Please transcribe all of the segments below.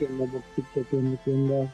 tienda boxito, tienda.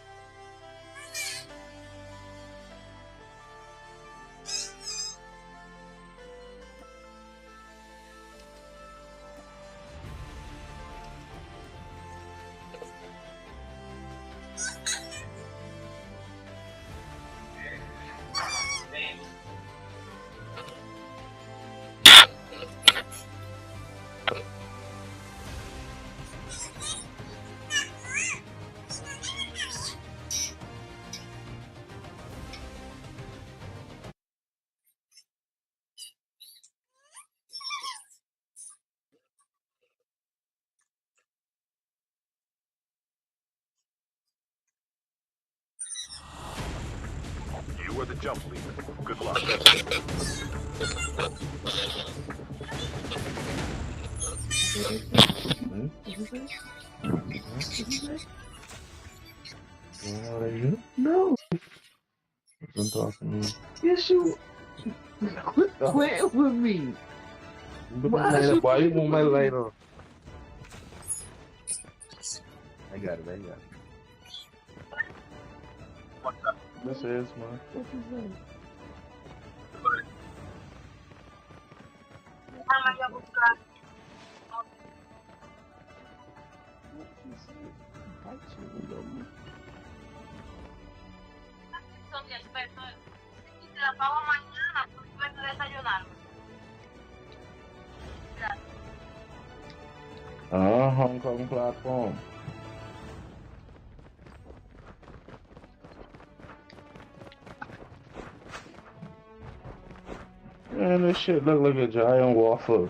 You are the jump leader. Good luck. No. Don't talk to me. Yes, you quit playing with me. Why you move my light on? I got it. This is, man. What is that? Son 10 pesos. Y te la pago mañana porque me estoy desayunando. Hong Kong platform. Man, this shit look like a giant waffle.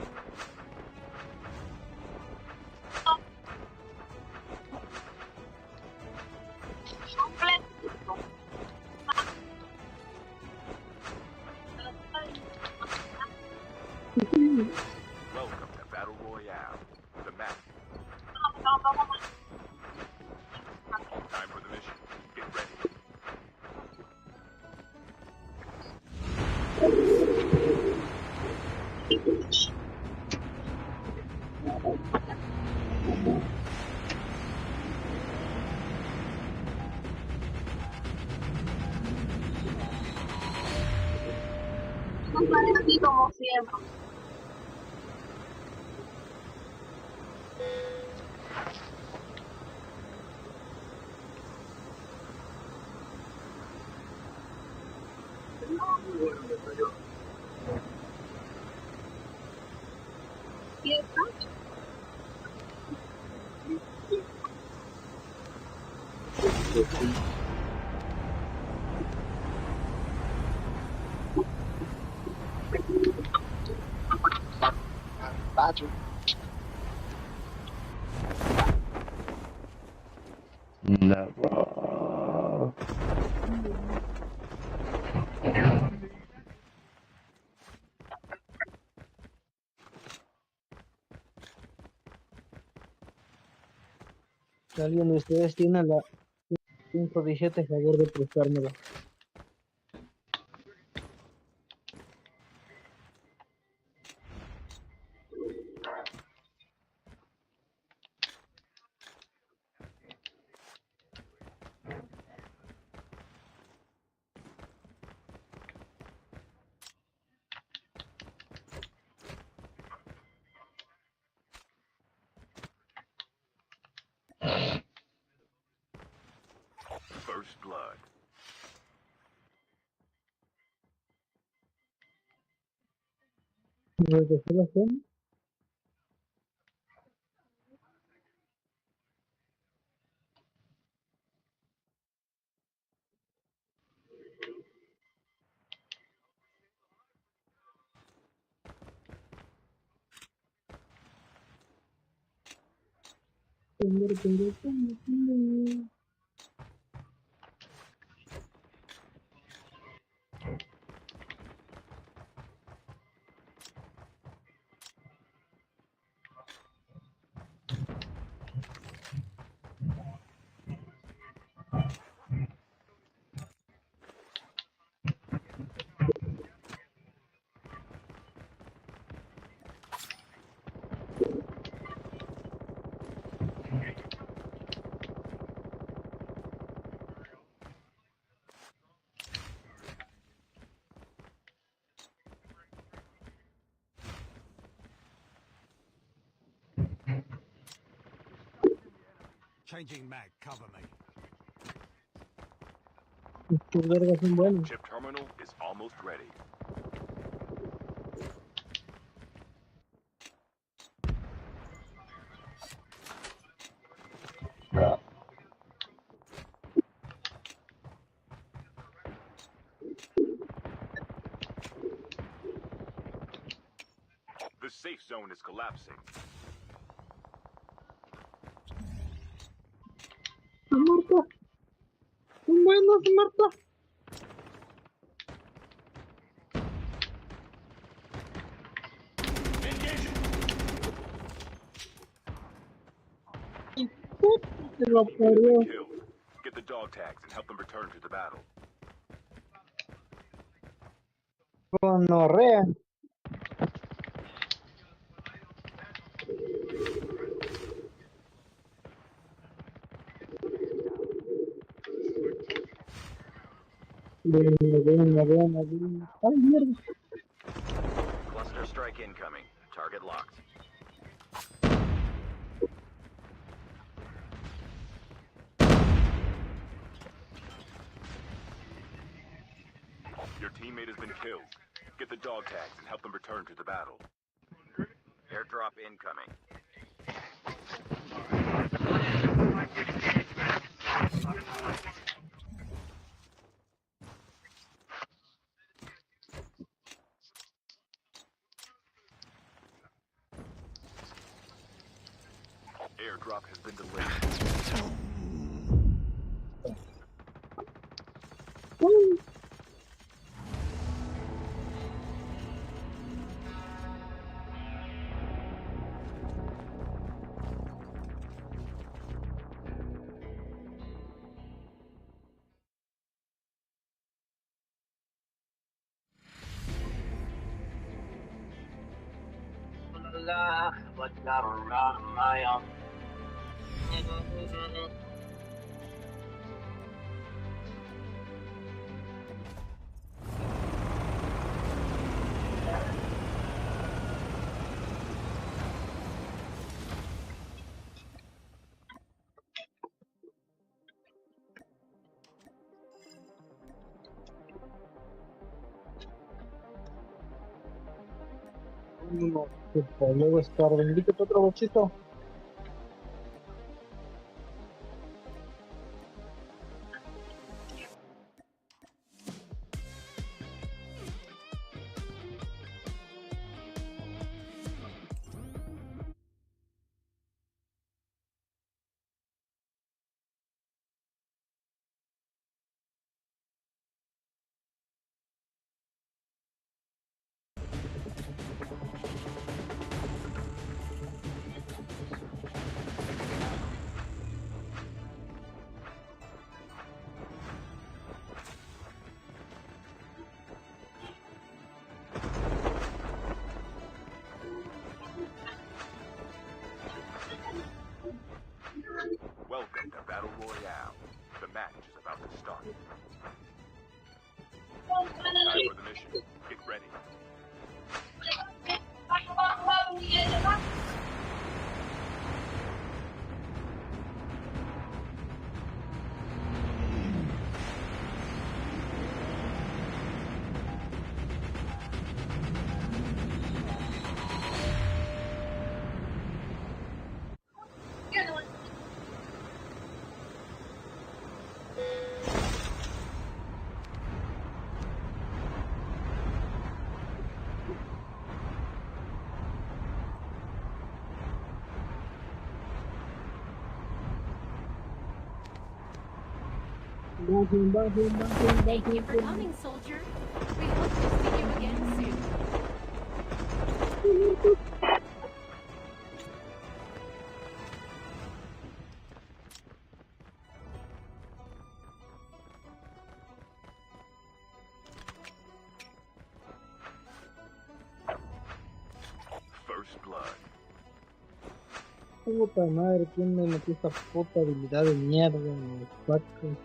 Welcome to Battle Royale. The match. Time for the mission. Get ready. Así como siempre. Never. Si alguien de ustedes tiene la 517, favor de prestármela. First blood. ¿Regresó la cena? Changing mag, cover me. Tus vergas son buenos. Chip terminal is almost ready. The safe zone is collapsing. Marta. Son buenos, Marta. Se lo Teammate has parió. been killed. Get the dog tags and help them return to the battle. Gonorrea. Bien. Ay, mierda. Cluster strike incoming. Target locked. Your teammate has been killed. Get the dog tags and help them return to the battle. Airdrop incoming. Airdrop has been delayed. No, luego es tarde. Invítate otro bochito. Welcome to Battle Royale. The match is about to start. Time for the mission. Get ready. Thank you for coming, soldier. We hope to see you again soon. First blood. Puta madre, ¿quién me metió esta puta habilidad de mierda en el saco?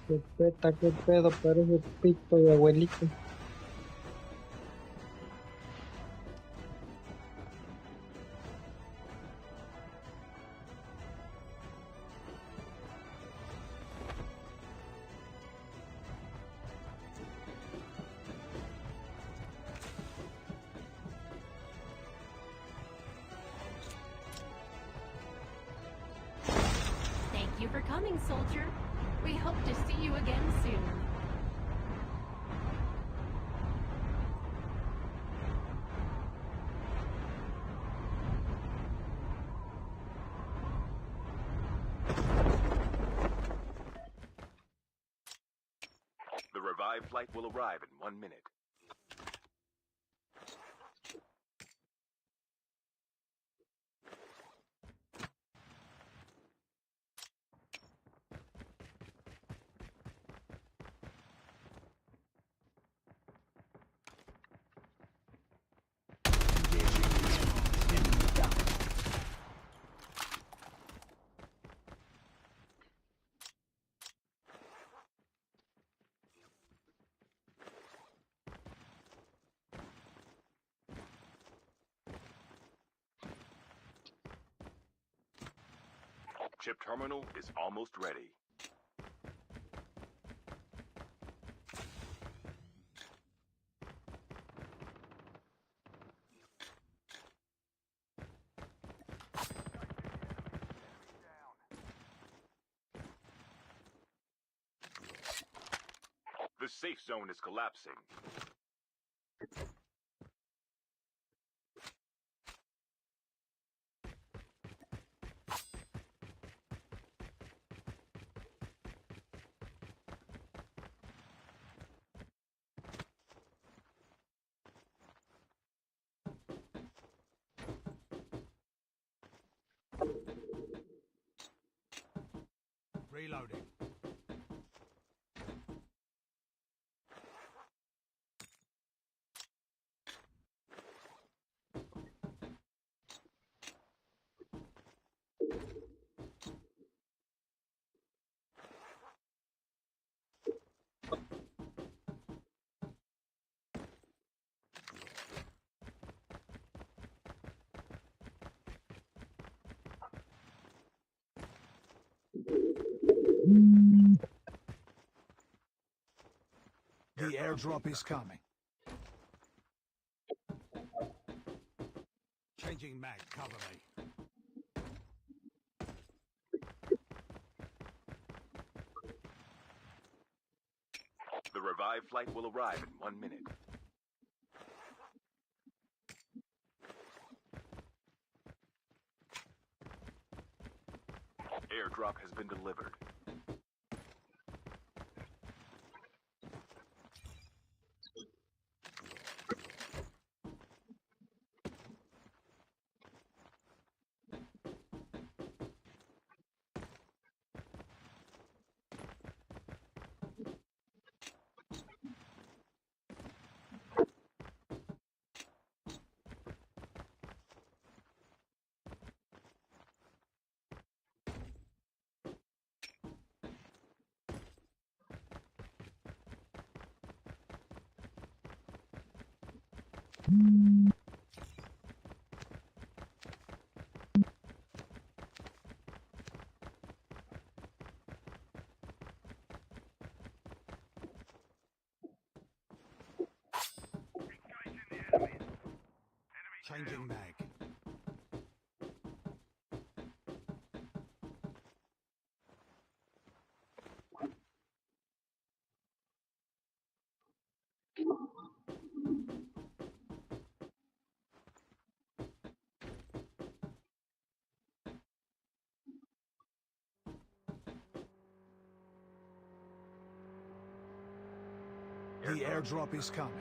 Qué peta, qué pedo, parece pito de abuelito. Thank you for coming, soldier. We hope to see you again soon. The revived flight will arrive in 1 minute. Chip terminal is almost ready. The safe zone is collapsing. Reloading. The airdrop is coming. Changing mag, cover me. The revived flight will arrive in 1 minute. Airdrop has been delivered. Changing mag. The airdrop is coming.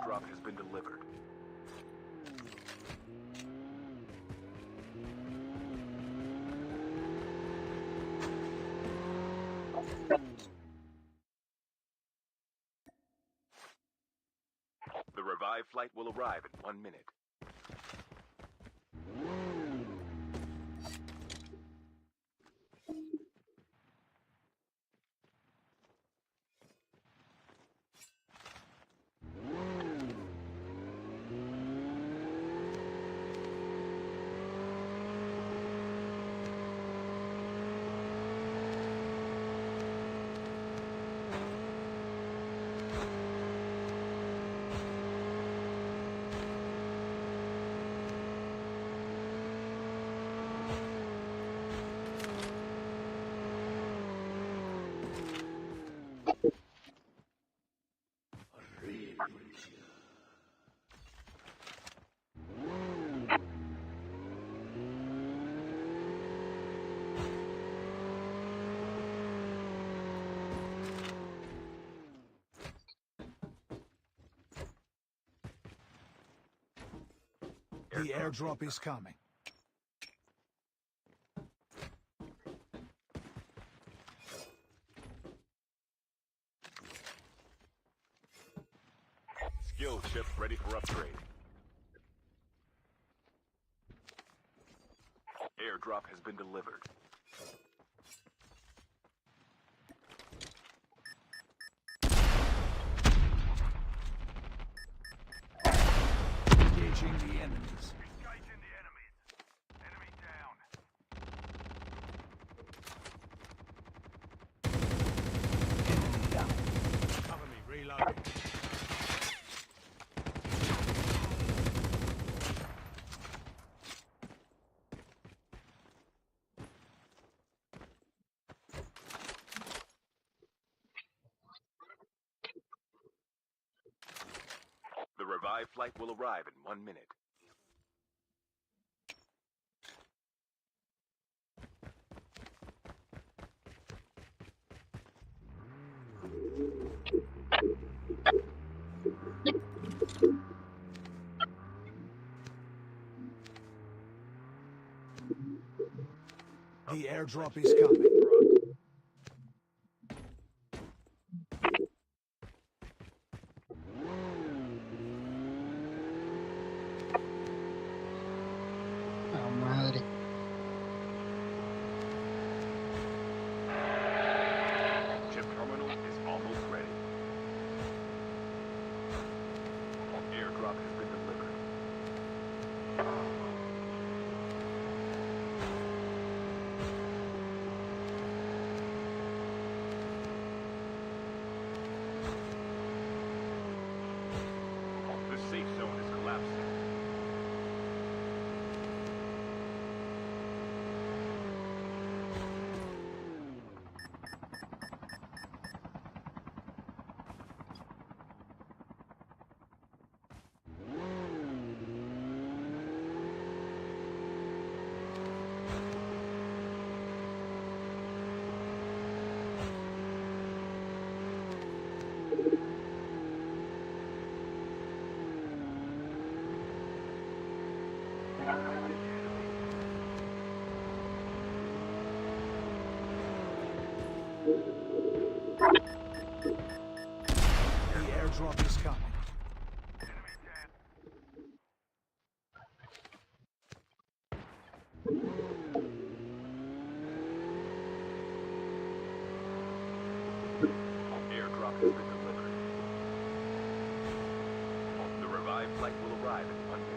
Airdrop has been delivered. The revived flight will arrive in 1 minute. The airdrop is coming. Skill ship ready for upgrade. Airdrop has been delivered. Engaging the enemies. Engaging the enemies. Enemy down. Enemy down. Cover me, reloading. The revived flight will arrive in 1 minute. The airdrop is coming. Ah, madre. Chip terminal is almost ready. Airdrop has been delivered. The safe zone is collapsing. The airdrop is coming. Airdrop has been delivered. The revived flight will arrive in 1 minute.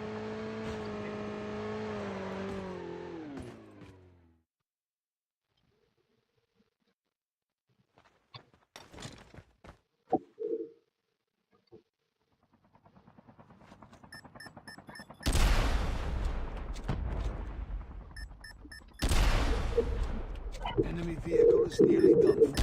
Enemy vehicle is nearly done for.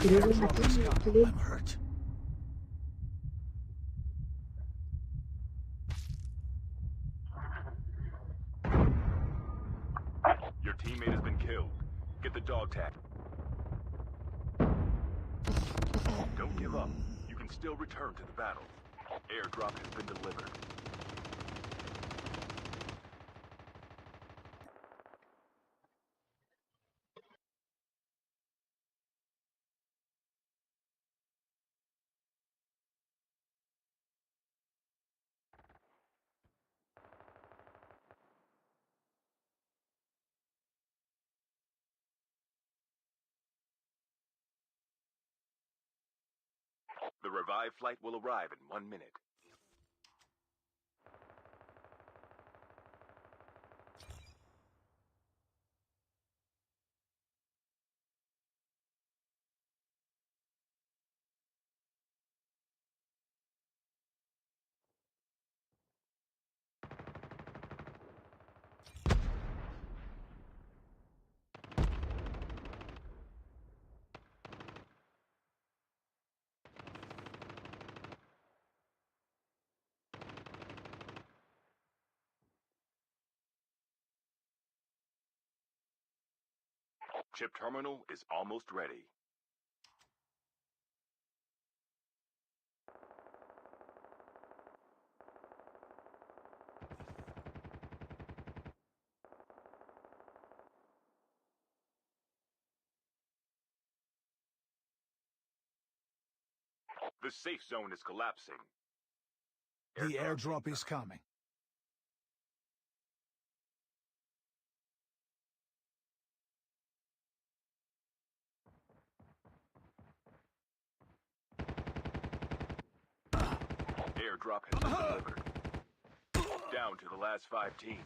airdrop is coming. I'm hurt. Your teammate has been killed. Get the dog tag. Don't give up. You can still return to the battle. Airdrop has been delivered. The revived flight will arrive in 1 minute. Chip terminal is almost ready. The safe zone is collapsing. The airdrop is coming. Airdrop has been delivered. Down to the last 5 teams.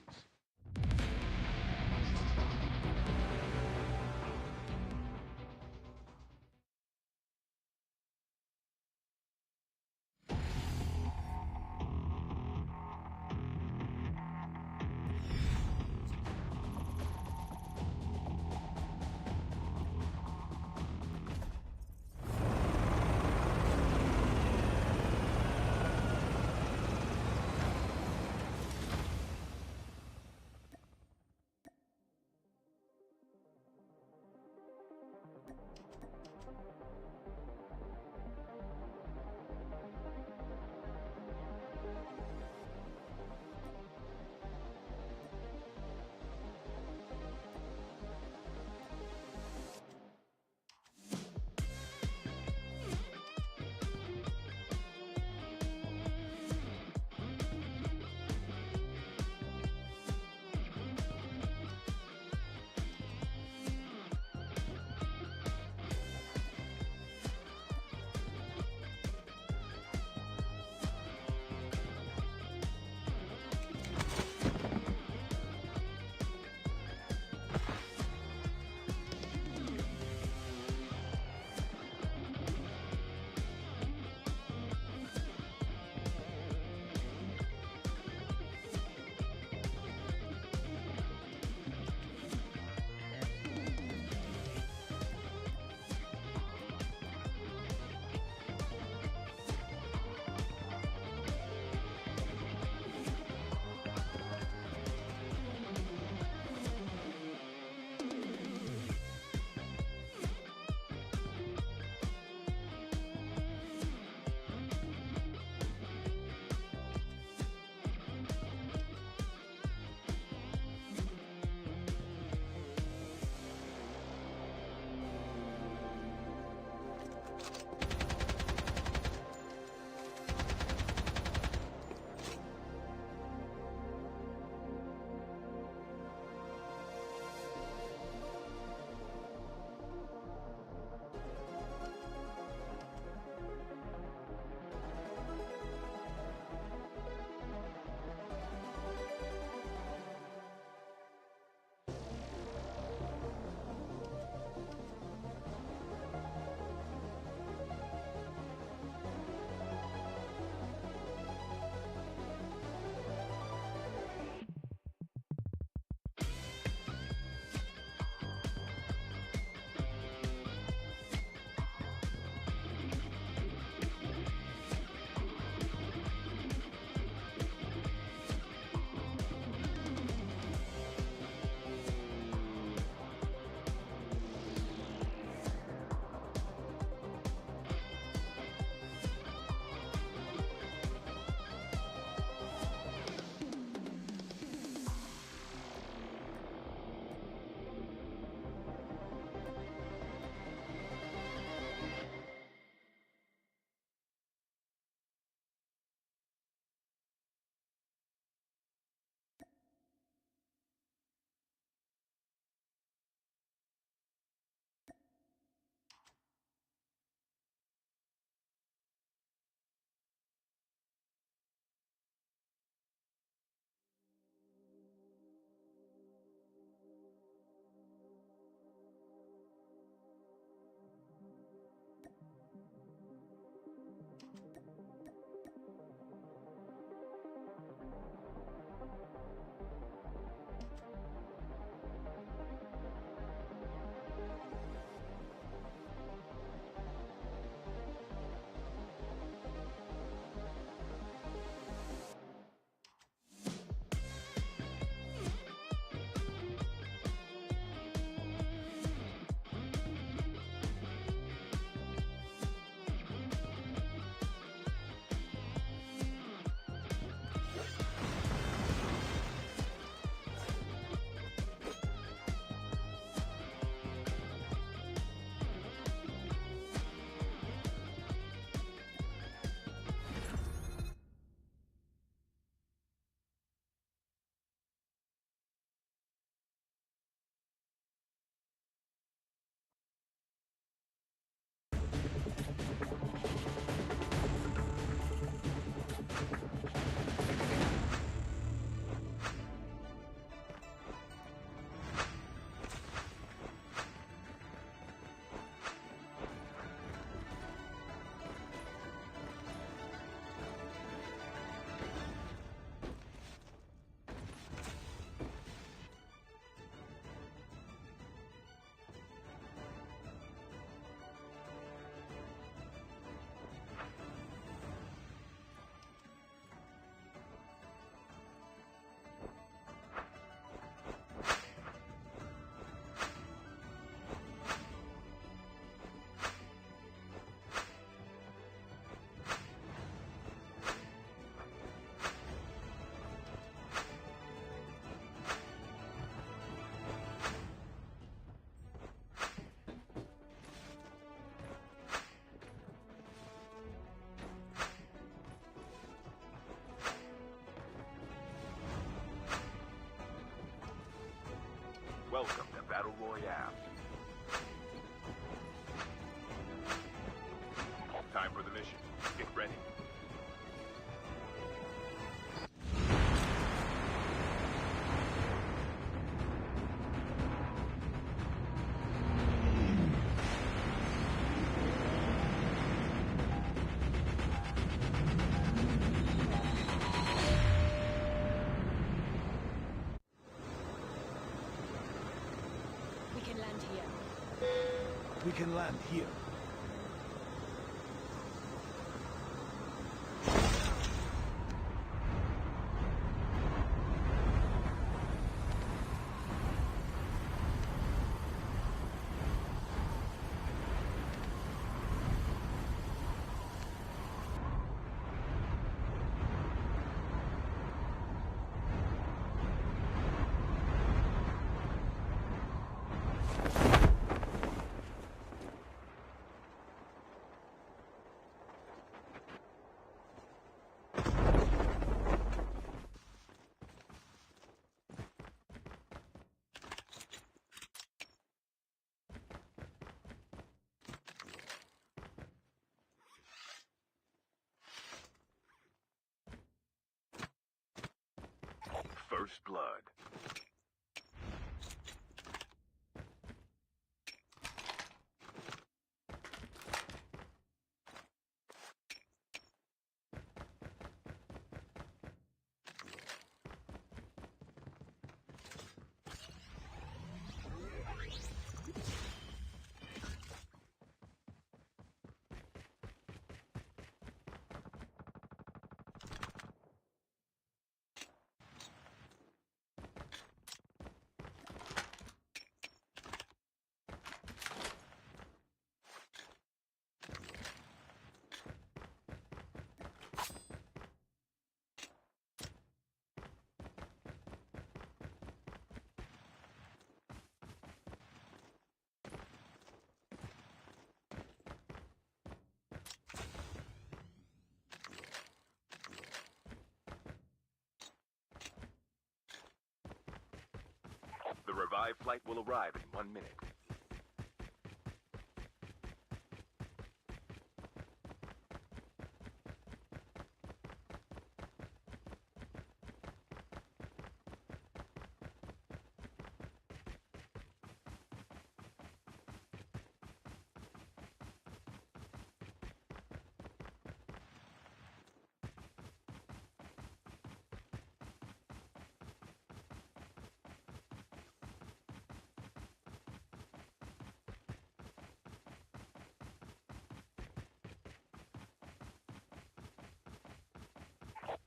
Welcome to Battle Royale. Time for the mission. Get ready. We can land here. We can land here. First blood. The revived flight will arrive in 1 minute.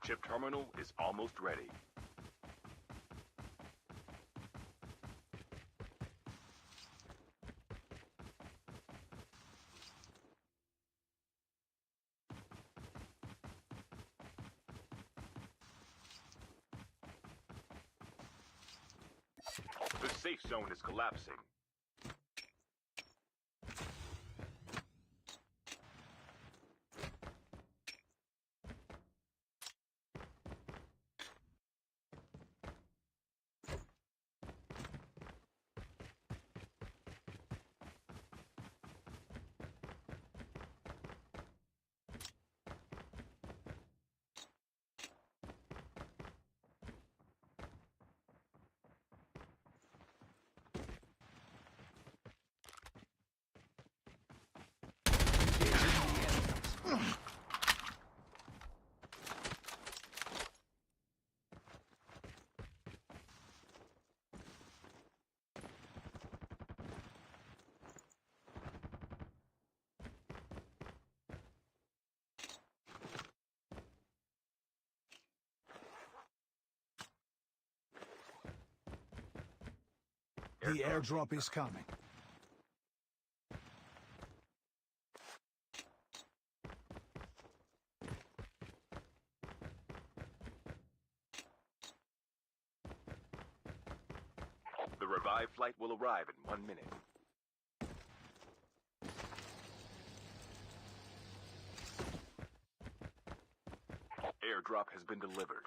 Chip terminal is almost ready. The safe zone is collapsing. The airdrop is coming. The revived flight will arrive in 1 minute. Airdrop has been delivered.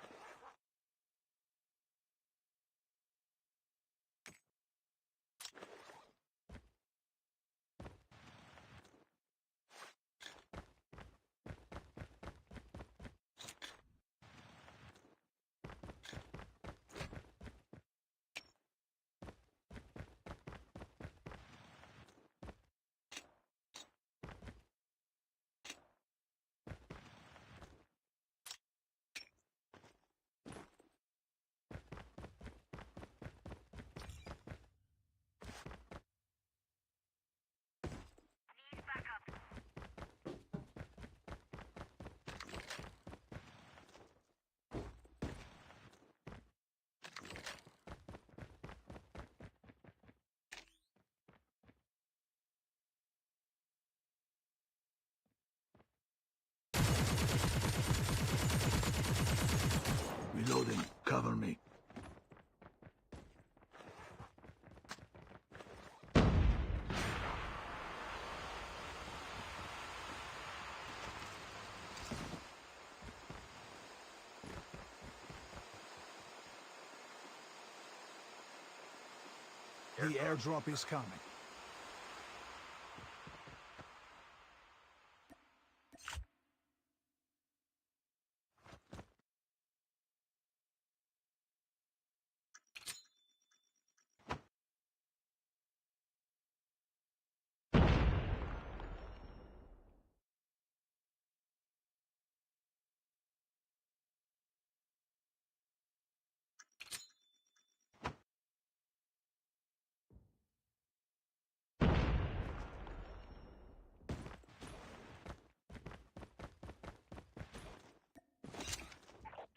The airdrop is coming.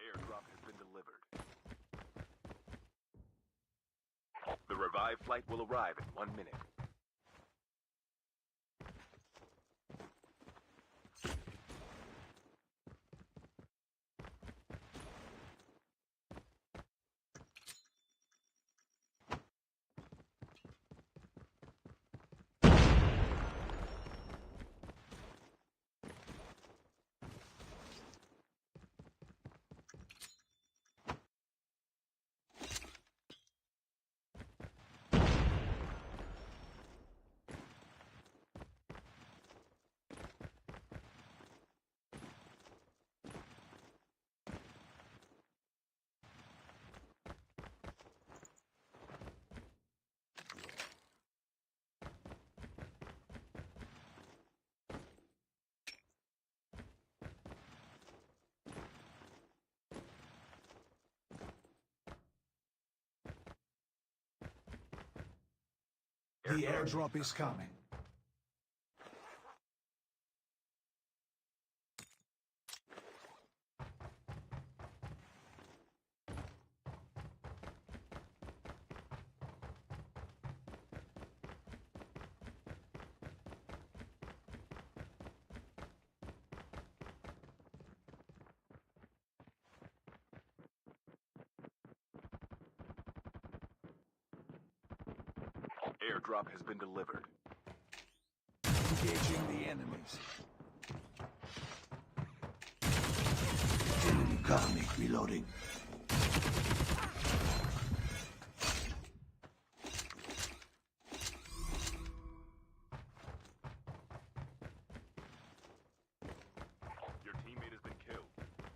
Airdrop has been delivered. The revived flight will arrive in 1 minute. The airdrop is coming. Airdrop has been delivered. Engaging the enemies. Enemy coming. Reloading. Your teammate has been killed.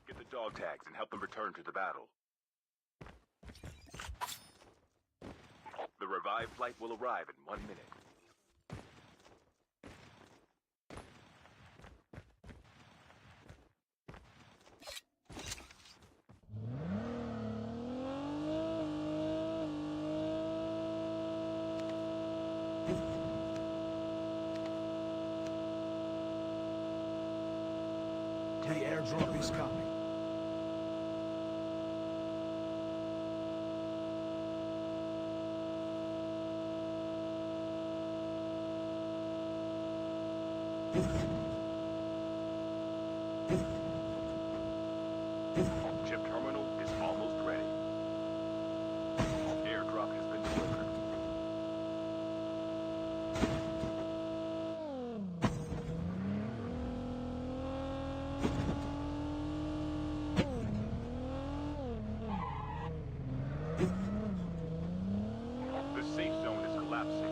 Get the dog tags and help them return to the battle. The revived flight will arrive in 1 minute. The airdrop is coming. Chip terminal is almost ready. Airdrop has been delivered. The safe zone is collapsing.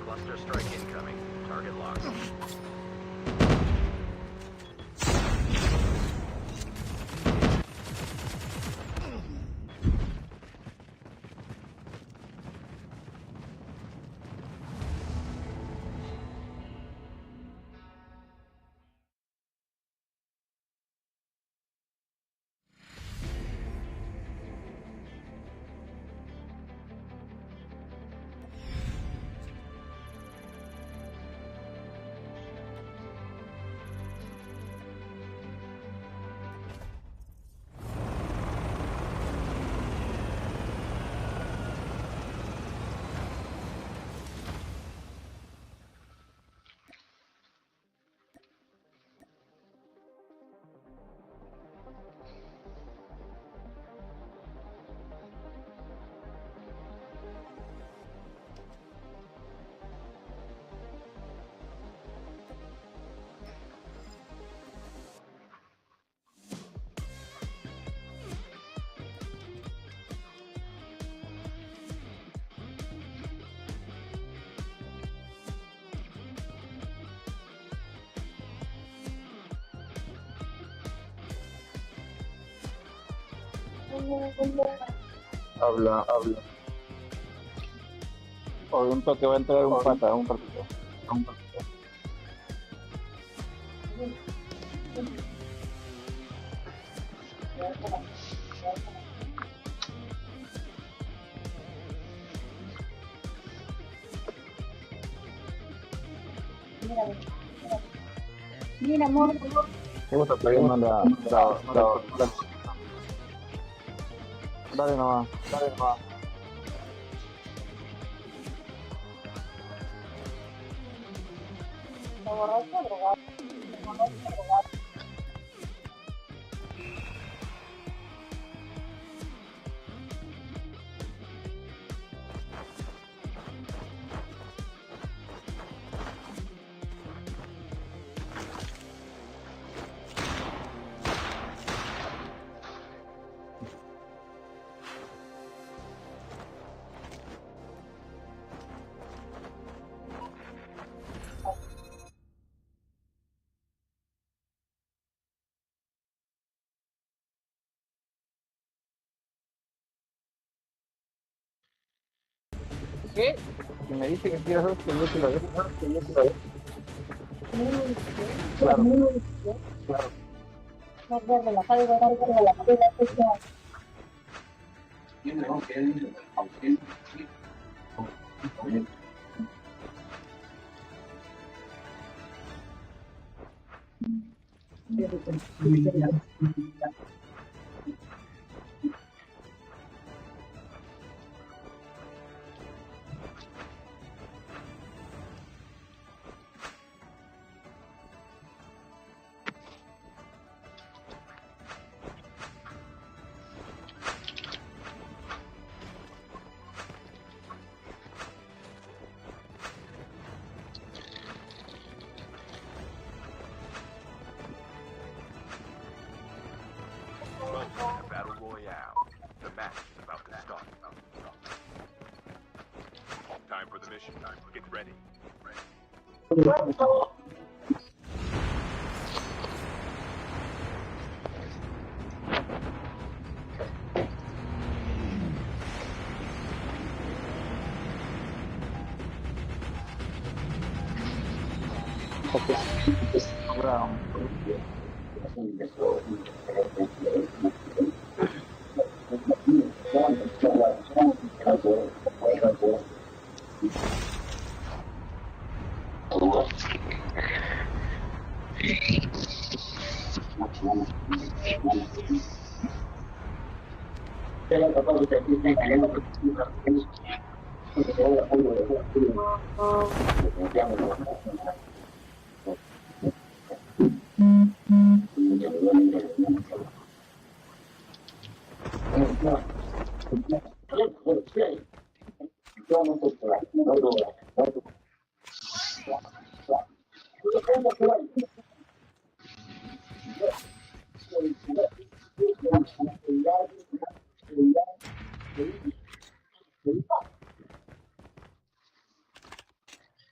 Cluster strike incoming. Target locked. Habla. Por un toque va a entrar un pata, un ratito. Mira, amor. ¿Cómo te pedí? Dale nomás. ¿Qué? Si me dice que quieres ver, que yo te lo dejo. Claro. No ver relajado, de la cabeza, Welcome to Battle Royale. The match is about to start. Time for the mission. Get ready.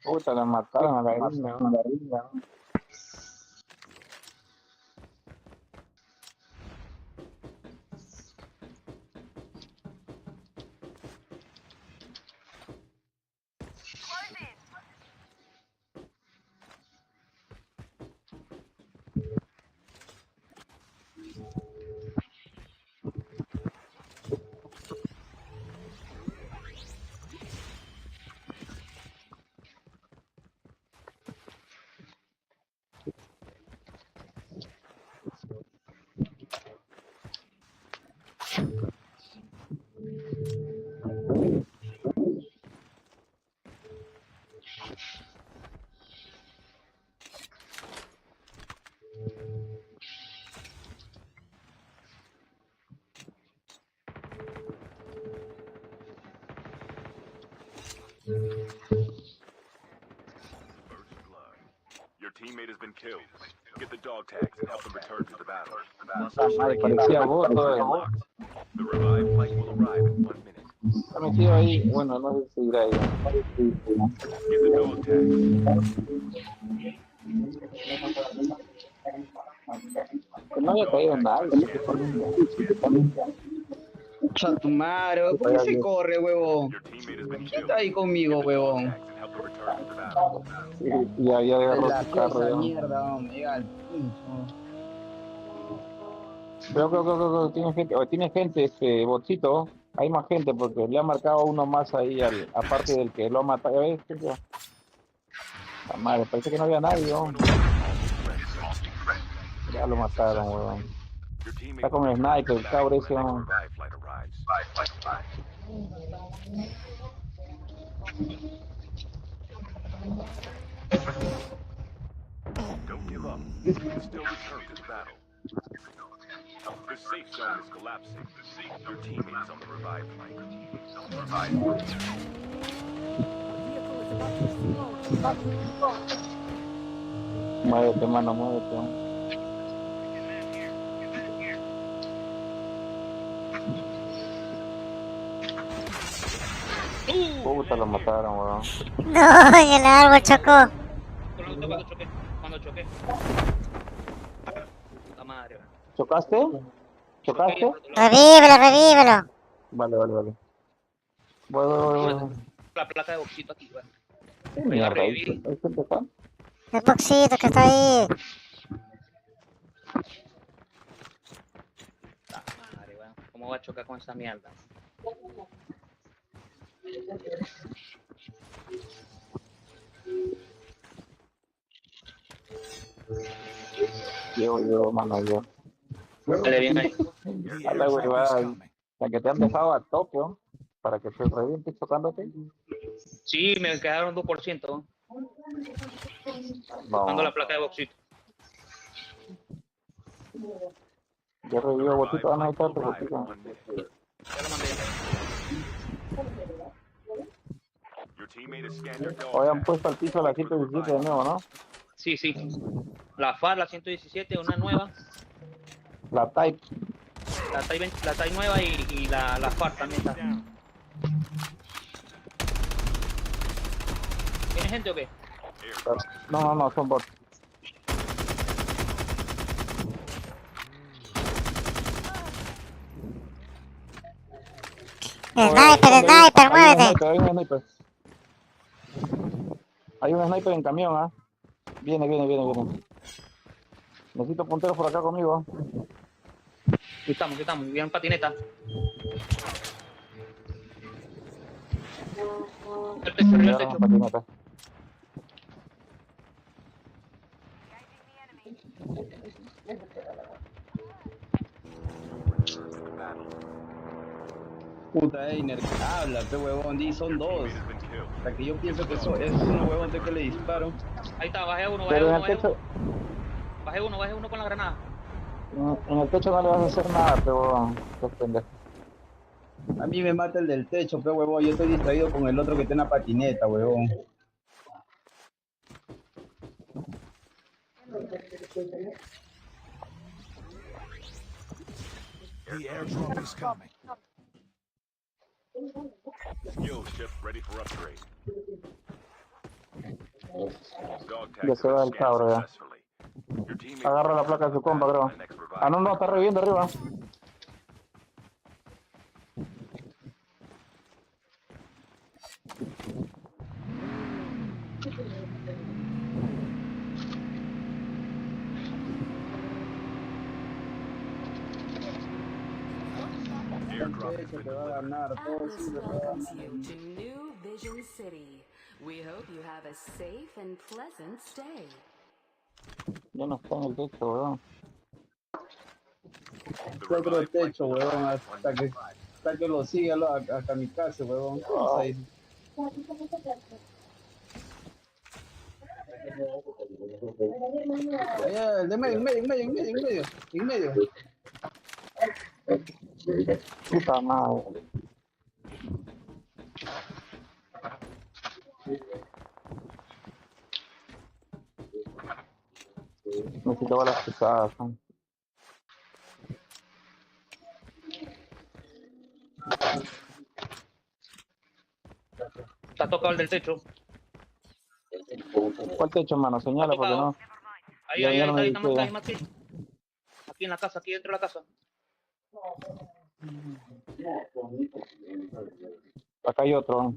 Puta, la mataron a la gringa, ¿no? First blood. Your teammate has been killed. Get the dog tags and help them return to the battle. Madre, parecía vos todo eso. Locked. The revived flight will arrive in 1 minute. Está metido ahí, bueno, no sé si irá ahí. Get the dog tags. Que no había caído nadie. Cha tu madre, ¿por qué se corre, huevón? Your teammate has been ¿Quién killed. está ahí conmigo, Get the dog huevón? tags and help them return to the battle. Ya Es agarró la su carro cosa ya. mierda, hombre, llega al pincho. Creo, tiene gente, botcito. Hay más gente porque le ha marcado uno más ahí, aparte del que lo ha matado. ¿Ves? La madre, parece que no había nadie, ¿no? Ya lo mataron, weón. Your Está teammate will con el return to sniper, the el battle cabrón when ese, the next ¿no? revive flight arrives. Don't give up. You can still return to the battle. The safe zone is collapsing. Your teammate is on the revive flight. Vehicle is about to explode. Muévete, mano, muévete. ¿No? Puta, lo mataron, weón. No, en el árbol chocó. Con el auto cuando choqué. La madre, weón. ¿Chocaste? Choqué y ¿Chocaste? por otro lado. Revívelo, revívelo. Vale. Voy. La placa de boxito aquí, weón. ¿Qué Voy a mierda? ¿Ahí revivir. gente está? El boxito que está ahí. La madre, weón. ¿Cómo va a chocar con esa mierda? Yo, mano, yo. Dale bien ahí. The A la airdrop is huevada, coming. la que te han dejado a tope, ¿no? Para que te reviente chocándote. Sí, me quedaron 2%, weón. Buscando la Vamos, placa de boxito. yo revivo botito, van a Revive estar flight will arrive in botito. 1 minute. Ya lo mandé. Your teammate has scanned your dog Hoy han tags. puesto al piso a la 117 de nuevo, ¿no? Sí. La FAR, la 117, una nueva. La Type. La TAI nueva y la FAR también está. ¿Tiene gente o qué? No, son bots. Sniper, muévete. Hay un sniper. Hay un sniper en camión, ¿ah? Viene. Necesito punteros por acá conmigo. Aquí estamos. Bien patineta. El techo, arriba el Agarra techo. una patineta. Puta, Einer, habla, pe huevón, di, son dos. Teammate has been killed. O sea, que yo pienso que eso es uno, huevón, de que le disparo. Ahí está, bajé uno. Pero en el techo, Bajé uno con la granada. en el techo no le vas a hacer nada, pero qué pendejo. A mí me mata el del techo, pe huevón, yo estoy distraído con el otro que tiene una patineta, huevón. The airdrop is coming. Skill ship ready for upgrade. Dog Ya tags se have va been el scanned cabro ya. successfully. Your teammate Agarra will la return placa de to su the compa, battle creo. when the next revive Ah, no, está reviviendo arriba. airdrop has Techo been te va a delivered. ganar, todo sí Alice le va a welcomes ganar. you to New Vision City. We hope you have a safe and pleasant stay. Ya no está en el techo, weón. The Otro revive flight techo, will huevón, arrive in 1 minute. hasta que lo siga a kamikaze, huevón. ¿Cómo se dice? Allá, de medio, en medio. Puta madre. Necesito balas pesadas, ¿no? Está tocado el del techo. ¿Cuál techo, mano? Señala porque no. Ahí, Ya no me ahí, dice, ya. aquí en la casa, aquí dentro de la casa. Acá hay otro.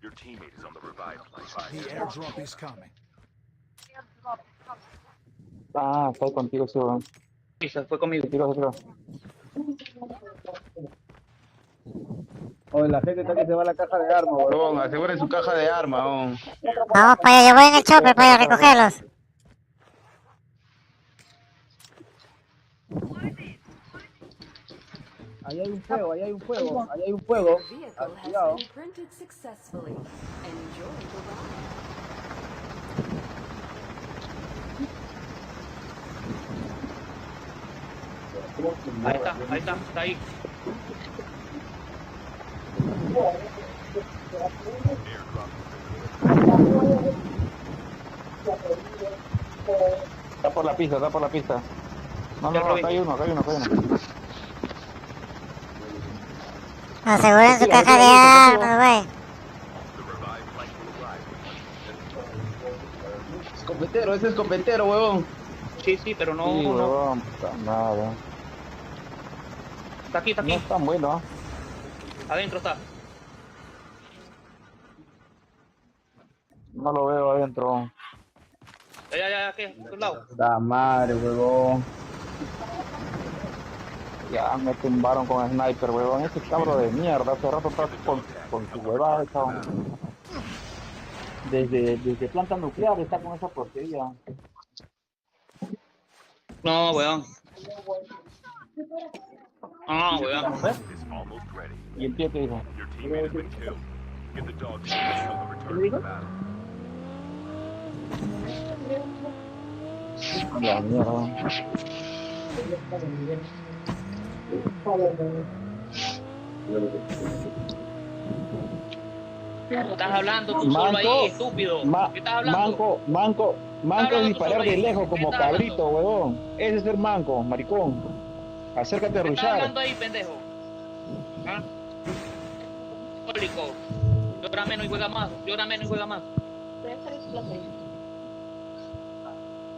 Your teammate is on the revive flight. The airdrop is coming. Ah, está ahí contigo, sí, weón. Sí, se fue conmigo. Se tiró. Oye, la gente está que se va a la caja de armas, huevón. Aseguren su caja de armas, huevón. Vamos para allá, yo voy en el chopper para ir a recogerlos. Ahí hay un fuego, ahí hay un fuego, ahí hay un fuego. Your vehicle Ah, has cuidado. been printed successfully. Enjoy the ride. Está ahí. Está por la pista. No, Ya lo vi. acá hay uno. Aseguren su caja de armas, güey. The revive flight will arrive. Escopetero, ese escopetero, huevón. Sí, pero no, Sí, no. weón, puta madre. Está aquí. No es tan bueno. Adentro está. No lo veo adentro. Ya, ¿qué? ¿A tu lado? La madre, huevón. Ya me tumbaron con el sniper, weón. Ese cabro de mierda. Hace rato está con su huevada, cabrón. Desde planta nuclear está con esa porquería. No, weón. Is almost ready. Y el pie te dijo. Your teammate has been killed. Get the dog tag until the return to the battle. La mierda. ¿Qué estás hablando tú solo ahí, estúpido? ¿Qué estás hablando? Manco hablando es disparar tú de solo ahí. lejos ¿Qué como estás cabrito, hablando? huevón. Ese es el manco, maricón. Acércate a ¿Qué estás rushar. hablando ahí, pendejo? ¿Ah? Cólico. Llora menos y juega más.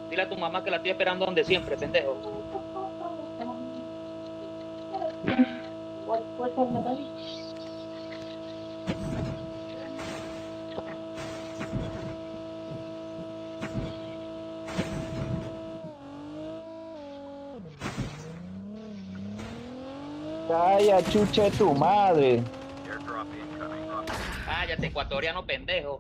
Dile a tu mamá que la estoy esperando donde siempre, pendejo. Calla, chucha de tu madre. Airdrop incoming. Cállate, ecuatoriano pendejo.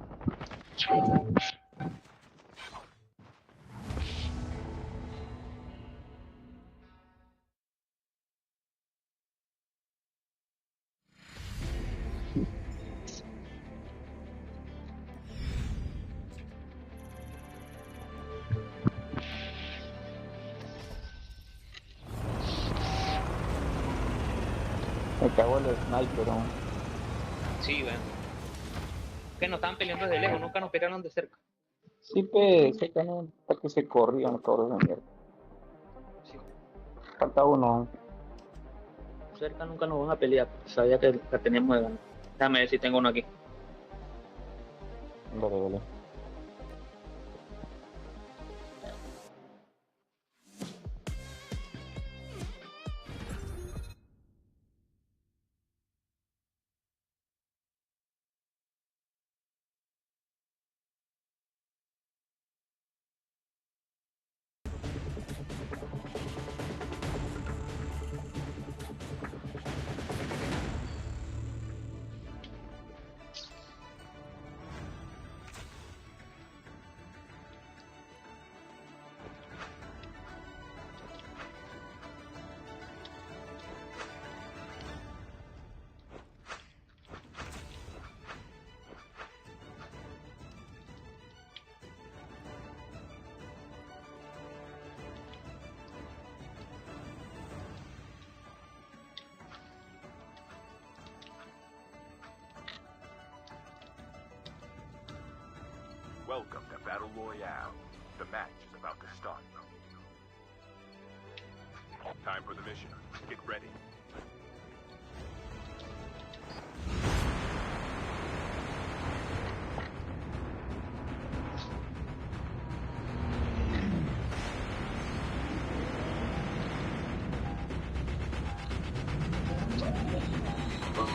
Me cagó el sniper, ¿no? Sí, weón. Que nos estaban peleando desde lejos, nunca nos pelearon de cerca. Sí, sé que no, hasta que se corrían los cabros de mierda. Sí. Falta uno. Cerca nunca nos van a pelear, sabía que la teníamos de ganar. Déjame ver si tengo uno aquí. Dale. Welcome to Battle Royale. The match is about to start. Time for the mission. Get ready.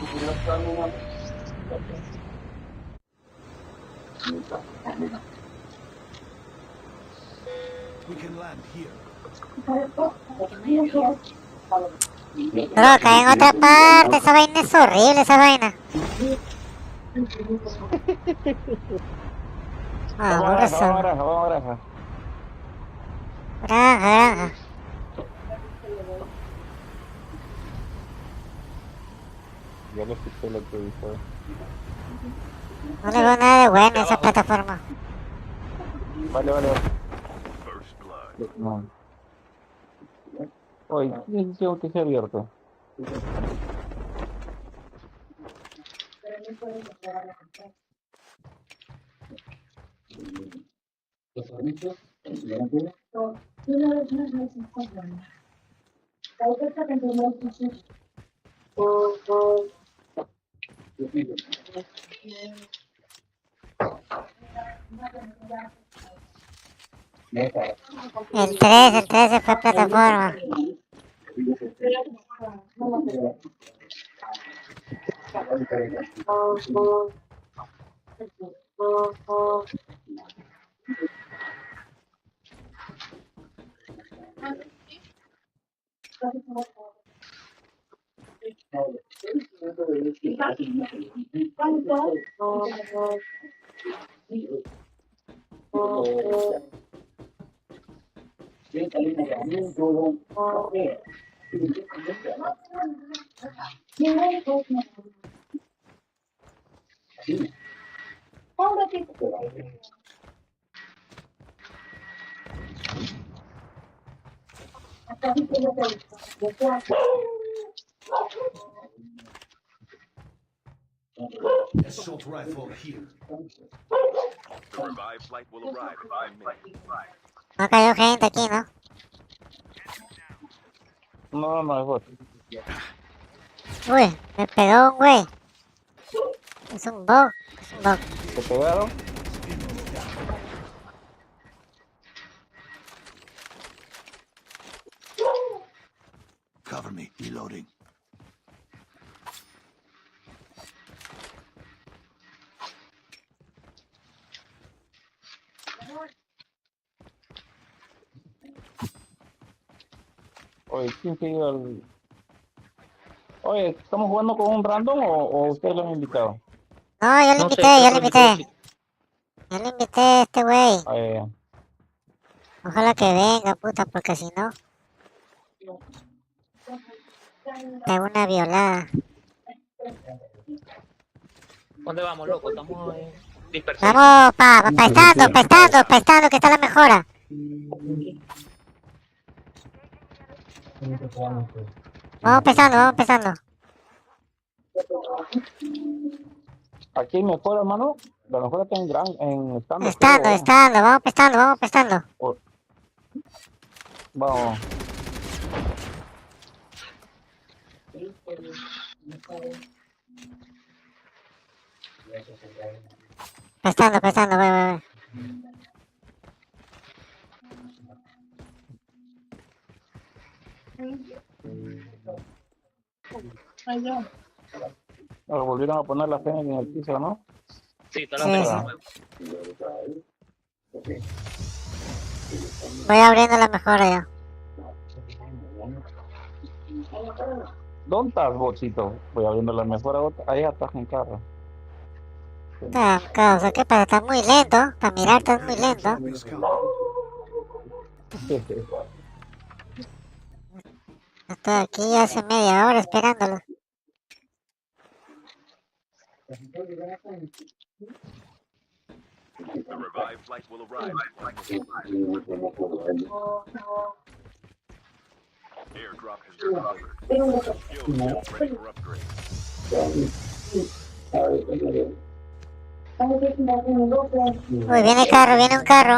We can land here. We can land here. Bro, cae en otra parte. Esa vaina es horrible, esa vaina. Ah, Vamos a por granja, eso. vamos a granja, vamos a granja. Granja, granja. Ya lo quité lo que dijo. No le veo nada de bueno a esa Abajo. plataforma. Vale, vale. First blood. No. Oye, tengo que ser abierto. El 13 fue plataforma. Assault rifle here. The revived flight will arrive in 1 minute. No cayó gente aquí, ¿no? No, no, es otro. Uy, me pegó un güey. Es un bug. Es un bug. ¿Te pegaron? Cover me. Reloading. Oye, ¿quién sigue al...? Oye, ¿estamos jugando con un random o ustedes lo han invitado? No, yo le No invité, sé, yo creo le que invité. Yo le invité a este güey. Ojalá que venga, puta, porque si no... te hago una violada. ¿Dónde vamos, loco? Estamos dispersos. Vamos pestando, que está la mejora. Vamos pestando. Aquí mejor, hermano. La mejor está en estando. Estando, vamos pestando. Vamos. Pestando, voy. Ahora volvieron a poner la pena en el piso, ¿no? Sí, está la pena. Voy abriendo la mejora ya. ¿Dónde estás, botito? Voy abriendo la mejora. Ahí atrás en carro. Causa, ¿qué pasa? Está muy lento. Para mirar estás muy lento. Airdrop is coming. Estoy aquí hace media hora esperándolo. The revived flight will arrive in 1 minute. Airdrop has been delivered. Skill chip ready for upgrade. Uy, viene un carro.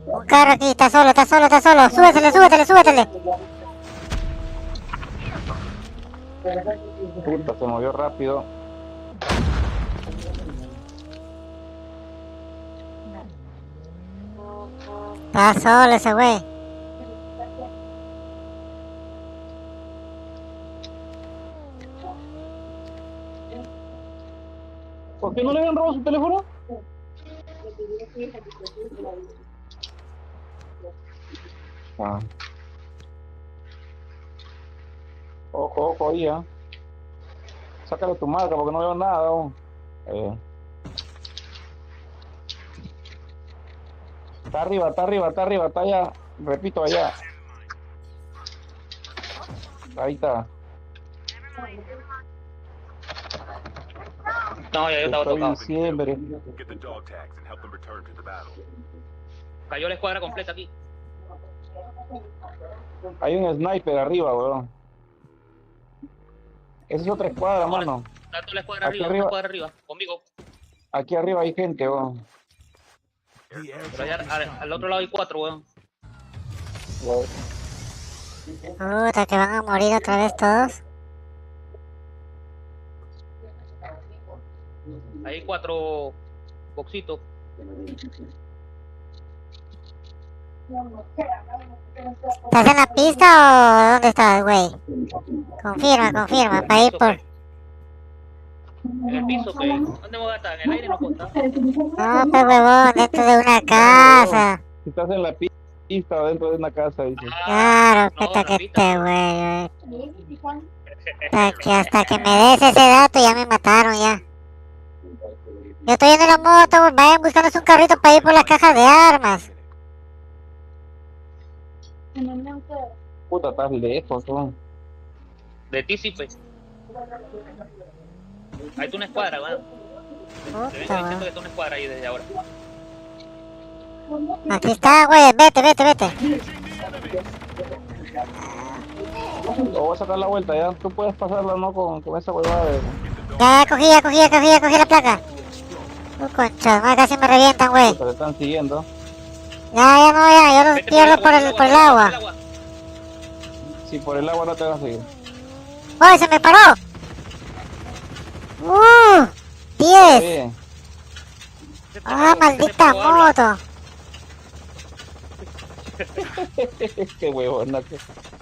Un carro aquí, está solo. Súbetele. Puta, se movió rápido. Está solo ese güey. ¿Por qué no le habían robado su teléfono? Ah. Ojo, ojo ahí, ¿eh? Sácale tu marca porque no veo nada aún. Está arriba, está arriba, está arriba, está allá. Repito, allá. Ahí está. No, ya yo estaba Estoy tocado. diciembre. Get the dog tags and help them return to the battle. Cayó la escuadra completa aquí. Hay un sniper arriba, weón. Esa es otra escuadra, mano. Está toda la escuadra Aquí arriba, una arriba, escuadra arriba, conmigo. aquí arriba hay gente, weón. Pero allá al otro lado hay 4, weón. Puta, que van a morir otra vez todos. Hay 4 boxitos. ¿Estás en la pista o dónde estás, güey? Confirma, para ir por... En el piso, pe. ¿Dónde voy a estar? En el aire no puedo estar. No, pues huevón, dentro de una casa. Si estás en la pista o dentro de una casa, dice. Claro, No, que repita. te güey. Hasta que me des ese dato ya me mataron ya. Yo estoy en la moto, güey, vayan buscándose un carrito para ir por las cajas de armas. Puta, estás lejos, weón. De ti sí, pe. Ahí está una escuadra, weón. Te vengo diciendo que está una escuadra ahí desde ahora. Aquí está, güey, vete. Lo voy a sacar la vuelta, ya. Tú puedes pasarla, ¿no? Con esa huevada de... Ya cogí la placa. Concha, madre, casi me revientan, güey. Puta, te están siguiendo. Ya, yo los pierdo por el agua. Si por el agua no te van a seguir. ¡Uy, se me paró! 10. Bien. ¡Ah, maldita moto! Qué huevona.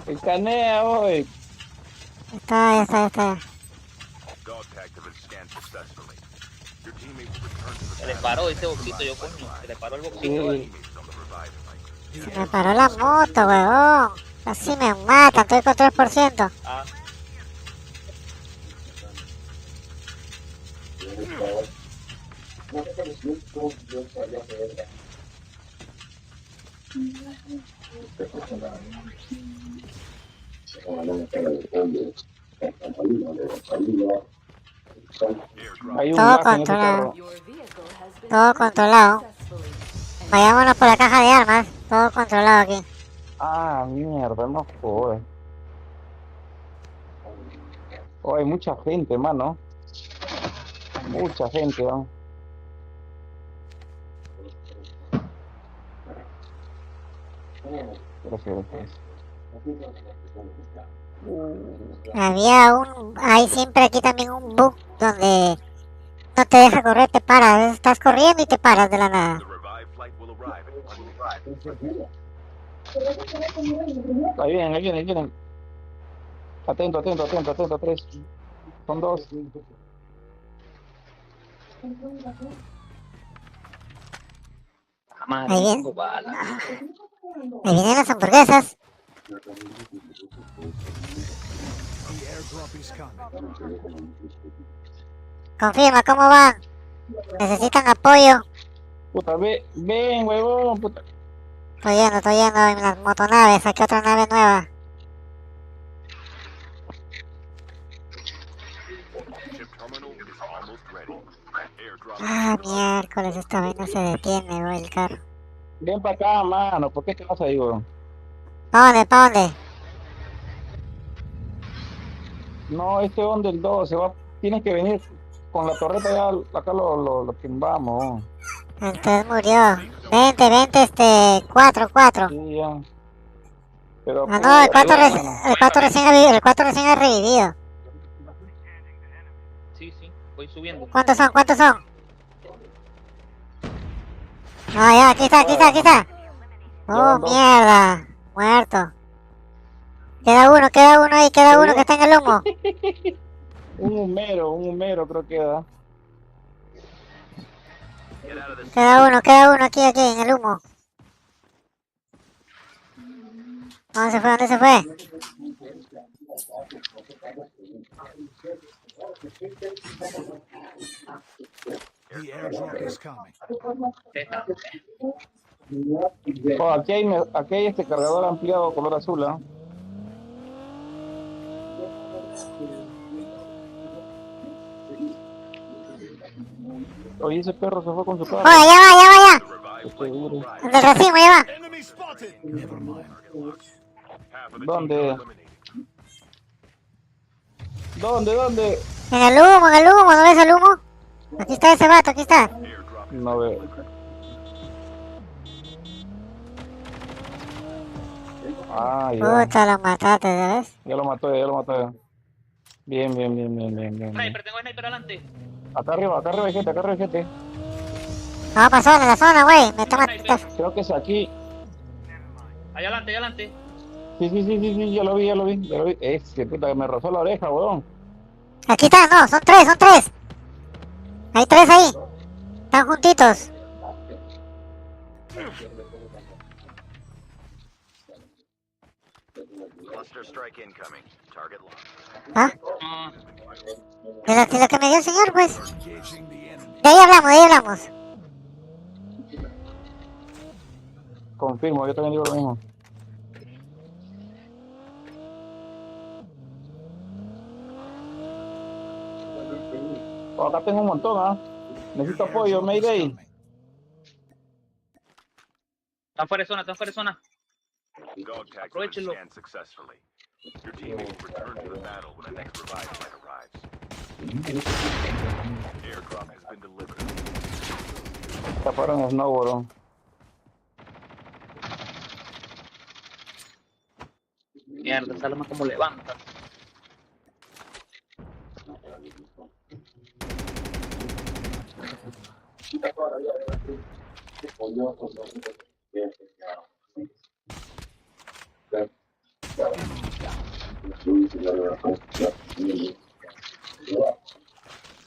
El canea, hoy. Ya está. Dog tags have been scanned successfully. Your teammate will return to the Se le paró ese boxito, yo coño. Se le paró el boxito. Sí. teammates on the revive flight. Se me paró la moto, huevón. Casi me matan, estoy con 3%. Ah, Hay un Todo gas en ese controlado. carro. Your vehicle has been Todo controlado. successfully. Vayámonos por la caja de armas. Todo controlado aquí. Ah, mierda, no joder. Oh, hay mucha gente, mano. Mucha gente, ¿no? Gracias. Hay siempre aquí también un bug donde no te deja correr, te paras. Estás corriendo y te paras de la nada. The revive flight will arrive in 1 minute. Ahí vienen. Atento, 3. Son 2. madre, Ahí viene. tengo bala. Ahí vienen las hamburguesas. The airdrop is coming. Confirma, ¿cómo van? ¿Necesitan apoyo? Puta, ven, huevón, puta. Estoy yendo en las motonaves. Aquí otra nave nueva. Ship terminal is almost ready. Airdrop. Ah, miércoles, esta vez no se detiene, güey, el carro. Ven para acá, mano. ¿Por qué te vas ahí, huevón? ¿Pa' dónde? No, este es donde el 2 se va. Tienes que venir con la torreta ya. Acá lo tumbamos. El 3 murió. Vente, 4. Sí, ya. Pero, Ah, no, el 4 mano. recién ha revivido. Sí, voy subiendo. ¿Cuántos son? Ah, ya, aquí está. Oh, van 2. mierda. Muerto. Queda uno ahí, uno que está en el humo. Un humero creo que da. Get out of this. Queda uno aquí, en el humo. ¿Dónde se fue? ¿Dónde se fue? The airdrop is coming. Oh, aquí hay este cargador ampliado color azul, ¿ah? Oye, ese perro se fue con su carro. Oye, ya The va. revived flight will arrive. El del racimo, ya va. Enemy spotted. Never mind. Half of the team ¿Dónde? got eliminated. ¿Dónde? En el humo, ¿no ves el humo? Aquí está ese vato, aquí está. Airdrop is No veo. Ah, ya. Puta, lo mataste, ¿sabes? Ya lo mató. Bien. Sniper, tengo sniper adelante. Acá arriba hay gente. No, pasó en la zona, güey. Me toma. Creo que es aquí. Allá adelante. Sí, ya lo vi. Puta, que me rozó la oreja, weón. Aquí está, no, son tres. Hay tres ahí. Están juntitos. cluster strike incoming. Target locked. ¿Ah? Ah, De lo que me dio el señor, pues. Engaging the enemy. De ahí hablamos. Confirmo, yo también digo lo mismo. Oh, acá tengo un montón, ¿ah? Necesito apoyo, Mayday. están fuera de zona. Dog tags have been Aprovechenlo. scanned successfully. Your teammate will return to the battle when the next revive flight arrives. Airdrop has been delivered. Taparon el snowboard, ¿no? Mierda, esa arma como levanta.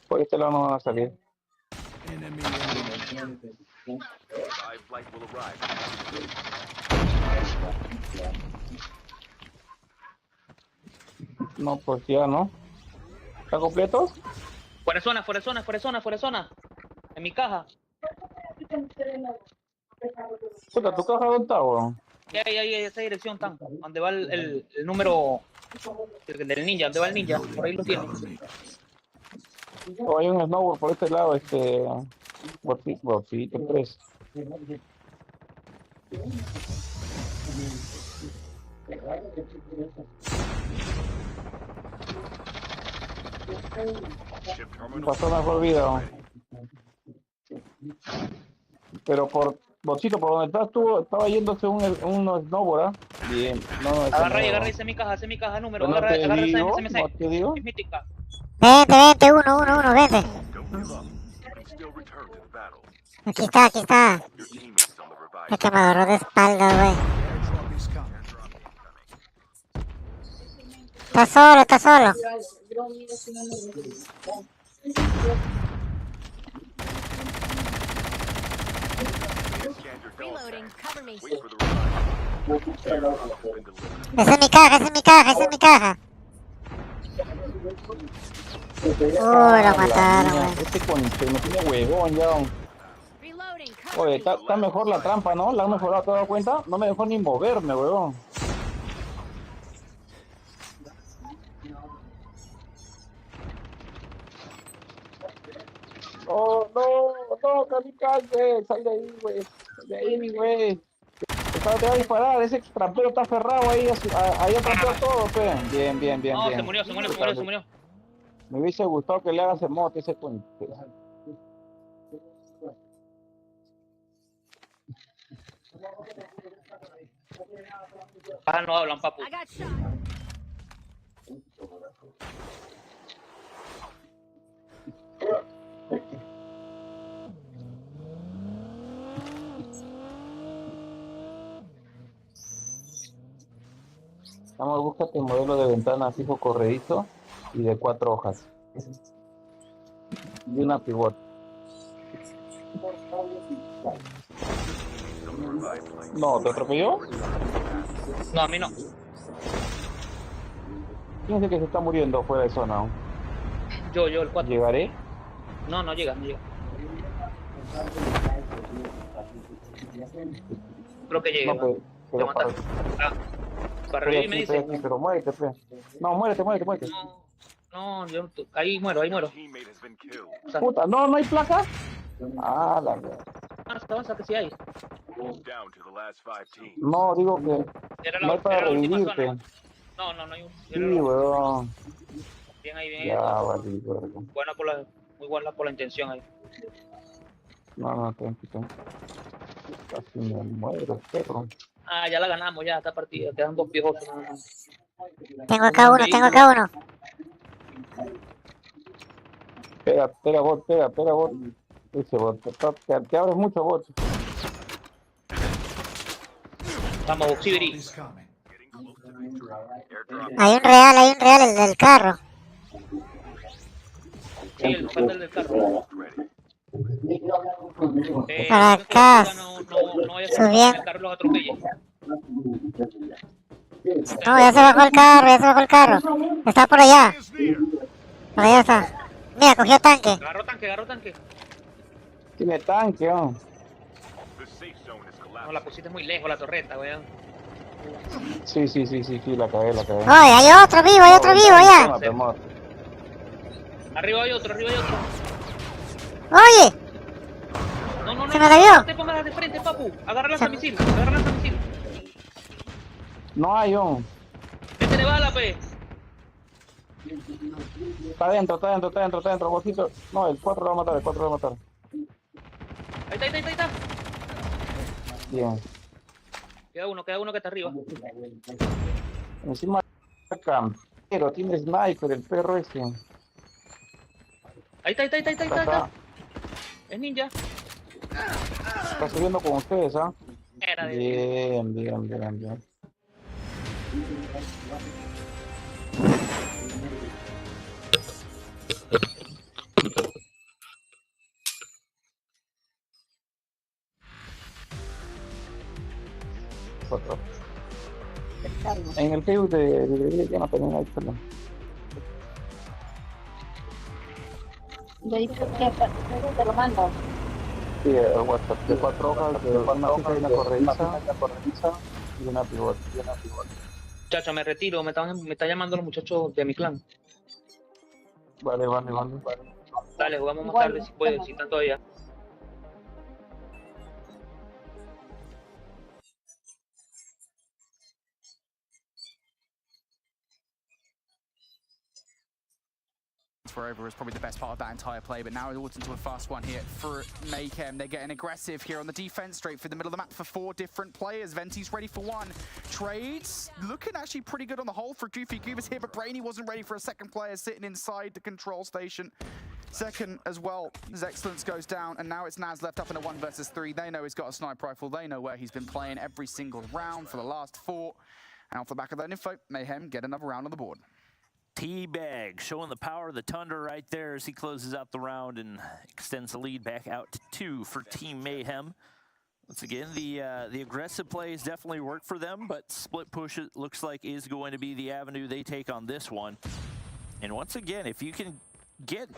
Por este lado no van a salir. Enemy. Revive flight will arrive. No, pues ya, ¿no? ¿Está completo? Fuera de zona. En mi caja. Puta, ¿tu caja dónde está, weón? Ahí, esa dirección tan. Donde va el número del ninja, donde va el ninja. Por ahí lo tiene. Oh, hay un snowboard por este lado, Botcito 3. Ship terminal. Pasó mejor vida. Pero Botcito, por donde estás tú, estaba yéndose un snowboard, ¿ah? Bien, no, Agarra esa es mi caja número. No Agarra te esa digo, MSC. no te digo. Es mítica. Vente, uno, vente. Don't give up. You can still return to the battle. Aquí está. Your teammates on the revive. Es que me agarró de espaldas, güey. Airdrop is coming. Está solo. Scan your dog Reloading. tags. Cover me. Wait for the revive. Airdrop has been delivered. Esa es mi caja. Lo mataron, güey. Este conche me tiene huevón ya. Reloading. Cover Oye, me. está mejor la trampa, ¿no? ¿La han mejorado? ¿Te has dado cuenta? No me dejó ni moverme, huevón. Oh, no, kamikaze, sal de ahí, güey. Sal de ahí, güey. Te va a disparar, ese trampero está aferrado ahí, ahí atrapó todo, pe. Bien. No, se murió. Me hubiese gustado que le hagas emote ese conche. Ah, no hablan, papu. I got shot. Vamos, búscate un modelo de ventana fijo corredizo y de 4 hojas. Y una pivot. On the revived flight. No, ¿te atropelló? No, a mí no. ¿Quién es el que se está muriendo fuera de zona? Yo, el 4. ¿Llegaré? No, no llega. Creo que llegue. No, pero Levanta. Para estoy revivir me aquí, dice. pero muérete, pe. No, muérete. No, yo ahí muero. Teammate has been killed. Puta, no hay placa. Ah, la verdad. Avanza que sí hay. Down to the last 5 teams. No, digo que Era no hay para era la última revivirte. zona. No hay un. Sí, weón. Bien ahí. Ya, vale, verga. Muy buena por la intención ahí. No, tranquilo. Casi me muero, perro. Ah, ya la ganamos, ya, esta partida. Quedan 2 piojosos nada más. Tengo acá uno. Pega bot. Ese bot, te abres mucho bot. Vamos, Drop Sibiri. is coming. Getting close to victory. Airdrop. Hay un real, el del carro. Sí, el falta el del carro. Ready. Para acá. No vaya a ser Subiendo. que el carro los atropelle. No, ya se bajó el carro. Está por allá. Por allá está. Mira, cogió tanque. Agarró tanque. Tiene tanque, ¿no? The safe zone is No, collapsing. la pusiste muy lejos, la torreta, weón. Sí, la cagué. Oye, hay otro vivo allá. Toma, temor. Arriba hay otro. Oye, No. ¿se me la vio? No te pongas de frente, papu. Agarra lanzamisil. No hay, un. Métele bala, pe. Está adentro, botito. No, el 4 lo va a matar, Ahí está. Bien. Queda uno que está arriba. Encima campero, tiene sniper el perro ese. Ahí está. Acá, Es ninja. está subiendo con ustedes, ¿ah? Era de... Bien. Otro. En el Facebook de ya no tenía ahí, perdón. Te lo mando. Sí, el WhatsApp de 4 hojas, de una fija y una corrediza y una pivot. Muchacho, me retiro. Me están llamando los muchachos de mi clan. Vale. Dale, jugamos más tarde si puedes, si están todavía. Over is probably the best part of that entire play, but now it's into a fast one here for Mayhem. They're getting aggressive here on the defense, straight through the middle of the map for 4 different players. Venti's ready for 1. Trades looking actually pretty good on the whole for Goofy Goobers here, but Brainy wasn't ready for a second player sitting inside the control station. Second as well, his excellence goes down, and now it's Naz left up in a 1 versus 3. They know he's got a sniper rifle. They know where he's been playing every single round for the last 4. And off the back of that info, Mayhem get another round on the board. Teabag showing the power of the Tundra right there as he closes out the round and extends the lead back out to 2 for Team Mayhem. Once again, the aggressive plays definitely work for them, but split push, it looks like, is going to be the avenue they take on this one. And once again, if you can get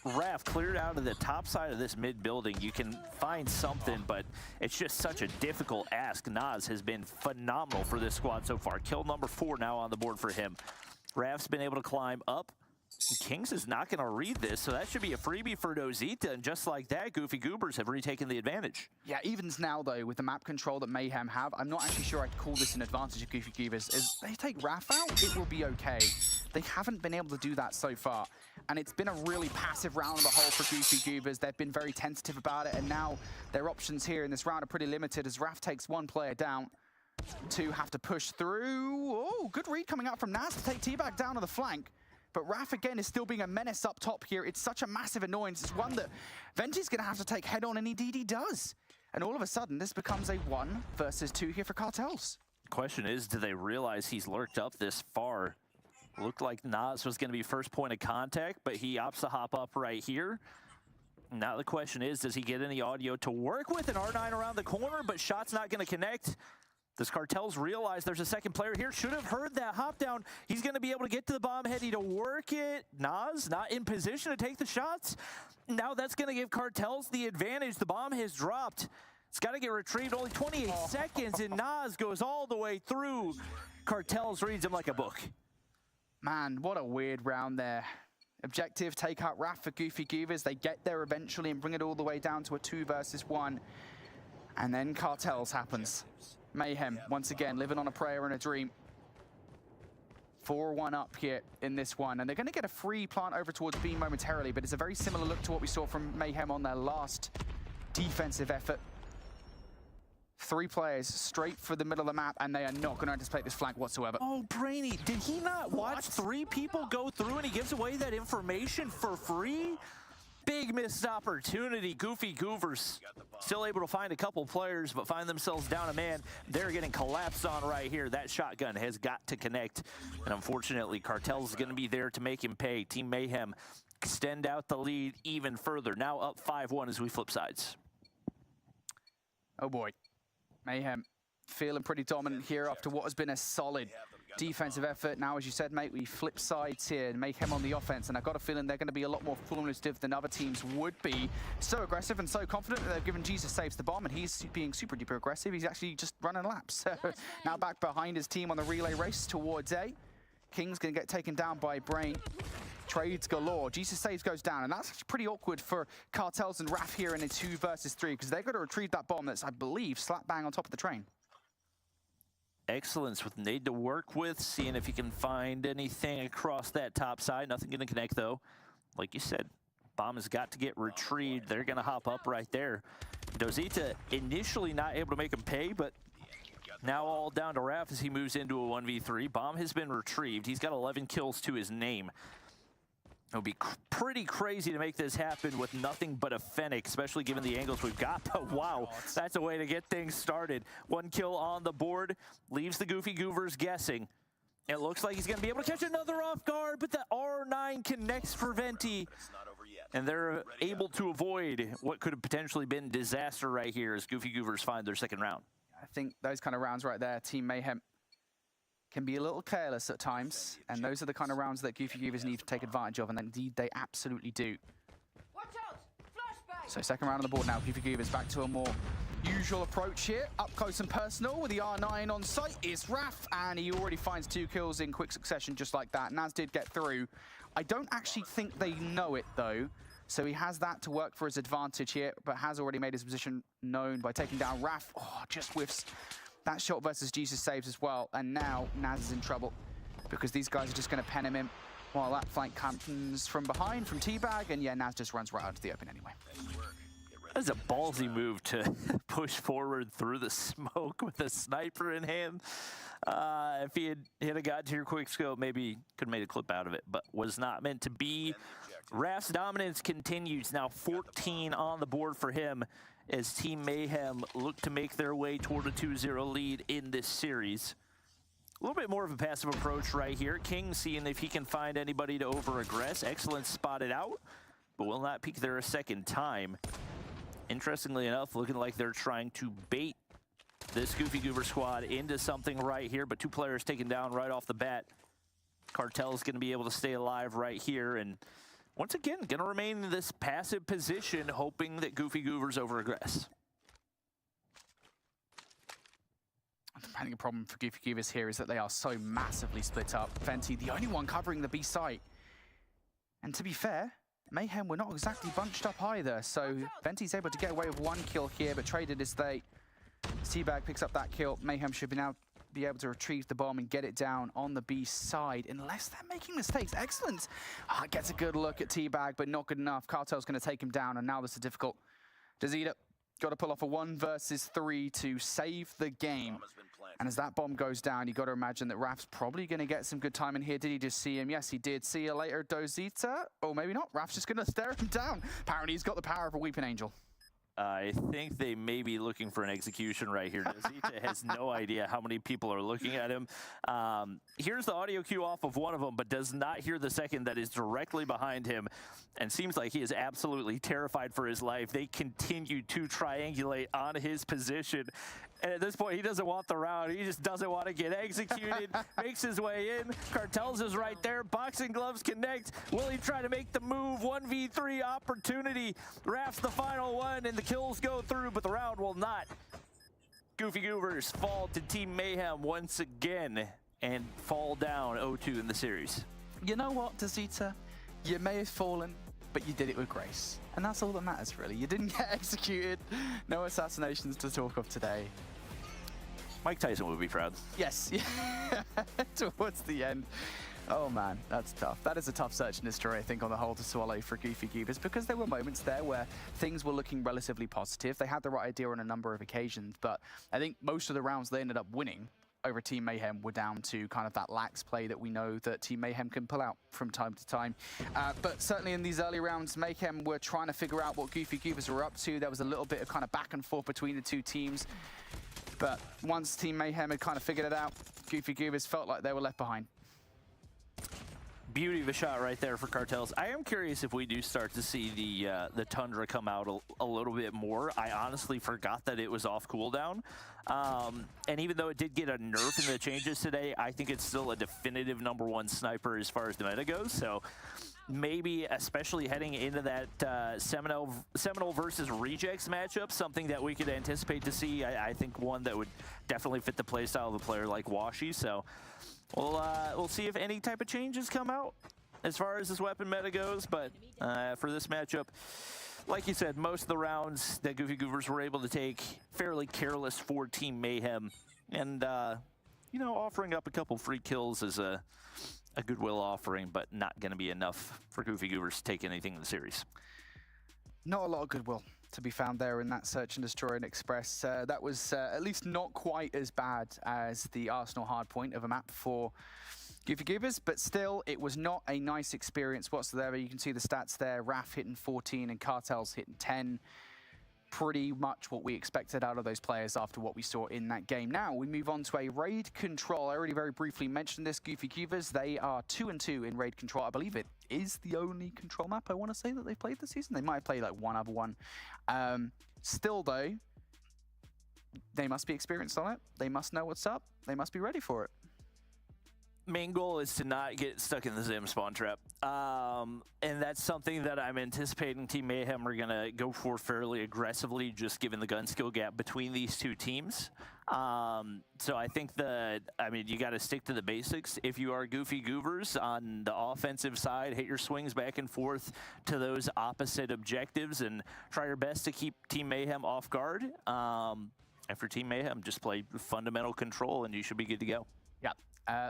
Raph cleared out of the top side of this mid building, you can find something, but it's just such a difficult ask. Naz has been phenomenal for this squad so far. Kill number 4 now on the board for him. Raph's been able to climb up. Kings is not going to read this, so that should be a freebie for Dozita, and just like that, Goofy Goobers have retaken the advantage. Yeah, evens now, though, with the map control that Mayhem have. I'm not actually sure I'd call this an advantage of Goofy Goobers. As they take Raph out, it will be okay. They haven't been able to do that so far, and it's been a really passive round on the whole for Goofy Goobers. They've been very tentative about it, and now their options here in this round are pretty limited as Raph takes 1 player down. 2 have to push through. Oh, good read coming out from Naz to take Teabag down on the flank. But Raph, again, is still being a menace up top here. It's such a massive annoyance. It's one that Venti's going to have to take head on, and indeed he does. And all of a sudden, this becomes a 1 versus 2 here for Cartels. Question is, do they realize he's lurked up this far? Looked like Naz was going to be first point of contact, but he opts to hop up right here. Now the question is, does he get any audio to work with? An R9 around the corner, but shot's not going to connect. Does Cartels realize there's a second player here? Should have heard that hop down. He's going to be able to get to the bomb heady to work it. Nas not in position to take the shots. Now that's going to give Cartels the advantage. The bomb has dropped. It's got to get retrieved. Only 28 seconds, and Nas goes all the way through. Cartels reads him like a book. Man, what a weird round there. Objective, take out Raf for Goofy Goovers. They get there eventually and bring it all the way down to a 2 versus 1. And then Cartels happens. Mayhem, once again, living on a prayer and a dream. 4-1 up here in this one. And they're going to get a free plant over towards B momentarily, but it's a very similar look to what we saw from Mayhem on their last defensive effort. 3 players straight for the middle of the map, and they are not going to anticipate this flank whatsoever. Oh, Brainy, did he not watch 3 people go through and he gives away that information for free? Big missed opportunity. Goofy Goovers still able to find a couple players, but find themselves down a man. They're getting collapsed on right here. That shotgun has got to connect. And unfortunately, Cartels is going to be there to make him pay. Team Mayhem extend out the lead even further. Now up 5-1 as we flip sides. Oh boy. Mayhem feeling pretty dominant here after what has been a solid defensive effort. Now, as you said, mate, we flip sides here, Mayhem on the offense, and I've got a feeling they're going to be a lot more full initiative than other teams would be. So aggressive and so confident that they've given Jesus saves the bomb, and he's being super duper aggressive. He's actually just running laps. So now back behind his team on the relay race towards A. King's going to get taken down by Brain. Trades galore. Jesus saves goes down, and that's actually pretty awkward for Cartels and Raf here in a 2 versus 3, because they've got to retrieve that bomb that's, I believe, slap bang on top of the train. Excellence with Nade to work with, seeing if he can find anything across that top side. Nothing going to connect, though. Like you said, bomb has got to get retrieved. They're going to hop up right there. Dozita initially not able to make him pay, but now all down to Raf as he moves into a 1v3. Bomb has been retrieved. He's got 11 kills to his name. It would be pretty crazy to make this happen with nothing but a Fennec, especially given the angles we've got. But wow, that's a way to get things started. 1 kill on the board, leaves the Goofy Goovers guessing. It looks like he's going to be able to catch another off guard, but the R9 connects for Venti. And they're able to avoid what could have potentially been disaster right here as Goofy Goovers find their second round. I think those kind of rounds right there, Team Mayhem can be a little careless at times, and those are the kind of rounds that Goofy Goovers need to take advantage of, and indeed they absolutely do. Watch out! Flashbang! So second round on the board now, Goofy Goovers back to a more usual approach here. Up close and personal with the R9 on site is Raf, and he already finds 2 kills in quick succession just like that. Naz did get through. I don't actually think they know it though, so he has that to work for his advantage here, but has already made his position known by taking down Raf. Oh, just whiffs. That shot versus Jesus saves as well, and now Naz is in trouble because these guys are just going to pen him in while that flank comes from behind, from Teabag, and yeah, Naz just runs right out into the open anyway. That's a ballsy move to push forward through the smoke with a sniper in hand. If he had hit a god tier quick scope, maybe could have made a clip out of it, but was not meant to be. Raf's dominance continues, now 14 on the board for him, as Team Mayhem look to make their way toward a 2-0 lead in this series. A little bit more of a passive approach right here. King seeing if he can find anybody to over-aggress. Excellent spotted out, but will not peek there a second time. Interestingly enough, looking like they're trying to bait this Goofy Goober squad into something right here, but 2 players taken down right off the bat. Cartel's going to be able to stay alive right here, and once again, going to remain in this passive position, hoping that Goofy Goovers over-aggress. I think the problem for Goofy Goovers here is that they are so massively split up. Venti, the only one covering the B site. And to be fair, Mayhem were not exactly bunched up either, so Venti's able to get away with 1 kill here, but traded his fate. Teabag picks up that kill. Mayhem should now be able to retrieve the bomb and get it down on the B side, unless they're making mistakes. Excellent. Gets a good look at Teabag, but not good enough. Cartel's going to take him down, and now this is difficult. Dozita got to pull off a 1 versus 3 to save the game. And as that bomb goes down, you got to imagine that Raf's probably going to get some good time in here. Did he just see him? Yes, he did. See you later, Dozita. Or maybe not. Raf's just going to stare him down. Apparently, he's got the power of a weeping angel. I think they may be looking for an execution right here. Zita has no idea how many people are looking at him. Here's the audio cue off of one of them, but does not hear the second that is directly behind him, and seems like he is absolutely terrified for his life. They continue to triangulate on his position, and at this point, he doesn't want the round. He just doesn't want to get executed. Makes his way in. Cartels is right there. Boxing gloves connect. Will he try to make the move? 1v3 opportunity. Raf's the final one, and the kills go through, but the round will not. Goofy Goovers fall to Team Mayhem once again and fall down 0-2 in the series. You know what, Dazita? You may have fallen, but you did it with grace. And that's all that matters, really. You didn't get executed. No assassinations to talk of today. Mike Tyson would be proud. Yes, towards the end. Oh man, that's tough. That is a tough search and destroy, I think, on the whole to swallow for Goofy Goovers, because there were moments there where things were looking relatively positive. They had the right idea on a number of occasions, but I think most of the rounds they ended up winning over Team Mayhem were down to kind of that lax play that we know that Team Mayhem can pull out from time to time. But certainly in these early rounds, Mayhem were trying to figure out what Goofy Goovers were up to. There was a little bit of kind of back and forth between the two teams. But once Team Mayhem had kind of figured it out, Goofy Goovers felt like they were left behind. Beauty of a shot right there for Cartels. I am curious if we do start to see the Tundra come out a little bit more. I honestly forgot that it was off cooldown. And even though it did get a nerf in the changes today, I think it's still a definitive #1 sniper as far as the meta goes. So maybe, especially heading into that Seminole versus Rejects matchup, something that we could anticipate to see. I think one that would definitely fit the playstyle of a player like Washi. So we'll see if any type of changes come out as far as this weapon meta goes. But for this matchup, like you said, most of the rounds that Goofy Goovers were able to take fairly careless for Team Mayhem, and you know, offering up a couple free kills is a goodwill offering, but not going to be enough for Goofy Goovers to take anything in the series. Not a lot of goodwill to be found there in that Search and Destroy and Express. That was at least not quite as bad as the Arsenal hardpoint of a map for Goofy Goovers, but still, it was not a nice experience whatsoever. You can see the stats there, Raf hitting 14 and Cartels hitting 10. Pretty much what we expected out of those players after what we saw in that game. Now, we move on to a Raid Control. I already very briefly mentioned this, Goofy Goovers. They are 2-2 in Raid Control. I believe it is the only Control map I want to say that they've played this season. They might have played like one other one. Still, though, they must be experienced on it. They must know what's up. They must be ready for it. Main goal is to not get stuck in the Zim spawn trap. And that's something that I'm anticipating Team Mayhem are going to go for fairly aggressively, just given the gun skill gap between these two teams. So I think you got to stick to the basics. If you are Goofy Goovers on the offensive side, hit your swings back and forth to those opposite objectives and try your best to keep Team Mayhem off guard. And for Team Mayhem, just play fundamental control and you should be good to go. Yeah.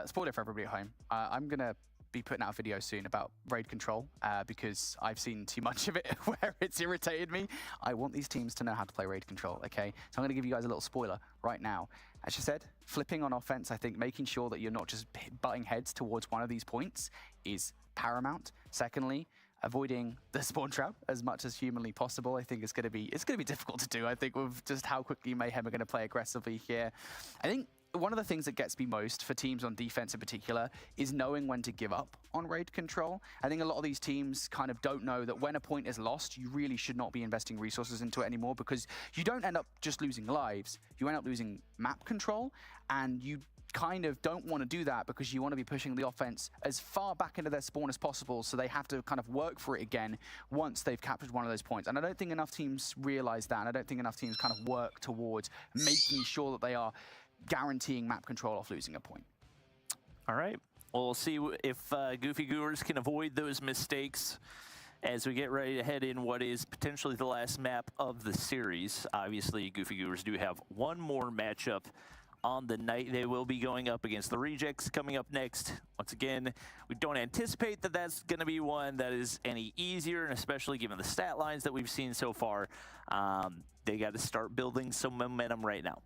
Spoiler for everybody at home. I'm going to be putting out a video soon about Raid Control because I've seen too much of it where it's irritated me. I want these teams to know how to play Raid Control, okay? So I'm going to give you guys a little spoiler right now. As you said, flipping on offense, I think making sure that you're not just butting heads towards one of these points is paramount. Secondly, avoiding the spawn trap as much as humanly possible. I think it's going to be difficult to do. I think with just how quickly Mayhem are going to play aggressively here. I think one of the things that gets me most for teams on defense in particular is knowing when to give up on Raid Control. I think a lot of these teams kind of don't know that when a point is lost, you really should not be investing resources into it anymore, because you don't end up just losing lives. You end up losing map control, and you kind of don't want to do that because you want to be pushing the offense as far back into their spawn as possible, so they have to kind of work for it again once they've captured one of those points. And I don't think enough teams realize that, and I don't think enough teams kind of work towards making sure that they are guaranteeing map control off losing a point. All right. Well, we'll see if Goofy Goovers can avoid those mistakes as we get ready to head in what is potentially the last map of the series. Obviously, Goofy Goovers do have one more matchup on the night. They will be going up against the Rejects coming up next. Once again, we don't anticipate that that's going to be one that is any easier, and especially given the stat lines that we've seen so far, they got to start building some momentum right now.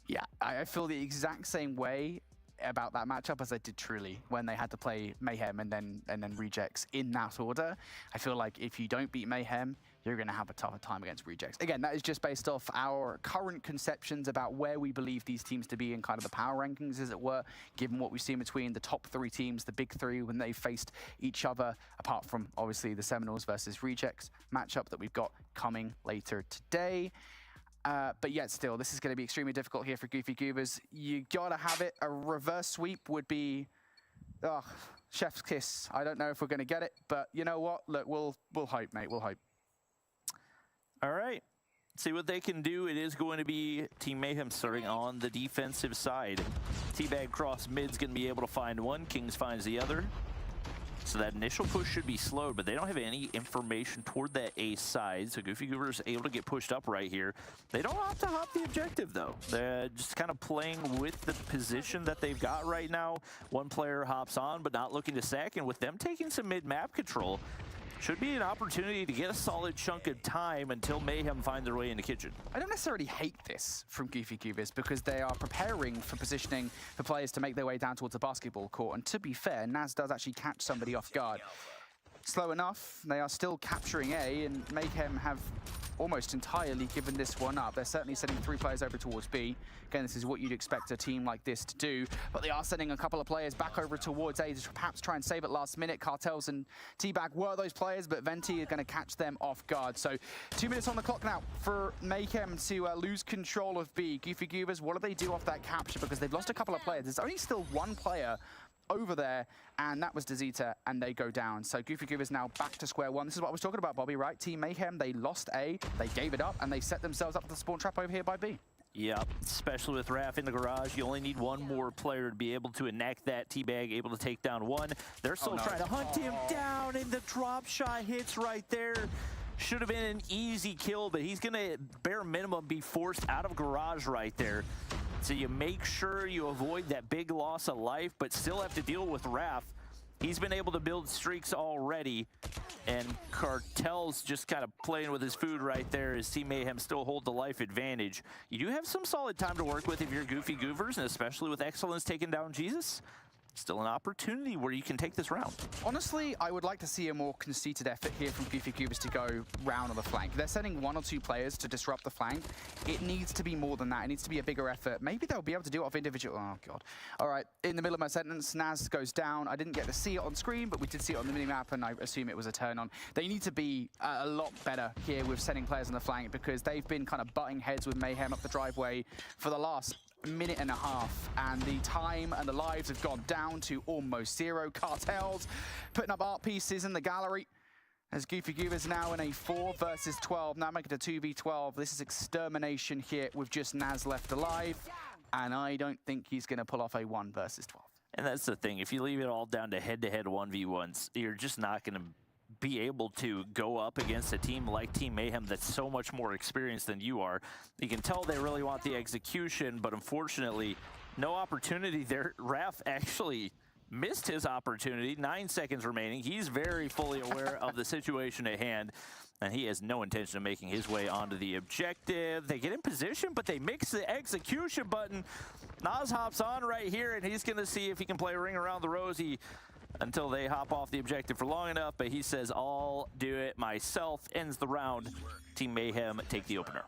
Yeah, I feel the exact same way. about that matchup as I did truly when they had to play Mayhem and then Rejects in that order. I feel like if you don't beat Mayhem, you're going to have a tougher time against Rejects. Again, that is just based off our current conceptions about where we believe these teams to be in kind of the power rankings, as it were, given what we've seen between the top 3 teams, the big 3, when they faced each other, apart from obviously the Seminoles versus Rejects matchup that we've got coming later today. But yet still, this is going to be extremely difficult here for Goofy Goobers. You gotta have it. A reverse sweep would be, chef's kiss. I don't know if we're going to get it, but you know what? Look, we'll hope, mate. We'll hope. All right, see what they can do. It is going to be Team Mayhem starting on the defensive side. Teabag cross mid's going to be able to find one. Kings finds the other. So that initial push should be slowed, but they don't have any information toward that A side. So Goofy Goober's able to get pushed up right here. They don't have to hop the objective, though. They're just kind of playing with the position that they've got right now. One player hops on, but not looking to sack. And with them taking some mid-map control, should be an opportunity to get a solid chunk of time until Mayhem find their way into kitchen. I don't necessarily hate this from Goofy Goobers because they are preparing for positioning for players to make their way down towards the basketball court. And to be fair, Naz does actually catch somebody off guard. Slow enough, they are still capturing A, and Mayhem have almost entirely given this one up. They're certainly sending 3 players over towards B. Again, this is what you'd expect a team like this to do, but they are sending a couple of players back over towards A to perhaps try and save it last minute. Cartels and Teabag were those players, but Venti are going to catch them off guard. So 2 minutes on the clock now for Mayhem to lose control of B. Goofy Goobers, what do they do off that capture? Because they've lost a couple of players. There's only still 1 player over there, and that was Dezita, and they go down. So Goofy Goobers now back to square one. This is what I was talking about, Bobby, right? Team Mayhem, they lost A, they gave it up, and they set themselves up for the spawn trap over here by B. Yep, especially with Raph in the garage, you only need 1 more player to be able to enact that. Teabag able to take down 1. They're still trying to hunt him down, and the drop shot hits right there. Should have been an easy kill, but he's going to bare minimum be forced out of garage right there. So you make sure you avoid that big loss of life, but still have to deal with Raph. He's been able to build streaks already, and Cartel's just kind of playing with his food right there as Team Mayhem still hold the life advantage. You do have some solid time to work with if you're Goofy Goobers, and especially with Excellence taking down Jesus. Still an opportunity where you can take this round. Honestly, I would like to see a more conceited effort here from Goofy Goobers to go round on the flank. They're sending 1 or 2 players to disrupt the flank. It needs to be more than that. It needs to be a bigger effort. Maybe they'll be able to do it off individual... Oh, God. All right, in the middle of my sentence, Naz goes down. I didn't get to see it on screen, but we did see it on the minimap, and I assume it was a turn on. They need to be a lot better here with sending players on the flank because they've been kind of butting heads with Mayhem up the driveway for the last minute and a half, and the time and the lives have gone down to almost 0. Cartels putting up art pieces in the gallery as Goofy Goobers now in a 4 versus 12, now making it a 2v12. This is extermination here with just Naz left alive, and I don't think he's going to pull off a 1 versus 12. And that's the thing, if you leave it all down to head-to-head 1v1s, you're just not going to be able to go up against a team like Team Mayhem that's so much more experienced than you are. You can tell they really want the execution, but unfortunately, no opportunity there. Raph actually missed his opportunity. 9 seconds remaining. He's very fully aware of the situation at hand, and he has no intention of making his way onto the objective. They get in position, but they mix the execution button. Nas hops on right here, and he's going to see if he can play Ring Around the Rosie until they hop off the objective for long enough, but he says, I'll do it myself. Ends the round. Team Mayhem take the opener.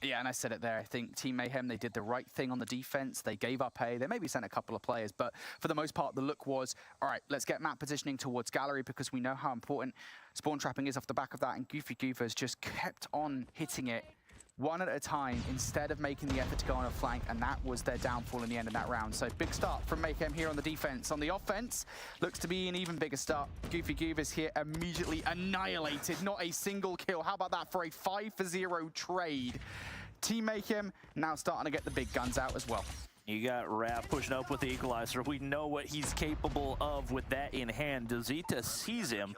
Yeah, and I said it there. I think Team Mayhem, they did the right thing on the defense. They gave up A. They maybe sent a couple of players, but for the most part, the look was, all right, let's get map positioning towards gallery because we know how important spawn trapping is off the back of that, and Goofy Goobers just kept on hitting it 1 at a time instead of making the effort to go on a flank, and that was their downfall in the end of that round. So big start from Mayhem here on the defense. On the offense, looks to be an even bigger start. Goofy Goobers here immediately annihilated, not a single kill. How about that for a 5-for-0 trade? Team Mayhem now starting to get the big guns out as well. You got Raph pushing up with the equalizer. We know what he's capable of with that in hand. Dezita sees him,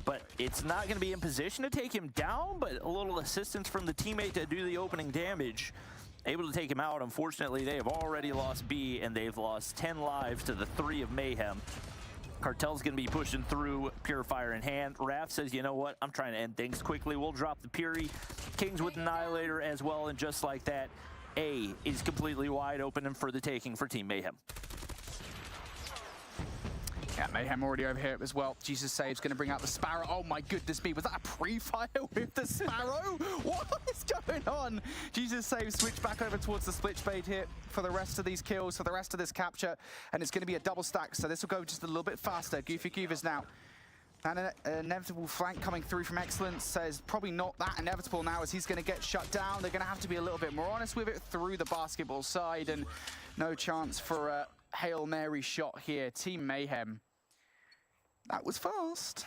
but it's not going to be in position to take him down, but a little assistance from the teammate to do the opening damage. Able to take him out. Unfortunately, they have already lost B, and they've lost 10 lives to the 3 of Mayhem. Cartel's going to be pushing through, Purifier in hand. Raph says, you know what, I'm trying to end things quickly. We'll drop the Puri. Kings with Annihilator as well, and just like that, A is completely wide open and for the taking for Team Mayhem. Yeah, Mayhem already over here as well. Jesus Save's going to bring out the Sparrow. Oh my goodness me, was that a pre-fire with the Sparrow? What is going on? Jesus Save switched back over towards the split spade here for the rest of these kills, for the rest of this capture, and it's going to be a double stack, so this will go just a little bit faster. Goofy Goovers now. And an inevitable flank coming through from Excellence says probably not that inevitable now as he's going to get shut down. They're going to have to be a little bit more honest with it through the basketball side, and no chance for a Hail Mary shot here. Team Mayhem. That was fast.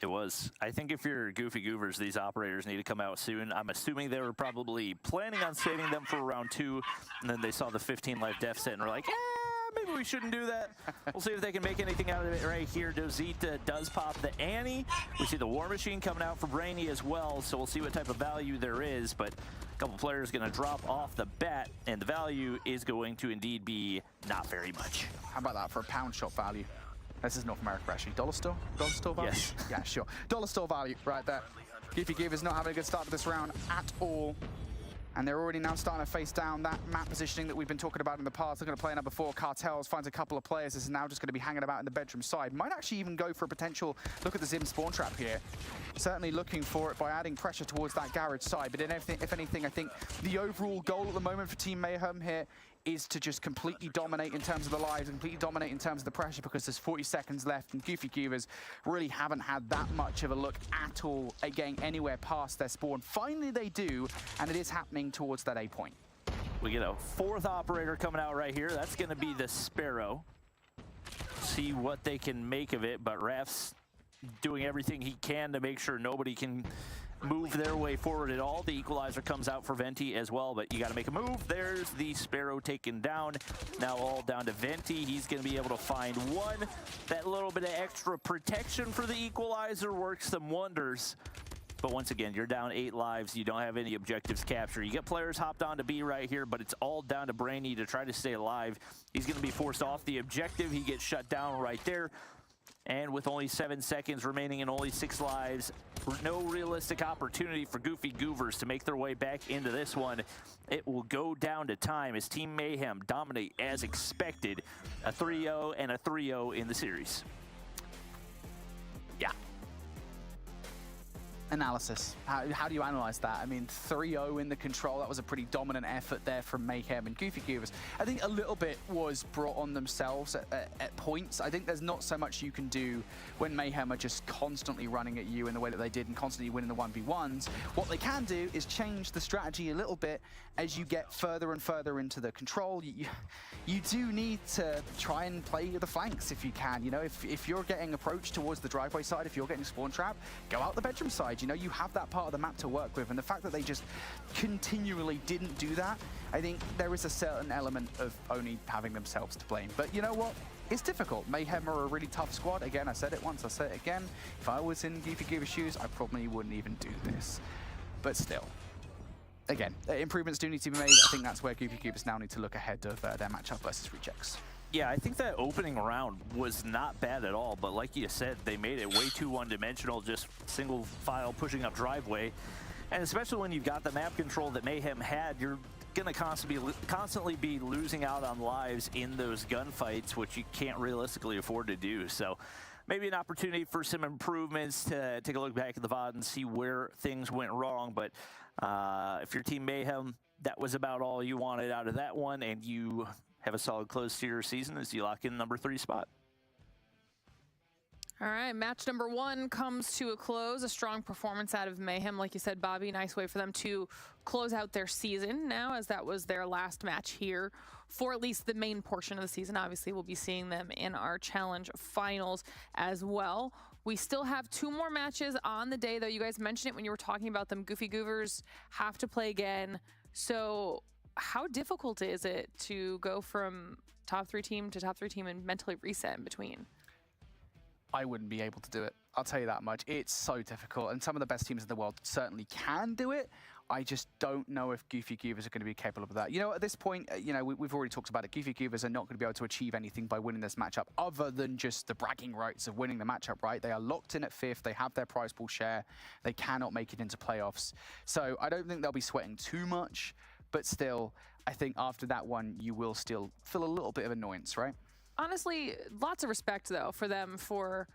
It was. I think if you're Goofy Goovers, these operators need to come out soon. I'm assuming they were probably planning on saving them for round 2, and then they saw the 15 life deficit and were like, maybe we shouldn't do that. We'll see if they can make anything out of it right here. Dozita does pop the Annie. We see the War Machine coming out for Brainy as well, so we'll see what type of value there is, but a couple players going to drop off the bat, and the value is going to indeed be not very much. How about that for a pound shot value? This is North America, actually. Dollar store? Dollar store value? Yes. Yeah, sure. Dollar store value right there. Goofy Goovers not having a good start to this round at all. And they're already now starting to face down that map positioning that we've been talking about in the past. They're going to play number 4. Cartels finds a couple of players. This is now just going to be hanging about in the bedroom side. Might actually even go for a potential look at the Zim spawn trap here. Certainly looking for it by adding pressure towards that garage side. But if anything, I think the overall goal at the moment for Team Mayhem here is to just completely dominate in terms of the lives, completely dominate in terms of the pressure, because there's 40 seconds left, and Goofy Goovers really haven't had that much of a look at all at getting anywhere past their spawn. Finally they do, and it is happening towards that A point. We get a 4th operator coming out right here. That's going to be the Sparrow. See what they can make of it, but Raf's doing everything he can to make sure nobody can move their way forward at all. The equalizer comes out for Venti as well, but you got to make a move. There's the Sparrow taken down. Now all down to Venti. He's going to be able to find one. That little bit of extra protection for the equalizer works some wonders. But once again, you're down 8 lives. You don't have any objectives captured. You get players hopped on to B right here, but it's all down to Brainy to try to stay alive. He's going to be forced off the objective. He gets shut down right there. And with only 7 seconds remaining and only 6 lives, no realistic opportunity for Goofy Goovers to make their way back into this one. It will go down to time as Team Mayhem dominate as expected. A 3-0 and a 3-0 in the series. Yeah. Analysis. How do you analyze that? I mean, 3-0 in the control. That was a pretty dominant effort there from Mayhem and Goofy Goovers. I think a little bit was brought on themselves at points. I think there's not so much you can do when Mayhem are just constantly running at you in the way that they did and constantly winning the 1v1s. What they can do is change the strategy a little bit as you get further and further into the control. You do need to try and play the flanks if you can. You know, if you're getting approached towards the driveway side, if you're getting spawn trap, go out the bedroom side. You know, you have that part of the map to work with, and the fact that they just continually didn't do that, I think there is a certain element of only having themselves to blame. But you know what? It's difficult. Mayhem are a really tough squad. Again, I said it once, I say it again. If I was in Goofy Goover's shoes, I probably wouldn't even do this. But still, again, improvements do need to be made. I think that's where Goofy Goovers now need to look ahead of their matchup versus Rejects. Yeah, I think that opening round was not bad at all, but like you said, they made it way too one-dimensional, just single file pushing up driveway. And especially when you've got the map control that Mayhem had, you're going to constantly be losing out on lives in those gunfights, which you can't realistically afford to do. So maybe an opportunity for some improvements to take a look back at the VOD and see where things went wrong. But if you're Team Mayhem, that was about all you wanted out of that one, and you have a solid close to your season as you lock in number 3 spot. All right, match number 1 comes to a close. A strong performance out of Mayhem. Like you said, Bobby, nice way for them to close out their season now, as that was their last match here for at least the main portion of the season. Obviously, we'll be seeing them in our challenge finals as well. We still have 2 more matches on the day, though. You guys mentioned it when you were talking about them. Goofy Goovers have to play again. So how difficult is it to go from top 3 team to top 3 team and mentally reset in between? I wouldn't be able to do it. I'll tell you that much. It's so difficult, and some of the best teams in the world certainly can do it. I just don't know if Goofy Goovers are going to be capable of that. You know, at this point, you know, we've already talked about it. Goofy Goovers are not going to be able to achieve anything by winning this matchup other than just the bragging rights of winning the matchup, right? They are locked in at 5th. They have their prize pool share. They cannot make it into playoffs. So I don't think they'll be sweating too much, but still, I think after that one, you will still feel a little bit of annoyance, right? Honestly, lots of respect though for them for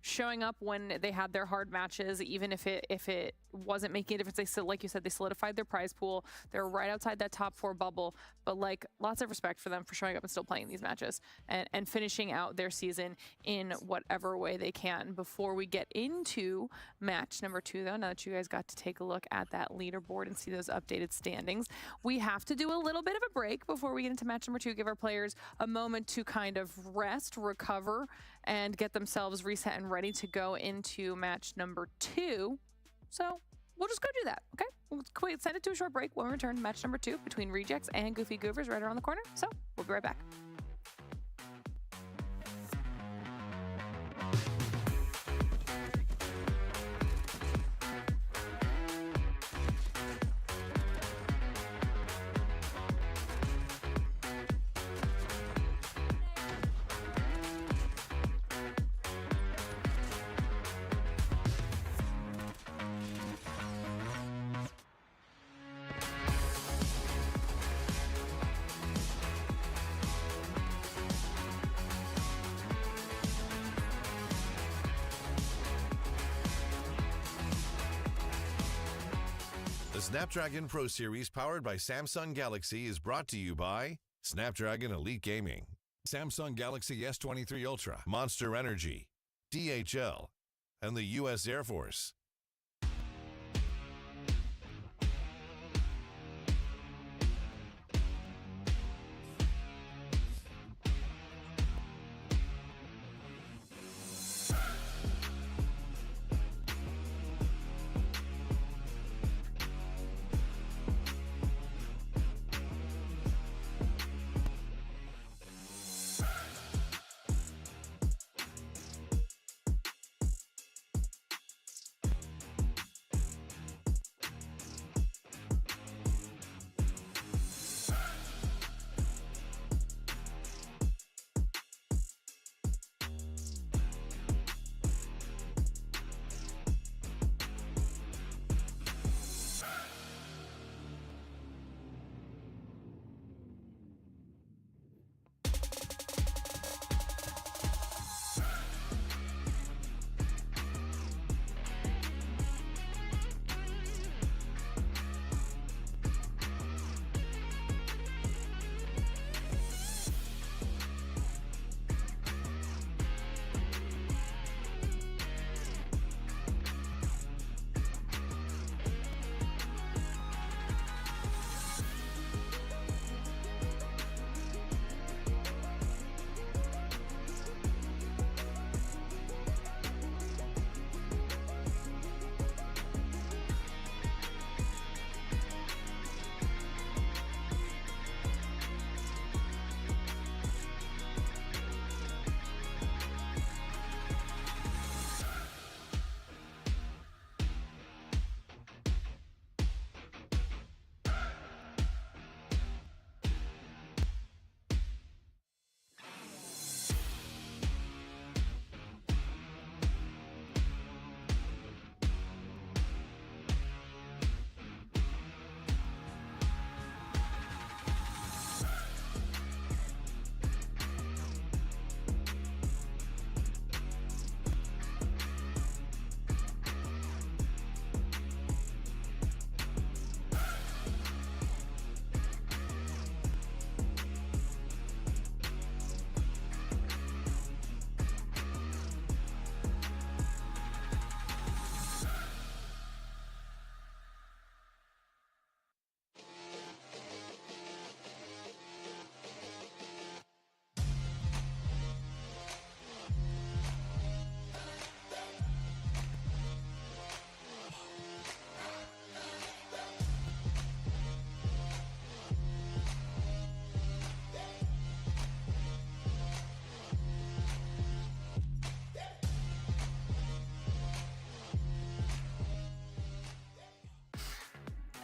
showing up when they had their hard matches, even if it wasn't making a difference. They still, like you said, they solidified their prize pool. They're right outside that top 4 bubble. But like, lots of respect for them for showing up and still playing these matches and finishing out their season in whatever way they can. Before we get into match number 2, though, now that you guys got to take a look at that leaderboard and see those updated standings, we have to do a little bit of a break before we get into match number 2. Give our players a moment to kind of rest, recover, and get themselves reset and ready to go into match number 2. So we'll just go do that, okay? We'll send it to a short break. When we return, match number 2 between Rejects and Goofy Goovers right around the corner. So we'll be right back. The Snapdragon Pro Series powered by Samsung Galaxy is brought to you by Snapdragon Elite Gaming, Samsung Galaxy S23 Ultra, Monster Energy, DHL, and the U.S. Air Force.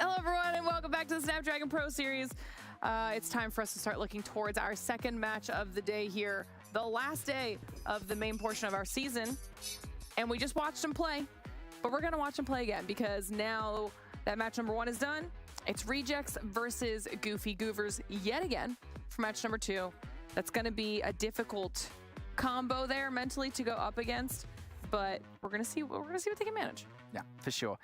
Hello, everyone, and welcome back to the Snapdragon Pro Series. It's time for us to start looking towards our second match of the day here, the last day of the main portion of our season. And we just watched them play, but we're going to watch them play again because now that match number 1 is done, It's Rejects versus Goofy Goovers yet again for match number 2. That's going to be a difficult combo there mentally to go up against, but we're going to see what they can manage. Yeah, for sure.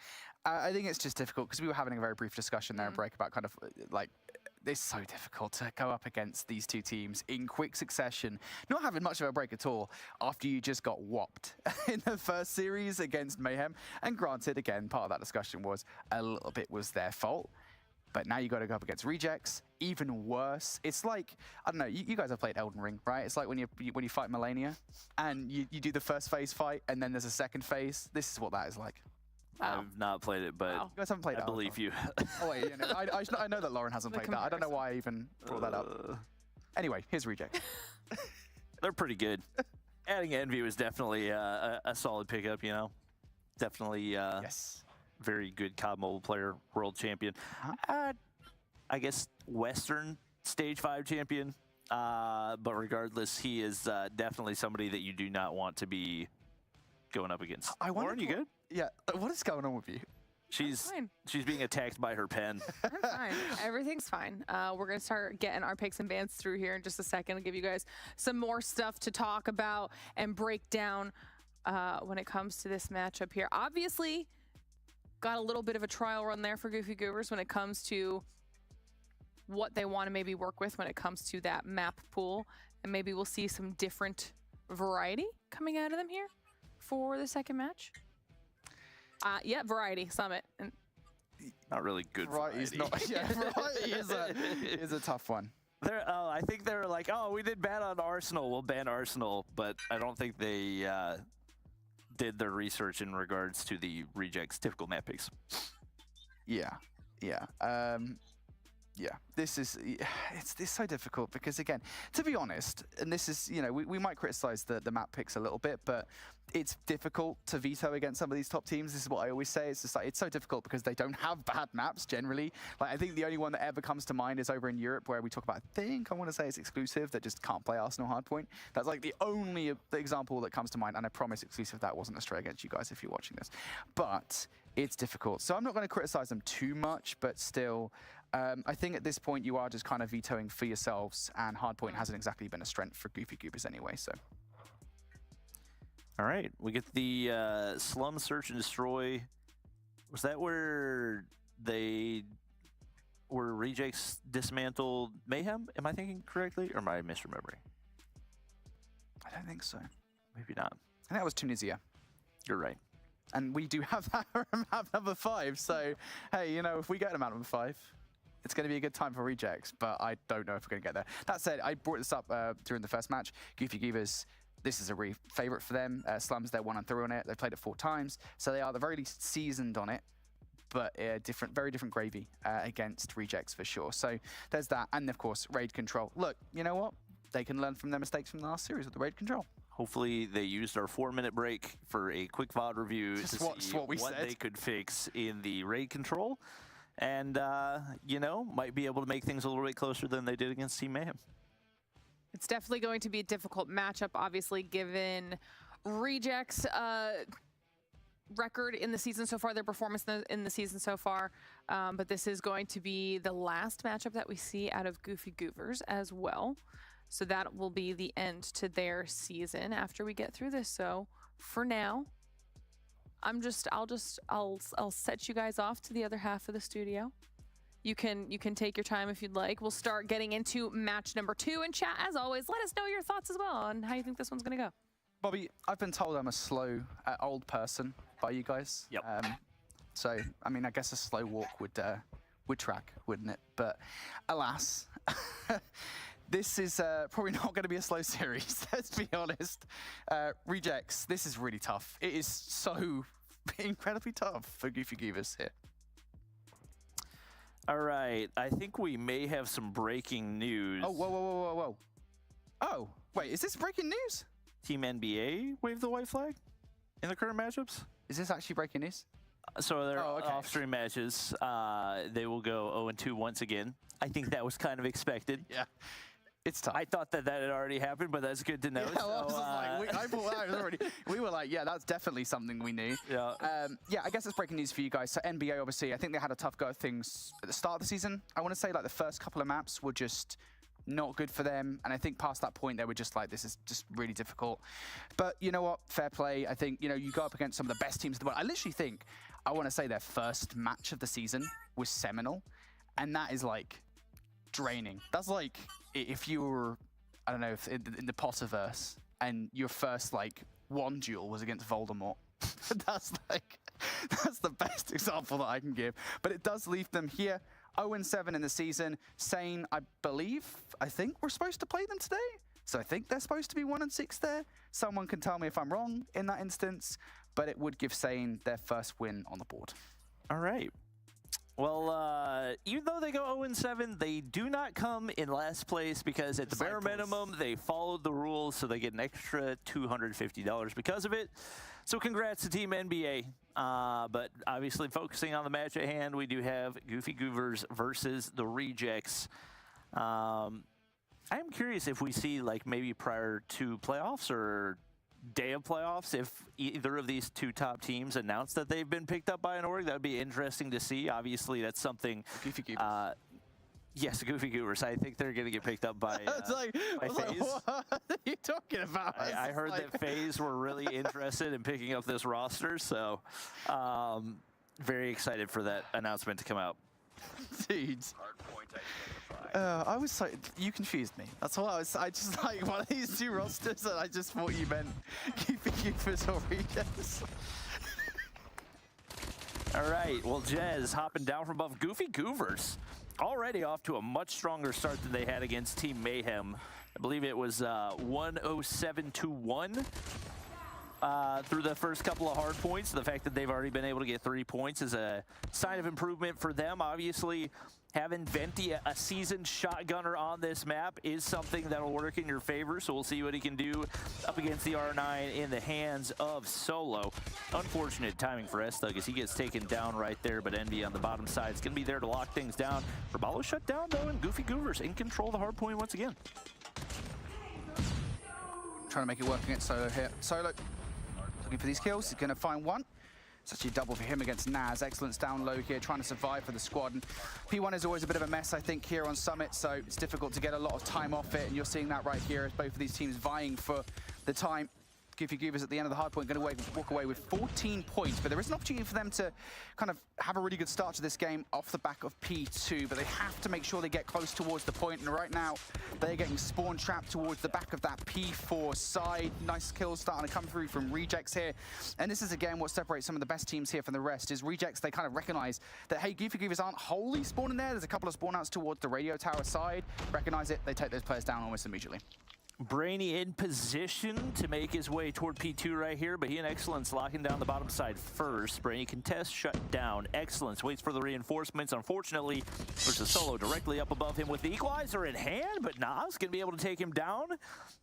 I think it's just difficult because we were having a very brief discussion there, break, about kind of like, it's so difficult to go up against these two teams in quick succession, not having much of a break at all after you just got whopped in the first series against Mayhem. And granted, again, part of that discussion was a little bit was their fault. But now you got to go up against Rejects, even worse. It's like, I don't know, you guys have played Elden Ring, right? It's like when you fight Melania and you do the first phase fight and then there's a second phase. This is what that is like. Wow. I've not played it, but You guys haven't played I that, believe you. Oh wait, yeah, no, I know that Lauren hasn't played that. I don't know why I even brought that up. Anyway, here's Reject. They're pretty good. Adding Envy was definitely a solid pickup, you know. Definitely yes. Very good COD mobile player, world champion. I guess Western Stage 5 champion. But regardless, he is definitely somebody that you do not want to be going up against. Lauren, you good? Yeah. What is going on with you? She's being attacked by her pen. I'm fine. Everything's fine. We're going to start getting our picks and bans through here in just a second. I'll give you guys some more stuff to talk about and break down when it comes to this matchup here. Obviously, got a little bit of a trial run there for Goofy Goovers when it comes to what they want to maybe work with when it comes to that map pool. And maybe we'll see some different variety coming out of them here for the second match. Yeah, variety, Summit. And not really good variety. Variety is a tough one. I think they're like, oh, we did bad on Arsenal, we'll ban Arsenal. But I don't think they did their research in regards to the Rejects typical map picks. Yeah. This is, it's so difficult because, again, to be honest, and this is, you know, we might criticize the map picks a little bit, but it's difficult to veto against some of these top teams. This is what I always say. It's just like, it's so difficult because they don't have bad maps generally. Like, I think the only one that ever comes to mind is over in Europe where we talk about, I want to say it's exclusive, that just can't play Arsenal Hardpoint. That's like the only example that comes to mind, and I promise exclusive that wasn't a stray against you guys if you're watching this. But it's difficult. So I'm not going to criticize them too much, but still, I think at this point you are just kind of vetoing for yourselves, and Hardpoint hasn't exactly been a strength for Goofy Goobers anyway, so. All right, we get the Slum Search and Destroy. Was that where Rejects dismantled Mayhem? Am I thinking correctly, or am I misremembering? I don't think so. Maybe not. I think that was Tunisia. You're right. And we do have that map number 5, so hey, you know, if we get to map number 5, it's going to be a good time for Rejects, but I don't know if we're going to get there. That said, I brought this up during the first match. Goofy Goovers, this is a favorite for them. Slums, they're 1-3 on it. They've played it 4 times, so they are the very least seasoned on it, but very different gravy against Rejects for sure. So there's that, and of course, raid control. Look, you know what? They can learn from their mistakes from the last series with the raid control. Hopefully they used our 4-minute break for a quick VOD review to see what they could fix in the raid control. And, you know, might be able to make things a little bit closer than they did against Team Mayhem. it's definitely going to be a difficult matchup, obviously, given Rejects' record in the season so far, their performance in the season so far. But this is going to be the last matchup that we see out of Goofy Goovers as well. So that will be the end to their season after we get through this. So for now, I'll set you guys off to the other half of the studio. You can take your time if you'd like. We'll start getting into match number 2 in chat. As always, let us know your thoughts as well on how you think this one's gonna go. Bobby, I've been told I'm a slow old person by you guys. Yep. So I mean, I guess a slow walk would track, wouldn't it? But alas, this is probably not going to be a slow series. Let's be honest. Rejects. This is really tough. It is so incredibly tough for Goofy Goovers here. All right, I think we may have some breaking news. Oh, whoa. Oh, wait, is this breaking news? Team NBA waved the white flag in the current matchups. Is this actually breaking news? So they're off-stream matches. They will go 0-2 once again. I think that was kind of expected. Yeah, it's tough. I thought that had already happened, but that's good to know. Yeah, well, I was like, I thought that was already. We were like, like, yeah, that's definitely something we knew. Yeah. Yeah, I guess it's breaking news for you guys. So NBA, obviously, I think they had a tough go of things at the start of the season. I want to say, like, the first couple of maps were just not good for them. And I think past that point, they were just like, this is just really difficult. But you know what? Fair play. I think, you know, you go up against some of the best teams in the world. I literally think, I want to say their first match of the season was seminal. And that is, like, draining. That's like if you were, I don't know, if in the Potterverse, and your first, like, one duel was against Voldemort. That's the best example that I can give. But it does leave them here 0-7 in the season. Sane, I think we're supposed to play them today. So I think they're supposed to be 1-6 there. Someone can tell me if I'm wrong in that instance, but it would give Sane their first win on the board. All right. Well, even though they go 0-7, they do not come in last place because at the bare minimum, they followed the rules, so they get an extra $250 because of it. So congrats to Team NBA. But obviously focusing on the match at hand, we do have Goofy Goovers versus the Rejects. I am curious if we see, like, maybe prior to playoffs or day of playoffs, if either of these two top teams announce that they've been picked up by an org. That would be interesting to see. Obviously, that's something. Goofy Goovers. Yes, Goofy Goovers. I think they're going to get picked up by, by FaZe. What are you talking about? I heard that FaZe were really interested in picking up this roster, so very excited for that announcement to come out. Dude. I was so, you confused me. That's all I just like one of these two rosters, and I just thought you meant Goofy Goofers or Rejects. All right, well, Jez hopping down from above. Goofy Goovers already off to a much stronger start than they had against Team Mayhem. I believe it was 107-1 through the first couple of hard points. The fact that they've already been able to get 3 points is a sign of improvement for them. Obviously, having Venti, a seasoned shotgunner on this map, is something that'll work in your favor, so we'll see what he can do up against the R9 in the hands of Solo. Unfortunate timing for S-Thug as he gets taken down right there, but Envy on the bottom side is going to be there to lock things down. Rabalo shut down, though, and Goofy Goovers in control of the hard point once again. Trying to make it work against Solo here. Solo looking for these kills. He's going to find one. It's actually a double for him against Naz. Excellence down low here, trying to survive for the squad. And P1 is always a bit of a mess, I think, here on Summit, so it's difficult to get a lot of time off it, and you're seeing that right here as both of these teams vying for the time. Goofy Goovers at the end of the hard point going to walk away with 14 points, but there is an opportunity for them to kind of have a really good start to this game off the back of P2, but they have to make sure they get close towards the point, and right now they're getting spawn trapped towards the back of that P4 side. Nice kills starting to come through from Rejects here, and this is again what separates some of the best teams here from the rest, is Rejects, they kind of recognize that, hey, Goofy Goovers aren't wholly spawning there. There's a couple of spawn outs towards the radio tower side. Recognize it, they take those players down almost immediately. Brainy in position to make his way toward P2 right here, but he and Excellence locking down the bottom side first. Brainy contests, shut down. Excellence waits for the reinforcements. Unfortunately, there's a Solo directly up above him with the equalizer in hand, but Nas going to be able to take him down. A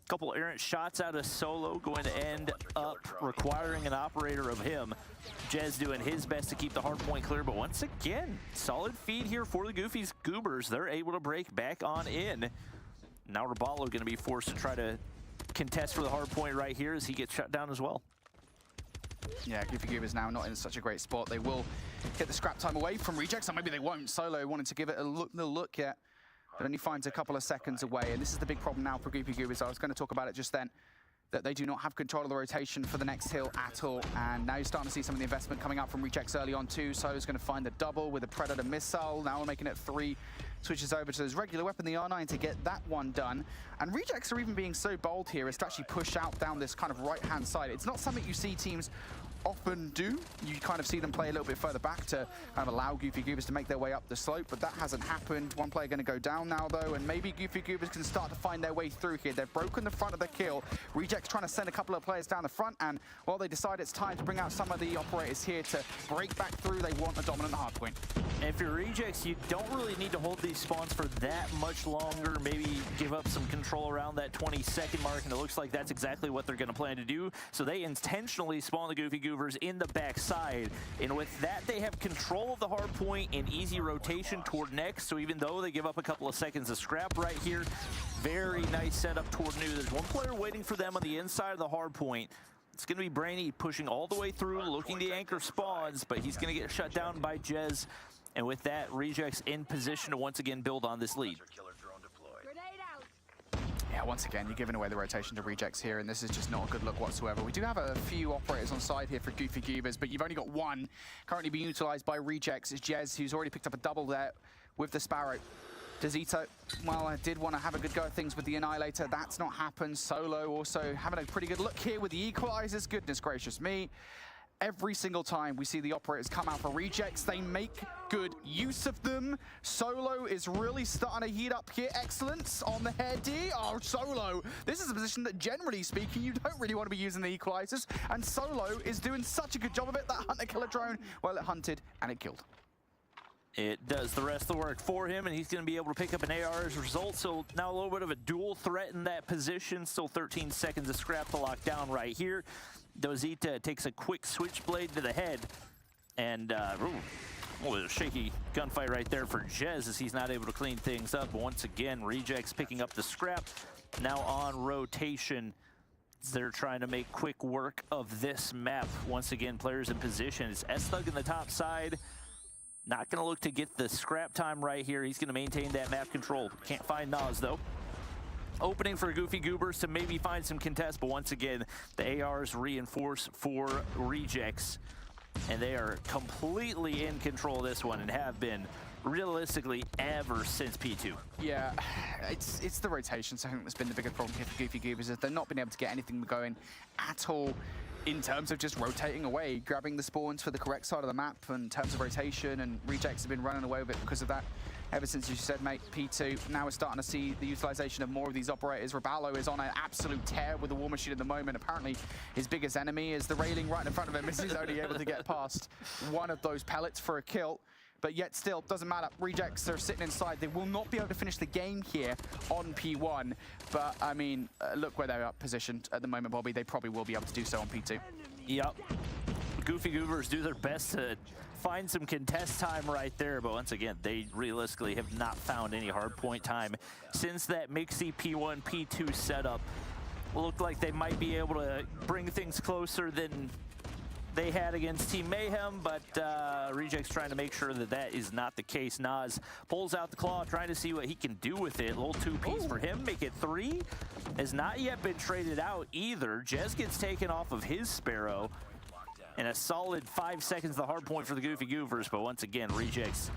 couple errant shots out of Solo going to end up requiring an operator of him. Jez doing his best to keep the hard point clear, but once again, solid feed here for the Goofy's Goobers. They're able to break back on in. Now Rabalo going to be forced to try to contest for the hard point right here as he gets shut down as well. Yeah, Goofy Goovers now not in such a great spot. They will get the scrap time away from Rejects, or maybe they won't. Solo wanted to give it a little look yet, but only finds a couple of seconds away. And this is the big problem now for Goofy Goovers. I was going to talk about it just then, that they do not have control of the rotation for the next hill at all. And now you're starting to see some of the investment coming out from Rejects early on too. Solo's going to find the double with a Predator missile. Now we're making it 3. Switches over to his regular weapon, the R9, to get that one done. And Rejects are even being so bold here as to actually push out down this kind of right-hand side. It's not something you see teams often do. You kind of see them play a little bit further back to kind of allow Goofy Goovers to make their way up the slope, but that hasn't happened. One player going to go down now, though, and maybe Goofy Goovers can start to find their way through here. They've broken the front of the kill. Rejects trying to send a couple of players down the front, and while they decide it's time to bring out some of the operators here to break back through, they want a dominant hard point. If you're Rejects, you don't really need to hold these spawns for that much longer. Maybe give up some control around that 20-second mark, and it looks like that's exactly what they're going to plan to do. So they intentionally spawn the Goofy Goovers in the backside, and with that, they have control of the hard point and easy rotation toward next. So even though they give up a couple of seconds of scrap right here, very nice setup toward new. There's one player waiting for them on the inside of the hard point. It's going to be Brainy pushing all the way through, looking to anchor spawns, but he's going to get shut down by Jez. And with that, Rejects in position to once again build on this lead. Yeah, once again, you're giving away the rotation to Rejects here, and this is just not a good look whatsoever. We do have a few operators on side here for Goofy Goobers, but you've only got one currently being utilized by Rejects. It's Jez, who's already picked up a double there with the Sparrow. Dezito, well, I did want to have a good go at things with the Annihilator. That's not happened. Solo also having a pretty good look here with the equalizers. Goodness gracious me. Every single time we see the operators come out for Rejects, they make good use of them. Solo is really starting to heat up here. Excellence on the head D. Oh, Solo. This is a position that, generally speaking, you don't really want to be using the equalizers. And Solo is doing such a good job of it. That hunter killer drone, well, it hunted and it killed. It does the rest of the work for him, and he's going to be able to pick up an AR as a result. So now a little bit of a dual threat in that position. Still 13 seconds of scrap to lock down right here. Dozita takes a quick switchblade to the head. And, a shaky gunfight right there for Jez as he's not able to clean things up. But once again, Rejects picking up the scrap. Now on rotation. They're trying to make quick work of this map. Once again, players in position. It's S-Thug in the top side. Not going to look to get the scrap time right here. He's going to maintain that map control. Can't find Nas, though. Opening for Goofy Goobers to maybe find some contest, but once again, the ARs reinforce for Rejects. And they are completely in control of this one and have been realistically ever since P2. Yeah, it's the rotations. I think that's been the biggest problem here for Goofy Goobers, is they've not been able to get anything going at all in terms of just rotating away, grabbing the spawns for the correct side of the map in terms of rotation, and Rejects have been running away with it because of that. Ever since you said, mate, P2, now we're starting to see the utilization of more of these operators. Raballo is on an absolute tear with the War Machine at the moment. Apparently, his biggest enemy is the railing right in front of him, as he's only able to get past one of those pellets for a kill. But yet still, doesn't matter. Rejects are sitting inside. They will not be able to finish the game here on P1. But, I mean, look where they're positioned at the moment, Bobby. They probably will be able to do so on P2. Yep. Goofy Goobers do their best to find some contest time right there. But once again, they realistically have not found any hard point time since that Mixie P1, P2 setup. Looked like they might be able to bring things closer than they had against Team Mayhem, but Rejects trying to make sure that that is not the case. Nas pulls out the claw, trying to see what he can do with it. A little two-piece for him, make it 3. Has not yet been traded out either. Jez gets taken off of his Sparrow. And a solid 5 seconds the hard point for the Goofy Goobers, but once again, Rejects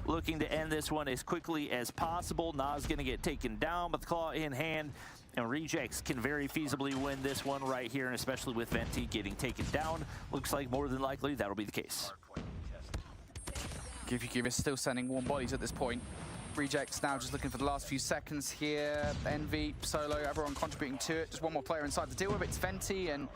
looking to end this one as quickly as possible. Nas gonna get taken down, but the claw in hand. And Rejects can very feasibly win this one right here, and especially with Venti getting taken down. Looks like more than likely that'll be the case. Goofy Goobers still sending warm bodies at this point. Rejects now just looking for the last few seconds here. Envy, Solo, everyone contributing to it. Just one more player inside to deal with it. It's Venti, and,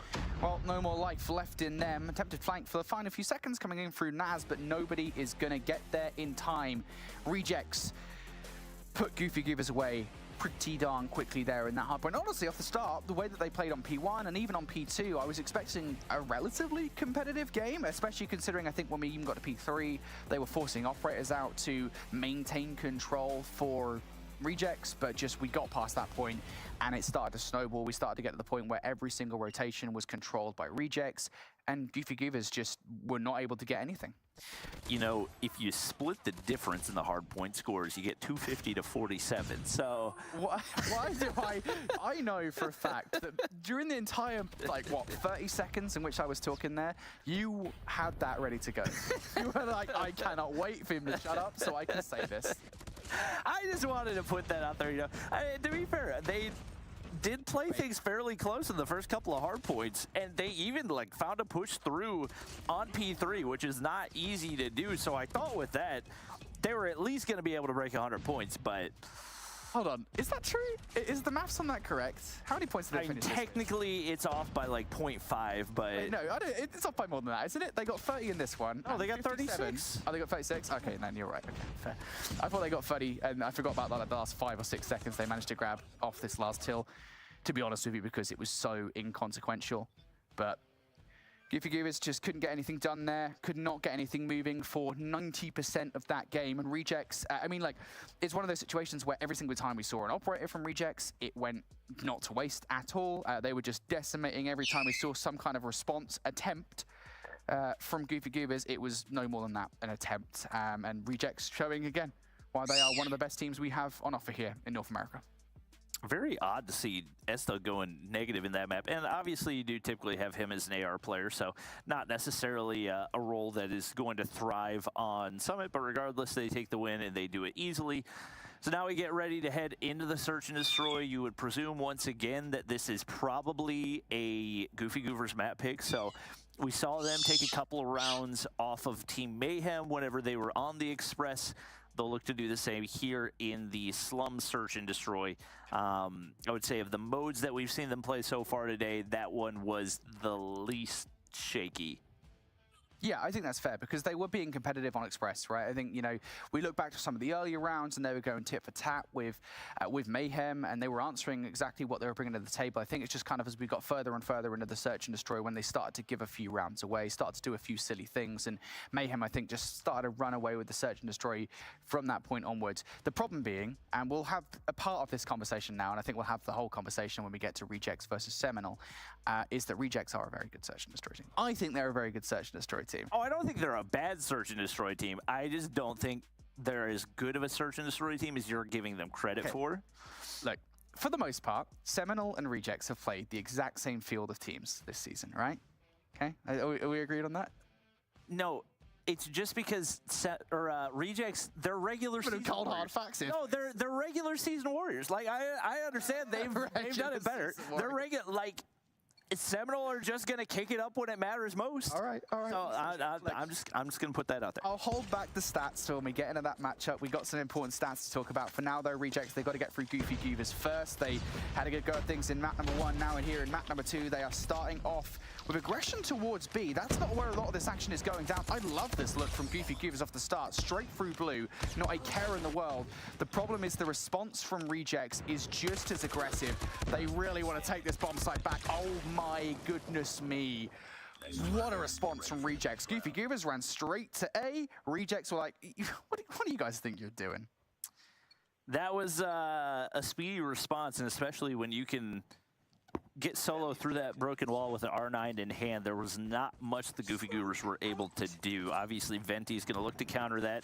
well, no more life left in them. Attempted flank for the final few seconds coming in through Naz, but nobody is going to get there in time. Rejects put Goofy Goobers away pretty darn quickly there in that hard point. Honestly, off the start, the way that they played on P1 and even on P2, I was expecting a relatively competitive game, especially considering I think when we even got to P3, they were forcing operators out to maintain control for Rejects, but just we got past that point and it started to snowball. We started to get to the point where every single rotation was controlled by Rejects, and Goofy Goobers just were not able to get anything. You know, if you split the difference in the hard point scores, you get 250 to 47. So why do I know for a fact that during the entire, like, what, 30 seconds in which I was talking there, you had that ready to go. You were like, I cannot wait for him to shut up so I can say this. I just wanted to put that out there, you know. To be fair, they did play things fairly close in the first couple of hard points, and they even like found a push through on P3, which is not easy to do. So I thought with that, they were at least going to be able to break 100 points, but... Hold on, is that true? Is the maths on that correct? How many points did they finish? Technically, it's off by like 0.5, but... Wait, no, it's off by more than that, isn't it? They got 30 in this one. Oh, they got 36? Oh, they got 36? Okay, then you're right. Okay, fair. I thought they got 30, and I forgot about that, like, the last 5 or 6 seconds they managed to grab off this last till, to be honest with you, because it was so inconsequential. But Goofy Goobers just couldn't get anything done there, could not get anything moving for 90% of that game. And Rejects, I mean, like, it's one of those situations where every single time we saw an operator from Rejects, it went not to waste at all. They were just decimating every time we saw some kind of response attempt from Goofy Goobers. It was no more than that, an attempt. And Rejects showing again why they are one of the best teams we have on offer here in North America. Very odd to see Esta going negative in that map. And obviously you do typically have him as an AR player, so not necessarily a role that is going to thrive on Summit, but regardless, they take the win and they do it easily. So now we get ready to head into the Search and Destroy. You would presume once again that this is probably a Goofy Goobers map pick. So we saw them take a couple of rounds off of Team Mayhem whenever they were on the Express. They'll look to do the same here in the Slum Search and Destroy. I would say of the modes that we've seen them play so far today, that one was the least shaky. Yeah, I think that's fair because they were being competitive on Express, right? I think, you know, we look back to some of the earlier rounds and they were going tit for tat with Mayhem, and they were answering exactly what they were bringing to the table. I think it's just kind of as we got further and further into the Search and Destroy when they started to give a few rounds away, started to do a few silly things, and Mayhem, I think, just started to run away with the Search and Destroy from that point onwards. The problem being, and we'll have a part of this conversation now, and I think we'll have the whole conversation when we get to Rejects versus Seminole, is that Rejects are a very good Search and Destroy team. I think they're a very good Search and Destroy team. Oh, I don't think they're a bad Search and Destroy team. I just don't think they're as good of a Search and Destroy team as you're giving them credit for. Look, for the most part, Seminole and Rejects have played the exact same field of teams this season, right? Okay, are we agreed on that? No, it's just because Rejects, they're regular season cold warriors. hard facts. No, they're regular season warriors. Like I understand they've done it better. They're regular, like. Seminole are just going to kick it up when it matters most. All right. So I'm just going to put that out there. I'll hold back the stats till we get into that matchup. We got some important stats to talk about. For now, though, Rejects, they've got to get through Goofy Goobers first. They had a good go at things in map number 1. Now in here in map number 2, they are starting off with aggression towards B. That's not where a lot of this action is going down. I love this look from Goofy Goobers off the start. Straight through blue, not a care in the world. The problem is the response from Rejects is just as aggressive. They really want to take this bomb site back. Oh my goodness me. What a response from Rejects. Goofy Goobers ran straight to A. Rejects were like, what do you guys think you're doing? That was a speedy response, and especially when you can get solo through that broken wall with an R9 in hand, there was not much the Goofy Goobers were able to do. Obviously, Venti's going to look to counter that.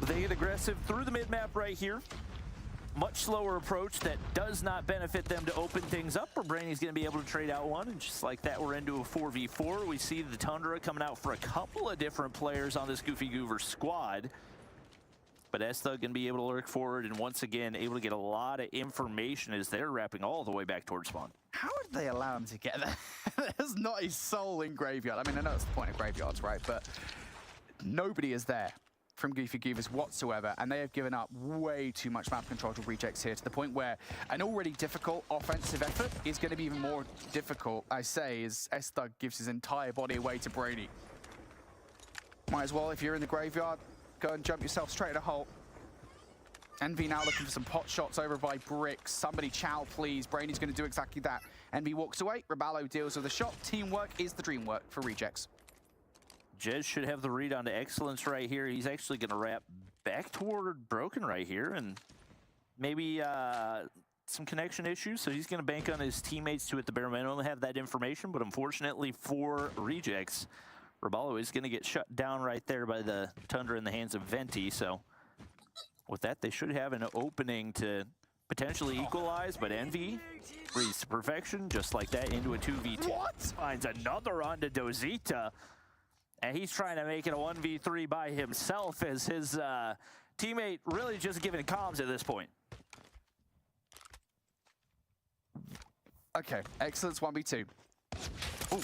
They get aggressive through the mid-map right here. Much slower approach that does not benefit them to open things up, or Brainy's going to be able to trade out one, and just like that, we're into a 4v4. We see the Tundra coming out for a couple of different players on this Goofy Goober squad. But Esta going to be able to lurk forward and once again able to get a lot of information as they're wrapping all the way back towards spawn. How did they allow him to get there? There's not a soul in Graveyard. I mean, I know it's the point of Graveyards, right? But nobody is there from Goofy Goobers whatsoever, and they have given up way too much map control to Rejects here, to the point where an already difficult offensive effort is going to be even more difficult, I say, as Esta gives his entire body away to Brady. Might as well, if you're in the Graveyard, go and jump yourself straight at a hole. Envy now looking for some pot shots over by Bricks. Somebody chow, please. Brady's going to do exactly that. Envy walks away. Raballo deals with a shot. Teamwork is the dream work for Rejects. Jez should have the read onto Excellence right here. He's actually going to wrap back toward Broken right here, and maybe some connection issues, so he's going to bank on his teammates to, at the bare minimum, have that information. But unfortunately for Rejects, Raballo is going to get shut down right there by the Tundra in the hands of Venti. So with that, they should have an opening to potentially equalize, but Envy reads to perfection, just like that, into a 2v2. What? Finds another onto Dozita, and he's trying to make it a 1v3 by himself as his teammate really just giving comms at this point. Okay, Excellence 1v2. Ooh,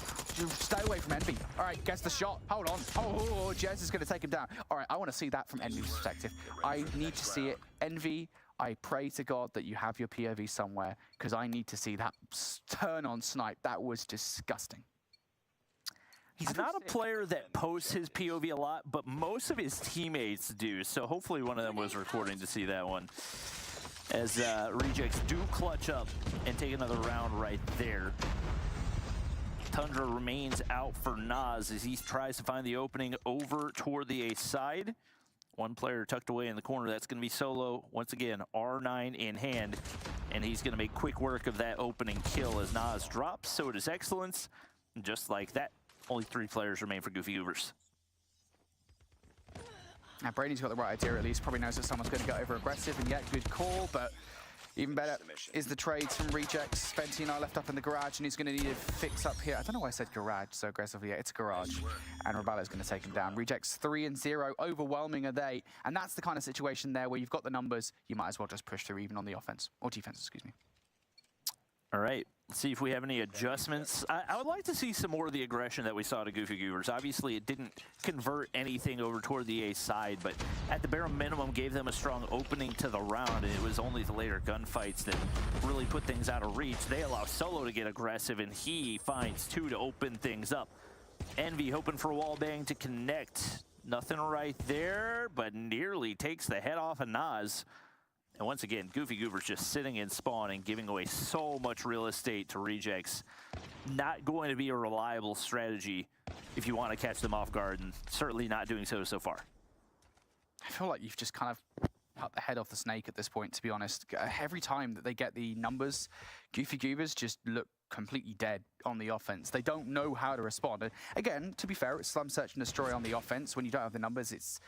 stay away from Envy. All right, gets the shot. Hold on. Oh, Jez is going to take him down. All right, I want to see that from Envy's perspective. I need to see it. Envy, I pray to God that you have your POV somewhere, because I need to see that turn on snipe. That was disgusting. He's not a player that posts his POV a lot, but most of his teammates do. So hopefully one of them was recording to see that one. As Rejects do clutch up and take another round right there. Tundra remains out for Nas as he tries to find the opening over toward the A side. One player tucked away in the corner. That's going to be Solo. Once again, R9 in hand. And he's going to make quick work of that opening kill as Nas drops. So does Excellence. And just like that, only 3 players remain for Goofy Goobers. Now, Brady's got the right idea at least. Probably knows that someone's going to get over aggressive, and yet good call, but even better is the trades from Rejects. Fenty and I left up in the garage, and he's going to need a fix up here. I don't know why I said garage so aggressively. Yeah, it's garage. And Raballo's going to take him down. Rejects 3-0. Overwhelming are they? And that's the kind of situation there where you've got the numbers. You might as well just push through even on the offense. Or defense, excuse me. All right, let's see if we have any adjustments. I would like to see some more of the aggression that we saw to Goofy Goobers. Obviously, it didn't convert anything over toward the A side, but at the bare minimum gave them a strong opening to the round, and it was only the later gunfights that really put things out of reach. They allow Solo to get aggressive, and he finds 2 to open things up. Envy hoping for a wall bang to connect. Nothing right there, but nearly takes the head off of Nas. And once again, Goofy Goobers just sitting in spawn and giving away so much real estate to Rejects. Not going to be a reliable strategy if you want to catch them off guard, and certainly not doing so far. I feel like you've just kind of cut the head off the snake at this point, to be honest. Every time that they get the numbers, Goofy Goobers just look completely dead on the offense. They don't know how to respond. And again, to be fair, it's slum search and destroy on the offense. When you don't have the numbers, it's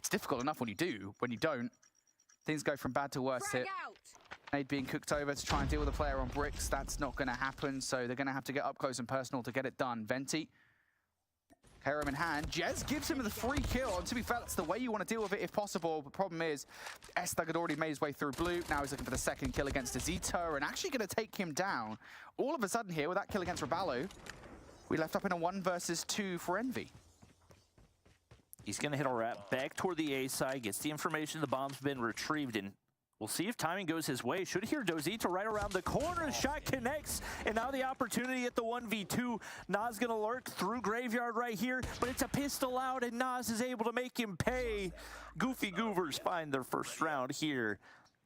difficult enough when you do. When you don't, things go from bad to worse here. Nade being cooked over to try and deal with a player on bricks. That's not going to happen, so they're going to have to get up close and personal to get it done. Venti, Harem in hand. Jez gives him the free kill, and to be fair, that's the way you want to deal with it if possible. The problem is, Estag had already made his way through blue. Now he's looking for the second kill against Azito, and actually going to take him down. All of a sudden here, with that kill against Raballo, we left up in a 1 versus 2 for Envy. He's going to hit a wrap back toward the A side, gets the information the bomb's been retrieved, and we'll see if timing goes his way. Should hear Dozito right around the corner. Shot connects, and now the opportunity at the 1v2. Nas going to lurk through Graveyard right here, but it's a pistol out, and Nas is able to make him pay. Goofy Goobers find their first round here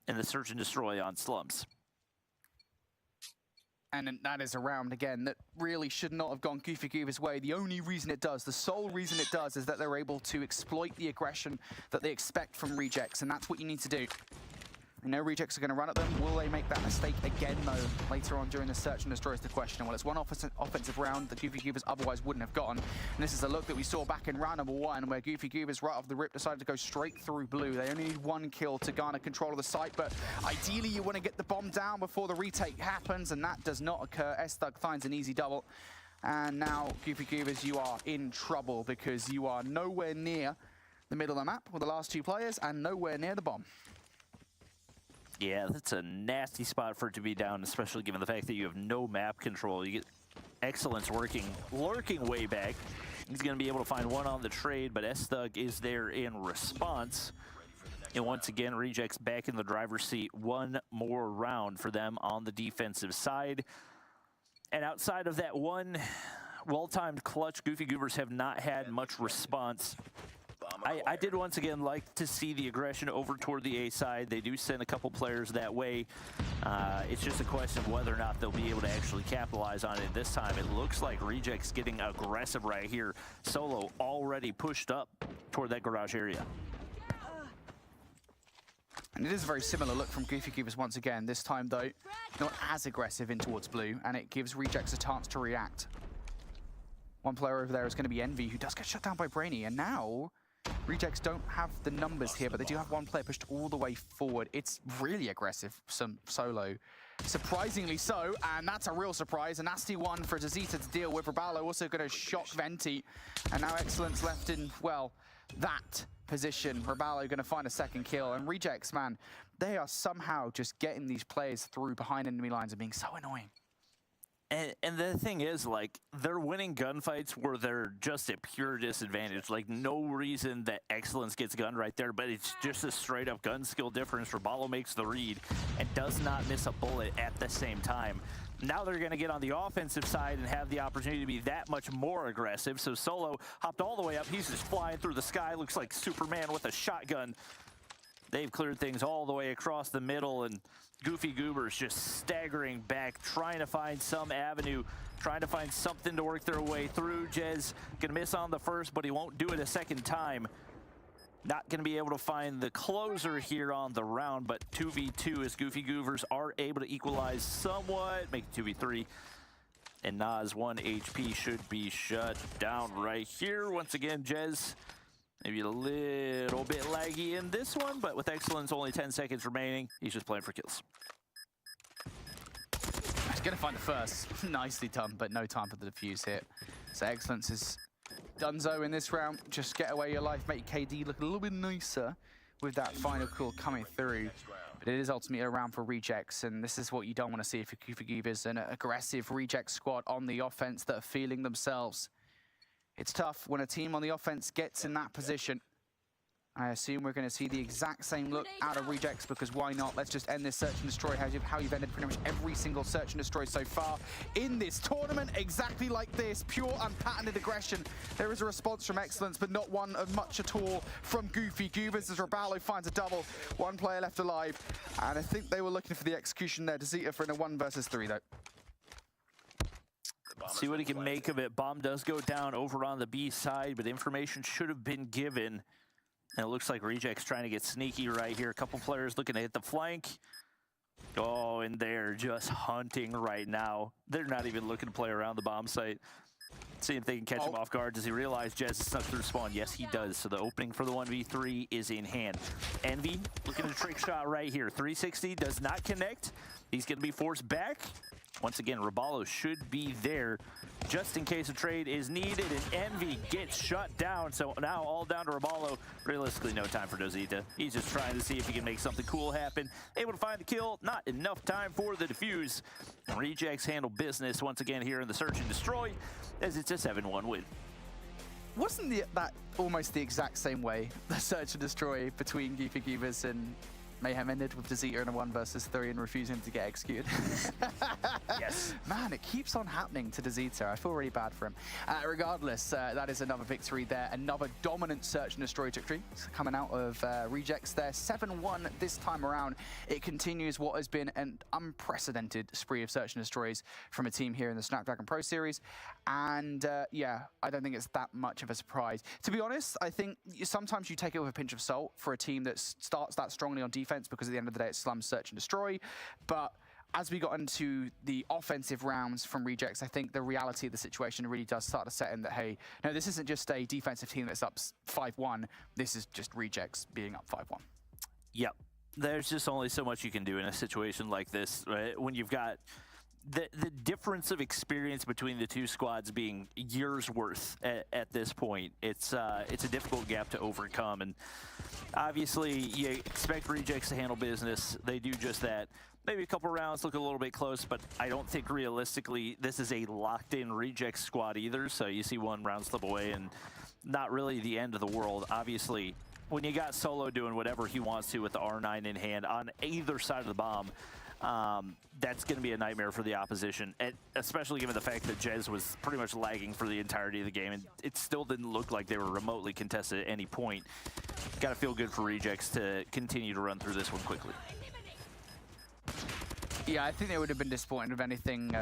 in the Search and Destroy on Slums. And that is a round, again, that really should not have gone Goofy Goobers' way. The only reason it does, the sole reason it does, is that they're able to exploit the aggression that they expect from Rejects, and that's what you need to do. You know Rejects are going to run at them. Will they make that mistake again, though, later on during the search and destroy is the question. Well, it's one offensive round that Goofy Goobers otherwise wouldn't have gotten. And this is a look that we saw back in round number 1, where Goofy Goobers, right off the rip, decided to go straight through blue. They only need 1 kill to garner control of the site, but ideally you want to get the bomb down before the retake happens, and that does not occur. Estag finds an easy double. And now, Goofy Goobers, you are in trouble because you are nowhere near the middle of the map with the last 2 players and nowhere near the bomb. Yeah, that's a nasty spot for it to be down, especially given the fact that you have no map control. You get Excellence lurking way back. He's going to be able to find 1 on the trade, but Estag is there in response. And once again, Rejects back in the driver's seat. 1 more round for them on the defensive side. And outside of that one well-timed clutch, Goofy Goobers have not had much response. I did once again like to see the aggression over toward the A side. They do send a couple players that way. It's just a question of whether or not they'll be able to actually capitalize on it this time. It looks like Rejects getting aggressive right here. Solo already pushed up toward that garage area. And it is a very similar look from Goofy Goobers once again. This time, though, not as aggressive in towards blue, and it gives Rejects a chance to react. One player over there is going to be Envy, who does get shut down by Brainy, and now Rejects don't have the numbers here, but they do have 1 player pushed all the way forward. It's really aggressive, some Solo. Surprisingly so, and that's a real surprise. A nasty one for Dozito to deal with. Raballo also going to shock Venti, and now Excellence left in, well, that position. Raballo going to find a second kill, and Rejects, man, they are somehow just getting these players through behind enemy lines and being so annoying. And the thing is, like, they're winning gunfights where they're just at pure disadvantage. Like, no reason that Excellence gets gunned right there, but it's just a straight-up gun skill difference. Raballo makes the read and does not miss a bullet at the same time. Now they're going to get on the offensive side and have the opportunity to be that much more aggressive. So Solo hopped all the way up. He's just flying through the sky. Looks like Superman with a shotgun. They've cleared things all the way across the middle, and Goofy Goobers just staggering back, trying to find some avenue, trying to find something to work their way through. Jez gonna miss on the first, but he won't do it a second time. Not going to be able to find the closer here on the round, but 2v2 as Goofy Goovers are able to equalize somewhat, make it 2v3. And Nas 1 HP should be shut down right here. Once again, Jez, maybe a little bit laggy in this one, but with Excellence only 10 seconds remaining, he's just playing for kills. He's going to find the first. Nicely done, but no time for the defuse hit. So Excellence is Dunzo in this round. Just get away your life, make KD look a little bit nicer with that final call coming through. But it is ultimately a round for rejects, and this is what you don't want to see if you forgive is an aggressive reject squad on the offense that are feeling themselves. It's tough when a team on the offense gets in that position. I assume we're going to see the exact same look out of rejects, because why not? Let's just end this search and destroy how you've ended pretty much every single search and destroy so far in this tournament. Exactly like this, pure unpatented aggression. There is a response from Excellence, but not one of much at all from Goofy Goobers as Roballo finds a double. One player left alive, and I think they were looking for the execution there. Dzeta for in a 1 versus 3 though. See what he can make of it. Bomb does go down over on the B side, but information should have been given. And it looks like Reject's trying to get sneaky right here. A couple players looking to hit the flank. Oh, and they're just hunting right now. They're not even looking to play around the bomb site. See if they can catch him off guard. Does he realize Jez is snuck through spawn? Yes, he does. So the opening for the 1v3 is in hand. Envy looking at a trick shot right here. 360 does not connect. He's going to be forced back. Once again, Roballo should be there just in case a trade is needed, and Envy gets shut down. So now all down to Roballo. Realistically, no time for Dzeta. He's just trying to see if he can make something cool happen. Able to find the kill, not enough time for the defuse. And Rejects handle business once again here in the search and destroy, as it's a 7-1 win. Wasn't that almost the exact same way the search and destroy between Goofy Goobers and Mayhem ended, with Dzeta in a 1 versus 3 and refusing to get executed? Yes. Man, it keeps on happening to Dzeta. I feel really bad for him. Regardless, that is another victory there. Another dominant search and destroy victory coming out of Rejects there. 7-1 this time around. It continues what has been an unprecedented spree of search and destroys from a team here in the Snapdragon Pro Series. And yeah, I don't think it's that much of a surprise. To be honest, I think sometimes you take it with a pinch of salt for a team that starts that strongly on defense, because at the end of the day, it's slum, search, and destroy. But as we got into the offensive rounds from Rejects, I think the reality of the situation really does start to set in that, hey, no, this isn't just a defensive team that's up 5-1. This is just Rejects being up 5-1. Yep. There's just only so much you can do in a situation like this, right? When you've got the difference of experience between the two squads being years worth at this point. It's a difficult gap to overcome, and obviously you expect Rejects to handle business. They do just that. Maybe a couple rounds look a little bit close, but I don't think realistically this is a locked-in Rejects squad either. So you see one round slip away, and not really the end of the world. Obviously, when you got Solo doing whatever he wants to with the R9 in hand on either side of the bomb, that's going to be a nightmare for the opposition, and especially given the fact that Jez was pretty much lagging for the entirety of the game, and it still didn't look like they were remotely contested at any point. Got to feel good for Rejects to continue to run through this one quickly. Yeah, I think they would have been disappointed with anything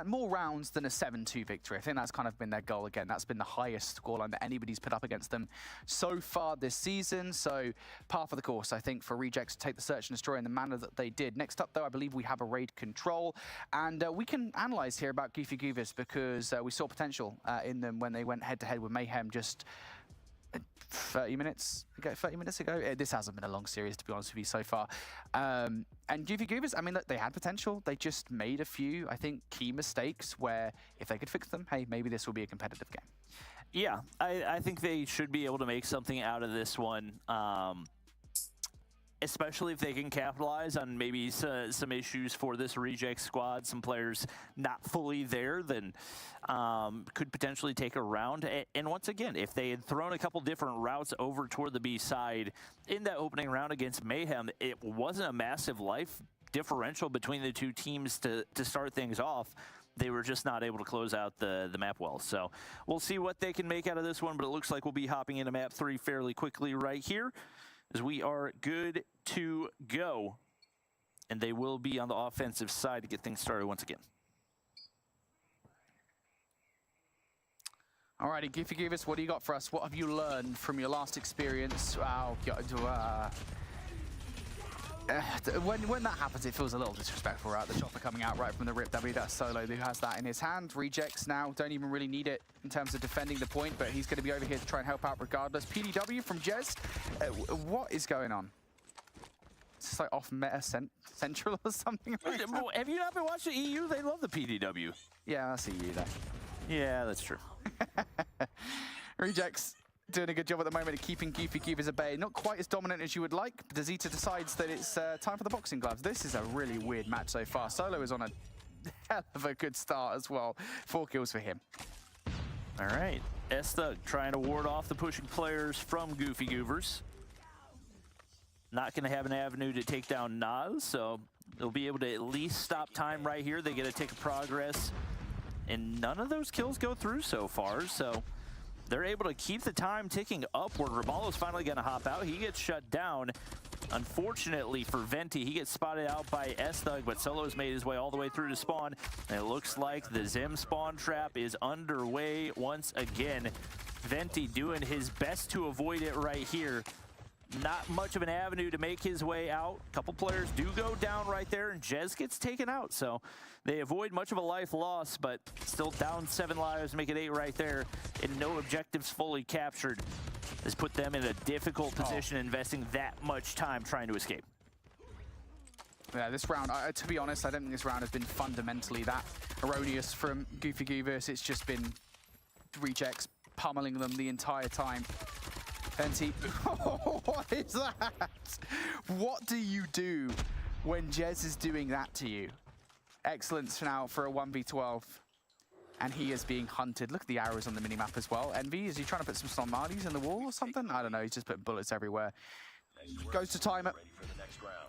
more rounds than a 7-2 victory. I think that's kind of been their goal again. That's been the highest scoreline that anybody's put up against them so far this season. So par for the course, I think, for Rejects to take the search and destroy in the manner that they did. Next up, though, I believe we have a raid control, and we can analyze here about Goofy Goobers, because we saw potential in them when they went head-to-head with Mayhem just 30 minutes ago. This hasn't been a long series, to be honest with you, so far. And Goofy Goobers, I mean, look, they had potential. They just made a few, I think, key mistakes where if they could fix them, hey, maybe this will be a competitive game. Yeah, I think they should be able to make something out of this one. Especially if they can capitalize on maybe some issues for this Reject squad, some players not fully there, then could potentially take a round. And once again, if they had thrown a couple different routes over toward the B side in that opening round against Mayhem, it wasn't a massive life differential between the two teams to start things off. They were just not able to close out the map well. So we'll see what they can make out of this one, but it looks like we'll be hopping into map 3 fairly quickly right here, as we are good to go. And they will be on the offensive side to get things started once again. Alrighty, Goofy Goofus, what do you got for us? What have you learned from your last experience? When that happens, it feels a little disrespectful, right? The chopper coming out right from the rip. That's Solo who has that in his hand. Rejects now don't even really need it in terms of defending the point, but he's going to be over here to try and help out regardless. PDW from Jez. What is going on? It's just like off meta central or something. Right? Have you not been watching EU? They love the PDW. Yeah, that's EU though. Yeah, that's true. Rejects doing a good job at the moment of keeping Goofy Goofus at bay. Not quite as dominant as you would like, but Zeta decides that it's time for the boxing gloves. This is a really weird match so far. Solo is on a hell of a good start as well. 4 kills for him. All right, Estug trying to ward off the pushing players from Goofy Goofers. Not going to have an avenue to take down Nas, so they'll be able to at least stop time right here. They get a tick of progress, and none of those kills go through so far, so they're able to keep the time ticking upward. Rabalo's finally going to hop out. He gets shut down. Unfortunately for Venti, he gets spotted out by Estug, but Solo's made his way all the way through to spawn. And it looks like the Zim spawn trap is underway once again. Venti doing his best to avoid it right here. Not much of an avenue to make his way out. A couple players do go down right there, and Jez gets taken out. So they avoid much of a life loss, but still down 7 lives, make it 8 right there, and no objectives fully captured. Has put them in a difficult position, investing that much time trying to escape. Yeah, this round, to be honest, I don't think this round has been fundamentally that erroneous from Goofy Goofus. It's just been Rejects pummeling them the entire time. Venti, what is that? What do you do when Jez is doing that to you? Excellence now for a 1v12. And he is being hunted. Look at the arrows on the minimap as well. Envy, is he trying to put some Somalis in the wall or something? I don't know, he's just putting bullets everywhere. Goes to timer.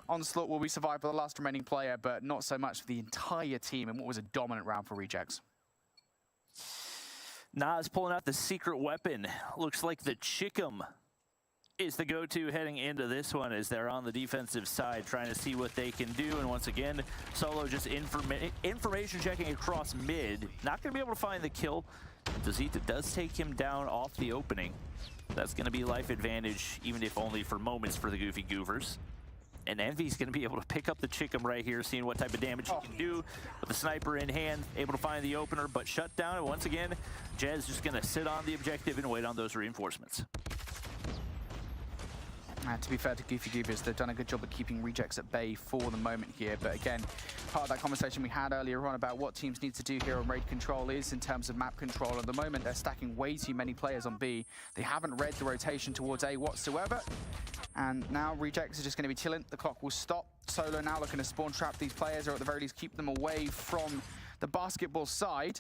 Onslaught will be survived by the last remaining player, but not so much for the entire team, and what was a dominant round for Rejects. Nas pulling out the secret weapon. Looks like the Chickum is the go-to heading into this one as they're on the defensive side trying to see what they can do. And once again, Solo just information checking across mid. Not going to be able to find the kill. Zeta does take him down off the opening. That's going to be life advantage, even if only for moments for the Goofy Goofers. And Envy's going to be able to pick up the Chickum right here, seeing what type of damage he can do with the sniper in hand, able to find the opener, but shut down. And once again, Jez just going to sit on the objective and wait on those reinforcements. To be fair to Goofy Goofus, they've done a good job of keeping Rejects at bay for the moment here. But again, part of that conversation we had earlier on about what teams need to do here on raid control is in terms of map control. At the moment, they're stacking way too many players on B. They haven't read the rotation towards A whatsoever. And now Rejects are just going to be chilling. The clock will stop. Solo now looking to spawn trap these players, or at the very least keep them away from the basketball side.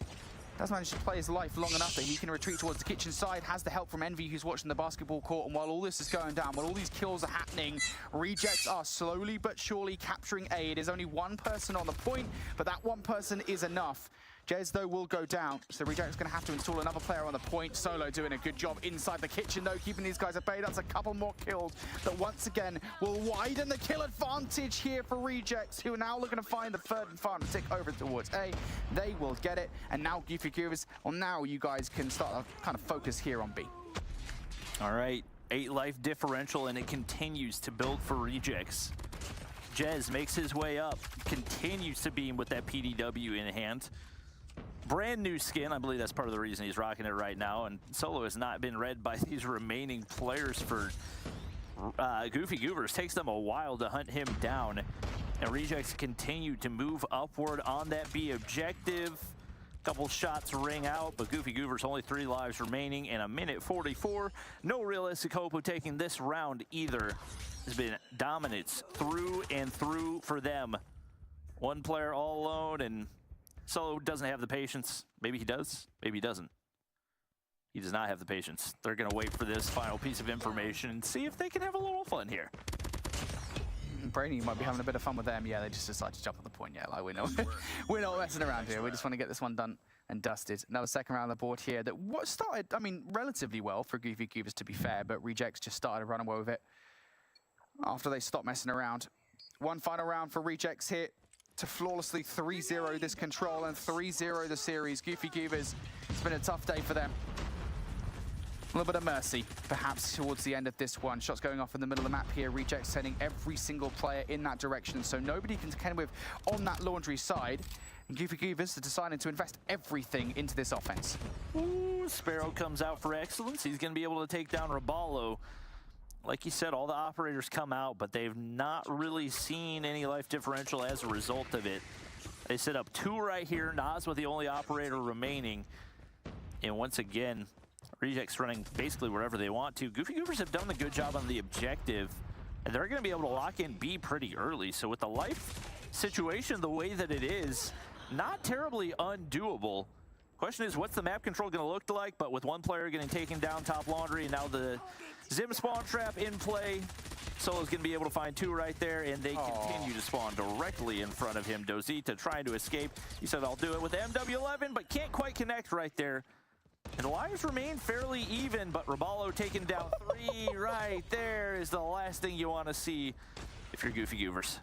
Does manage to play his life long enough that he can retreat towards the kitchen side, has the help from Envy who's watching the basketball court, and while all this is going down, while all these kills are happening, Rejects are slowly but surely capturing A. It is only one person on the point, but that one person is enough. Jez, though, will go down, so Rejects going to have to install another player on the point. Solo doing a good job inside the kitchen, though, keeping these guys at bay. That's a couple more kills that once again will widen the kill advantage here for Rejects, who are now looking to find the third and final tick over towards A. They will get it, and now Goofy Goofus, well, now you guys can start to kind of focus here on B. All right, 8 life differential, and it continues to build for Rejects. Jez makes his way up, continues to beam with that PDW in hand. Brand new skin, I believe that's part of the reason he's rocking it right now, and Solo has not been read by these remaining players for Goofy Goofers. Takes them a while to hunt him down, and Rejects continue to move upward on that B objective. Couple shots ring out, but Goofy Goofers only 3 lives remaining and a minute 44. No realistic hope of taking this round either. Has been dominance through and through for them. One player all alone, and Solo doesn't have the patience. Maybe he does, maybe he doesn't. He does not have the patience. They're gonna wait for this final piece of information and see if they can have a little fun here. Brainy might be having a bit of fun with them. Yeah, they just decided to jump on the point. Yeah, like we're not messing around here. We just want to get this one done and dusted. Another second round on the board here that what started, I mean, relatively well for Goofy Cubers to be fair, but Rejects just started running away with it after they stopped messing around. One final round for Rejects here to flawlessly 3-0 this control and 3-0 the series. Goofy Cubers, it's been a tough day for them. A little bit of mercy, perhaps, towards the end of this one. Shots going off in the middle of the map here. Rejects sending every single player in that direction, so nobody can contend with on that laundry side. And Goofy Cubers are deciding to invest everything into this offense. Ooh, Sparrow comes out for excellence. He's going to be able to take down Raballo. Like you said, all the operators come out, but they've not really seen any life differential as a result of it. They set up 2 right here. Nas with the only operator remaining. And once again, Rejects running basically wherever they want to. Goofy Goofers have done a good job on the objective, and they're going to be able to lock in B pretty early. So with the life situation the way that it is, not terribly undoable. Question is, what's the map control going to look like? But with one player getting taken down top laundry, and now the Zim spawn trap in play, Solo's going to be able to find 2 right there, and they continue to spawn directly in front of him. Dozita trying to escape. He said, I'll do it with MW11, but can't quite connect right there. And the lives remain fairly even, but Raballo taking down 3 right there is the last thing you want to see if you're Goofy Goovers.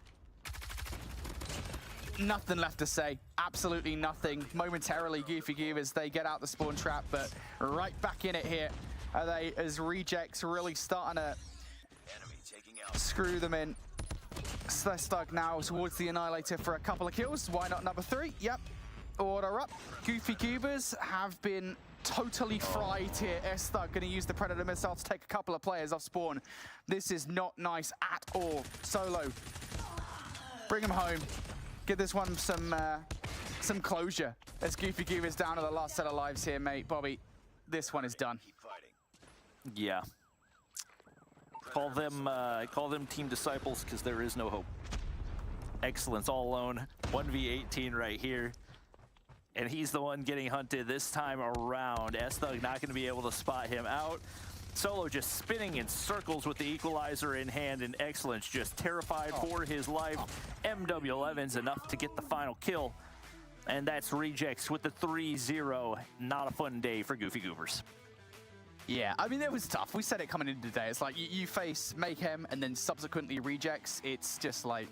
Nothing left to say. Absolutely nothing. Momentarily, Goofy Goovers, they get out the spawn trap, but right back in it here are they, as Rejects really starting to screw them in. So they're stuck now towards the Annihilator for a couple of kills. Why not number 3? Yep. Order up. Goofy Goovers have been totally fried here. Esther going to use the Predator missile to take a couple of players off spawn. This is not nice at all. Solo, bring him home. Give this one some closure. As Goofy Goovers down to the last set of lives here, mate. Bobby, this one is done. Yeah. Call them Team Disciples, because there is no hope. Excellence all alone. 1v18 right here. And he's the one getting hunted this time around. S-Thug not going to be able to spot him out. Solo just spinning in circles with the equalizer in hand, and Excellence just terrified for his life. MW11's enough to get the final kill. And that's Rejects with the 3-0. Not a fun day for Goofy Goovers. Yeah, I mean, it was tough. We said it coming into today. It's like you face Mayhem and then subsequently Rejects. It's just like,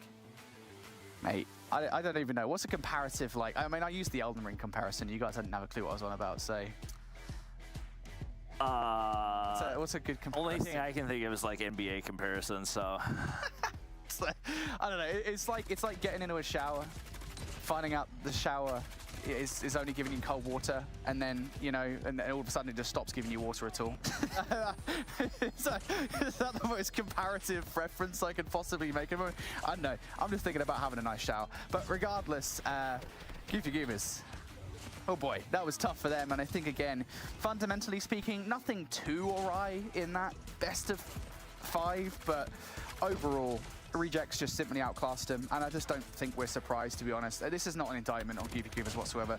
mate, I don't even know. What's a comparative like? I mean, I used the Elden Ring comparison. You guys didn't have a clue what I was on about, so. What's a good comparison? Only thing I can think of is like NBA comparison, so. Like, I don't know. It's like getting into a shower, finding out the shower is only giving you cold water, and then, you know, and all of a sudden it just stops giving you water at all. Is that the most comparative reference I could possibly make? I don't know. I'm just thinking about having a nice shower. But regardless, Goofy Goovers, oh boy, that was tough for them. And I think, again, fundamentally speaking, nothing too awry in that best of 5, but overall, Rejects just simply outclassed him, and I just don't think we're surprised, to be honest. This is not an indictment on Goofy Goovers whatsoever.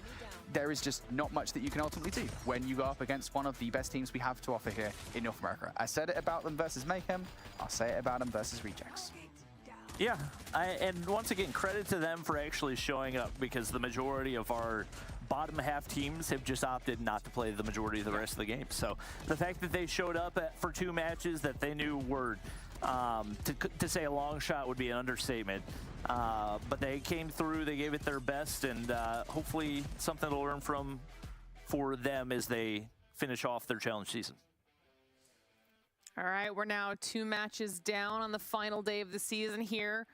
There is just not much that you can ultimately do when you go up against one of the best teams we have to offer here in North America. I said it about them versus Mayhem, I'll say it about them versus Rejects. Yeah, and once again, credit to them for actually showing up, because the majority of our bottom half teams have just opted not to play the majority of the rest of the game. So the fact that they showed up for 2 matches that they knew were, to say a long shot would be an understatement, but they came through, they gave it their best, and hopefully something to learn from for them as they finish off their challenge season. All right, we're now 2 matches down on the final day of the season here.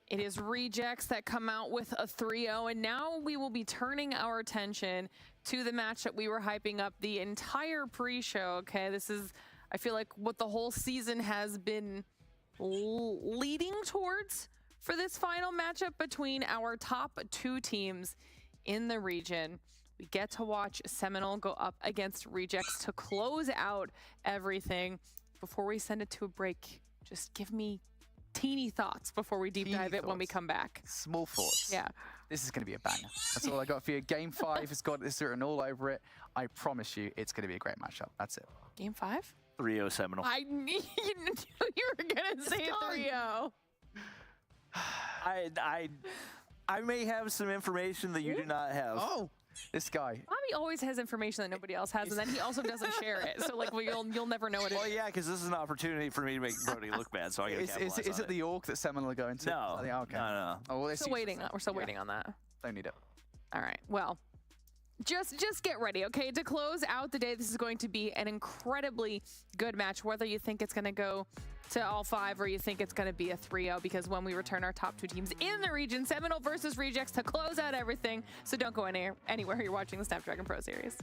It is Rejects that come out with a 3-0, and now we will be turning our attention to the match that we were hyping up the entire pre-show, okay? This is, I feel like, what the whole season has been leading towards for this final matchup between our top 2 teams in the region. We get to watch Seminole go up against Rejects to close out everything. Before we send it to a break, just give me teeny thoughts before we deep dive it when we come back. Small thoughts. Yeah. This is going to be a banger. That's all I got for you. Game 5 has got this written all over it. I promise you it's going to be a great matchup. That's it. Game 5? 3-0 Seminole. I knew you were going to say 3-0. I may have some information that you do not have. Oh, this guy. Bobby always has information that nobody else has, and then he also doesn't share it. So like, you'll never know what it is. Well, yeah, because this is an opportunity for me to make Brody look bad, so I got to capitalize Is on it the orc that Seminole are going to? No, Okay. no. Oh, well, We're still waiting. We're still waiting on that. Don't need it. All right. Well, just get ready, okay? To close out the day, this is going to be an incredibly good match, whether you think it's going to go to all 5 or you think it's going to be a 3-0, because when we return our top 2 teams in the region, Seminole versus Rejects, to close out everything. So don't go anywhere. You're watching the Snapdragon Pro Series.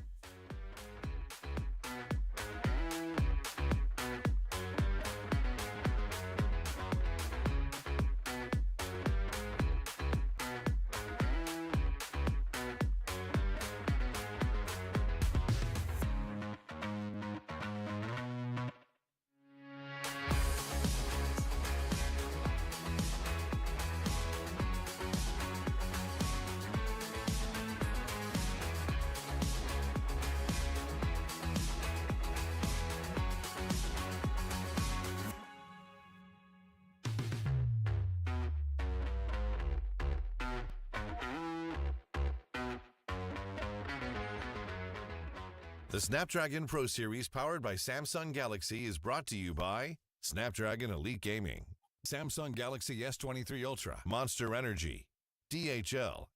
The Snapdragon Pro Series powered by Samsung Galaxy is brought to you by Snapdragon Elite Gaming, Samsung Galaxy S23 Ultra, Monster Energy, DHL,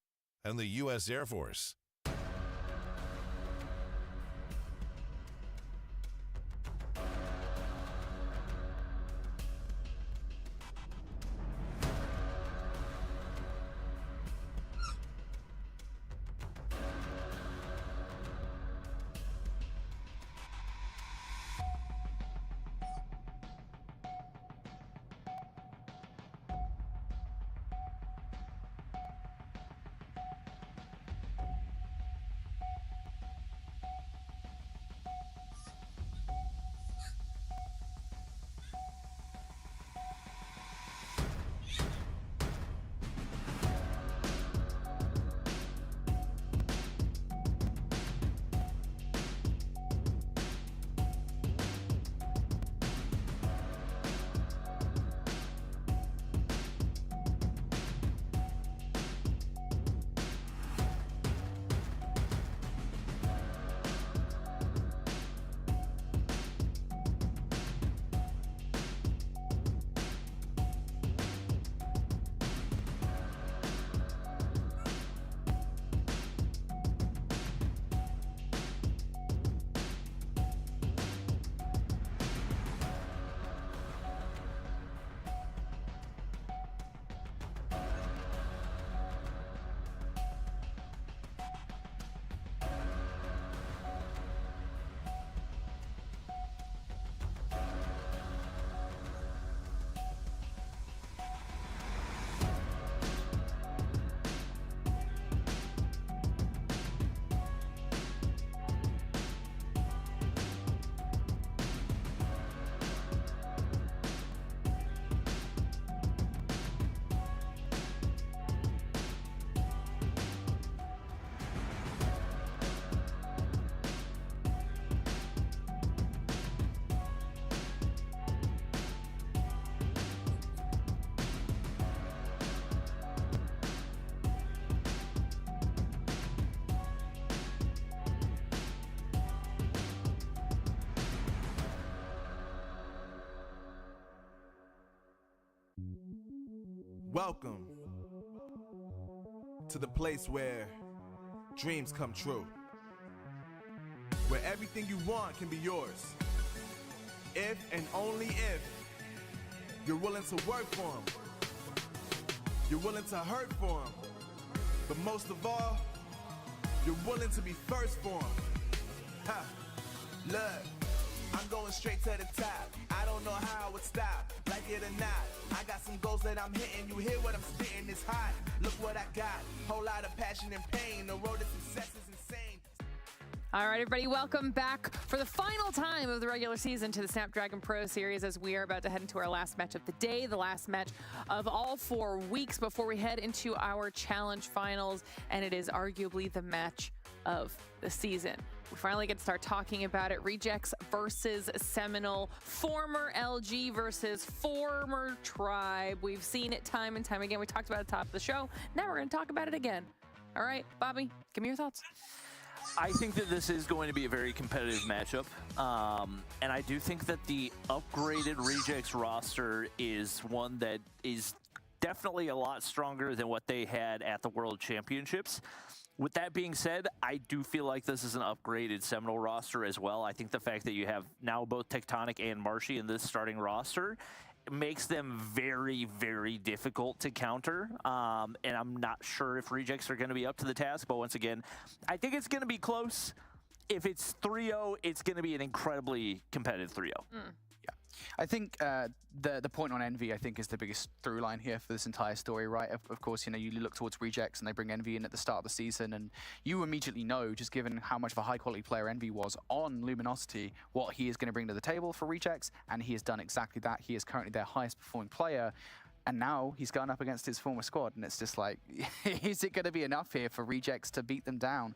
and the U.S. Air Force. Welcome to the place where dreams come true, where everything you want can be yours, if and only if you're willing to work for them, you're willing to hurt for them, but most of all, you're willing to be first for them. Ha! Look, I'm going straight to the top. I don't know how I would stop, like it or not. I got some goals that I'm hitting. You hear what I'm spitting? It's hot. Look what I got. Whole lot of passion and pain. The road to success is insane. All right, everybody, welcome back for the final time of the regular season to the Snapdragon Pro Series, as we are about to head into our last match of the day, the last match of all 4 weeks before we head into our challenge finals, and it is arguably the match of the season. We finally get to start talking about it. Rejects versus Seminole, former LG versus former Tribe. We've seen it time and time again. We talked about it at the top of the show. Now we're going to talk about it again. All right, Bobby, give me your thoughts. I think that this is going to be a very competitive matchup, and I do think that the upgraded Rejects roster is one that is definitely a lot stronger than what they had at the World Championships. With that being said, I do feel like this is an upgraded Seminole roster as well. I think the fact that you have now both Tectonic and Marshy in this starting roster makes them very, very difficult to counter. And I'm not sure if Rejects are going to be up to the task, but once again, I think it's going to be close. If it's 3-0, it's going to be an incredibly competitive 3-0. I think the point on Envy, I think, is the biggest through line here for this entire story, right? Of course, you know, you look towards Rejects and they bring Envy in at the start of the season, and you immediately know, just given how much of a high-quality player Envy was on Luminosity, what he is going to bring to the table for Rejects, and he has done exactly that. He is currently their highest-performing player, and now he's going up against his former squad, and it's just like, is it going to be enough here for Rejects to beat them down?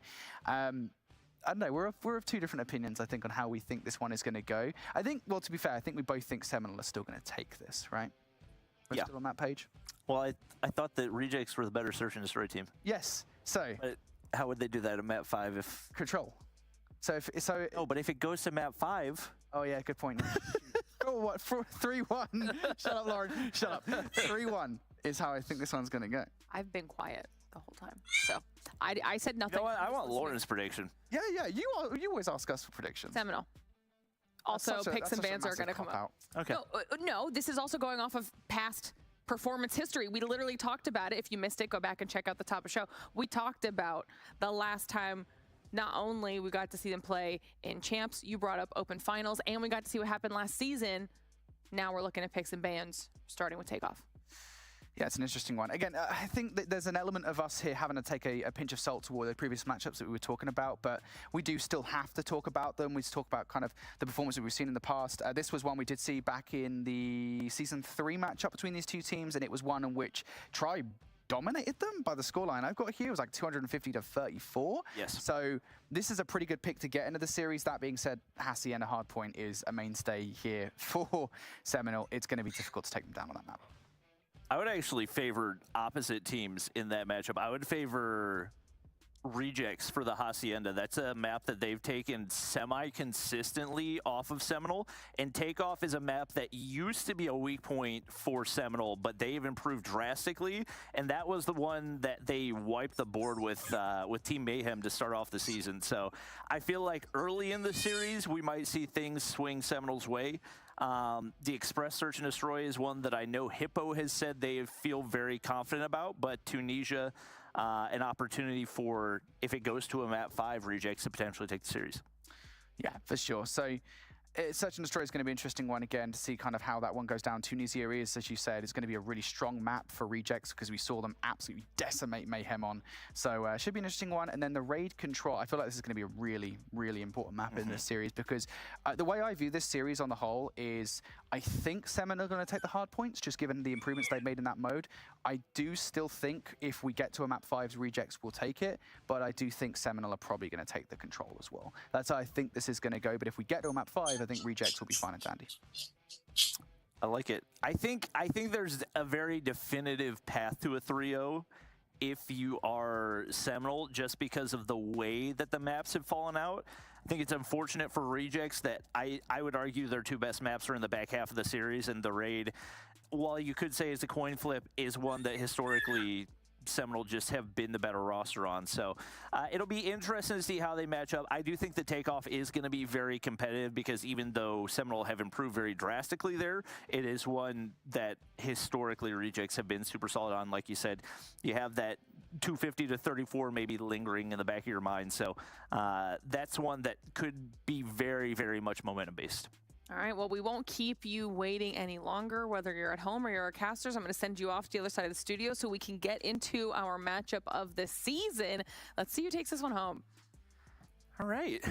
I don't know, we're of two different opinions, I think, on how we think this one is going to go. I think, well, to be fair, I think we both think Seminole are still going to take this, right? We're still on that page? Well, I thought that Rejects were the better search and destroy team. Yes, so... But how would they do that at map 5 if... Control. Oh, but if it goes to map 5... Oh, yeah, good point. Oh, what, 3-1? Shut up, Lauren, shut up. 3-1 is how I think this one's going to go. I've been quiet the whole time, so I said nothing. You know what? I want Lauren's prediction. Yeah, you always ask us for predictions. Seminole. Also, picks and bans are going to come out. Okay. No, this is also going off of past performance history. We literally talked about it. If you missed it, go back and check out the top of the show. We talked about the last time not only we got to see them play in champs, you brought up open finals, and we got to see what happened last season. Now we're looking at picks and bans, starting with takeoff. Yeah, it's an interesting one. Again, I think that there's an element of us here having to take a pinch of salt toward the previous matchups that we were talking about, but we do still have to talk about them. We talk about kind of the performance that we've seen in the past. This was one we did see back in the Season 3 matchup between these two teams, and it was one in which Tribe dominated them by the scoreline I've got here. It was like 250 to 34. Yes. So this is a pretty good pick to get into the series. That being said, Hacienda Hardpoint is a mainstay here for Seminole. It's going to be difficult to take them down on that map. I would actually favor opposite teams in that matchup. I would favor Rejects for the Hacienda. That's a map that they've taken semi-consistently off of Seminole, and Takeoff is a map that used to be a weak point for Seminole, but they've improved drastically, and that was the one that they wiped the board with Team Mayhem to start off the season. So I feel like early in the series, we might see things swing Seminole's way. The Express Search and Destroy is one that I know Hippo has said they feel very confident about, but Tunisia, an opportunity for, if it goes to a map 5, Rejects to potentially take the series. Yeah, for sure. So Search and Destroy is going to be an interesting one again to see kind of how that one goes down. Tunisia is, as you said, is going to be a really strong map for Rejects because we saw them absolutely decimate Mayhem on. So it should be an interesting one. And then the Raid Control, I feel like this is going to be a really, really important map in this series because the way I view this series on the whole is I think Seminole are going to take the hard points just given the improvements they've made in that mode. I do still think if we get to a map 5, Rejects will take it, but I do think Seminole are probably going to take the control as well. That's how I think this is going to go, but if we get to a map 5, I think Rejects will be fine and dandy. I like it. I think there's a very definitive path to a 3-0 if you are Seminole, just because of the way that the maps have fallen out. I think it's unfortunate for Rejects that I would argue their two best maps are in the back half of the series, and the Raid, while you could say is a coin flip, is one that historically Seminole just have been the better roster on. So it'll be interesting to see how they match up. I do think the Takeoff is going to be very competitive because even though Seminole have improved very drastically there, it is one that historically Rejects have been super solid on. Like you said, you have that 250 to 34 maybe lingering in the back of your mind. So that's one that could be very, very much momentum based. All right, well, we won't keep you waiting any longer, whether you're at home or you're at casters. I'm going to send you off to the other side of the studio so we can get into our matchup of the season. Let's see who takes this one home. All right.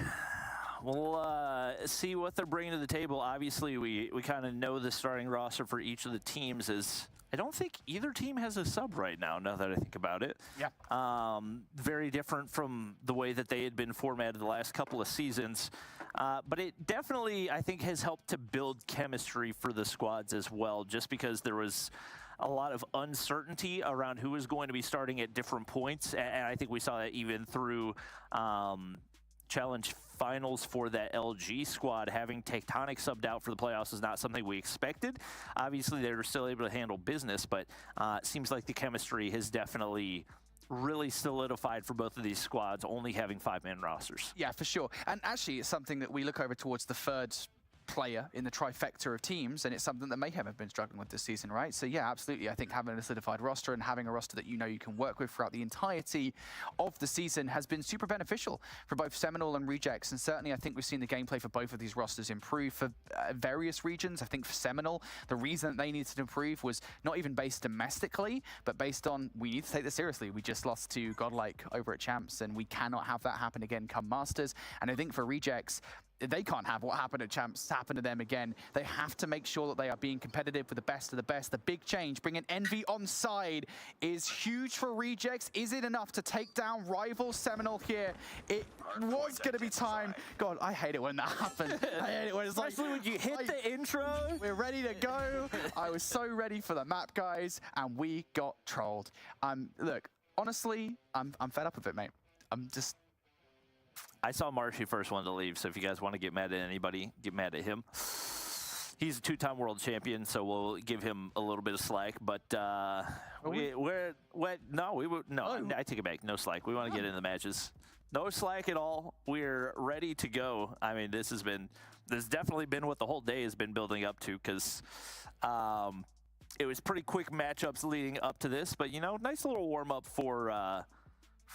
we'll see what they're bringing to the table. Obviously, we kind of know the starting roster for each of the teams is. I don't think either team has a sub right now that I think about it. Yeah. Very different from the way that they had been formatted the last couple of seasons. But it definitely, I think, has helped to build chemistry for the squads as well, just because there was a lot of uncertainty around who was going to be starting at different points. And I think we saw that even through challenge finals for that LG squad. Having Tectonic subbed out for the playoffs is not something we expected. Obviously, they were still able to handle business, but it seems like the chemistry has definitely really solidified for both of these squads, only having 5-man rosters. Yeah, for sure. And actually, it's something that we look over towards the third player in the trifecta of teams, and it's something that Mayhem have been struggling with this season, right? So yeah, absolutely. I think having a solidified roster and having a roster that you know you can work with throughout the entirety of the season has been super beneficial for both Seminole and Rejects, and certainly I think we've seen the gameplay for both of these rosters improve for various regions. I think for Seminole, the reason that they needed to improve was not even based domestically, but based on we need to take this seriously. We just lost to Godlike over at Champs, and we cannot have that happen again come Masters. And I think for Rejects, they can't have what happened at Champs happen to them again. They have to make sure that they are being competitive with the best of the best. The big change, bringing Envy on side, is huge for Rejects. Is it enough to take down rival Seminole here? It was going to be time. God, I hate it when that happens. I hate it when it's especially when you hit the intro. We're ready to go. I was so ready for the map, guys, and we got trolled. Look, honestly, I'm fed up with it, mate. I'm just... I saw Marshy first one to leave, so if you guys want to get mad at anybody, get mad at him. He's a 2-time world champion, so we'll give him a little bit of slack. But I take it back. No slack. We want to get into the matches. No slack at all. We're ready to go. I mean, this has definitely been what the whole day has been building up to, because it was pretty quick matchups leading up to this. But, you know, nice little warm-up for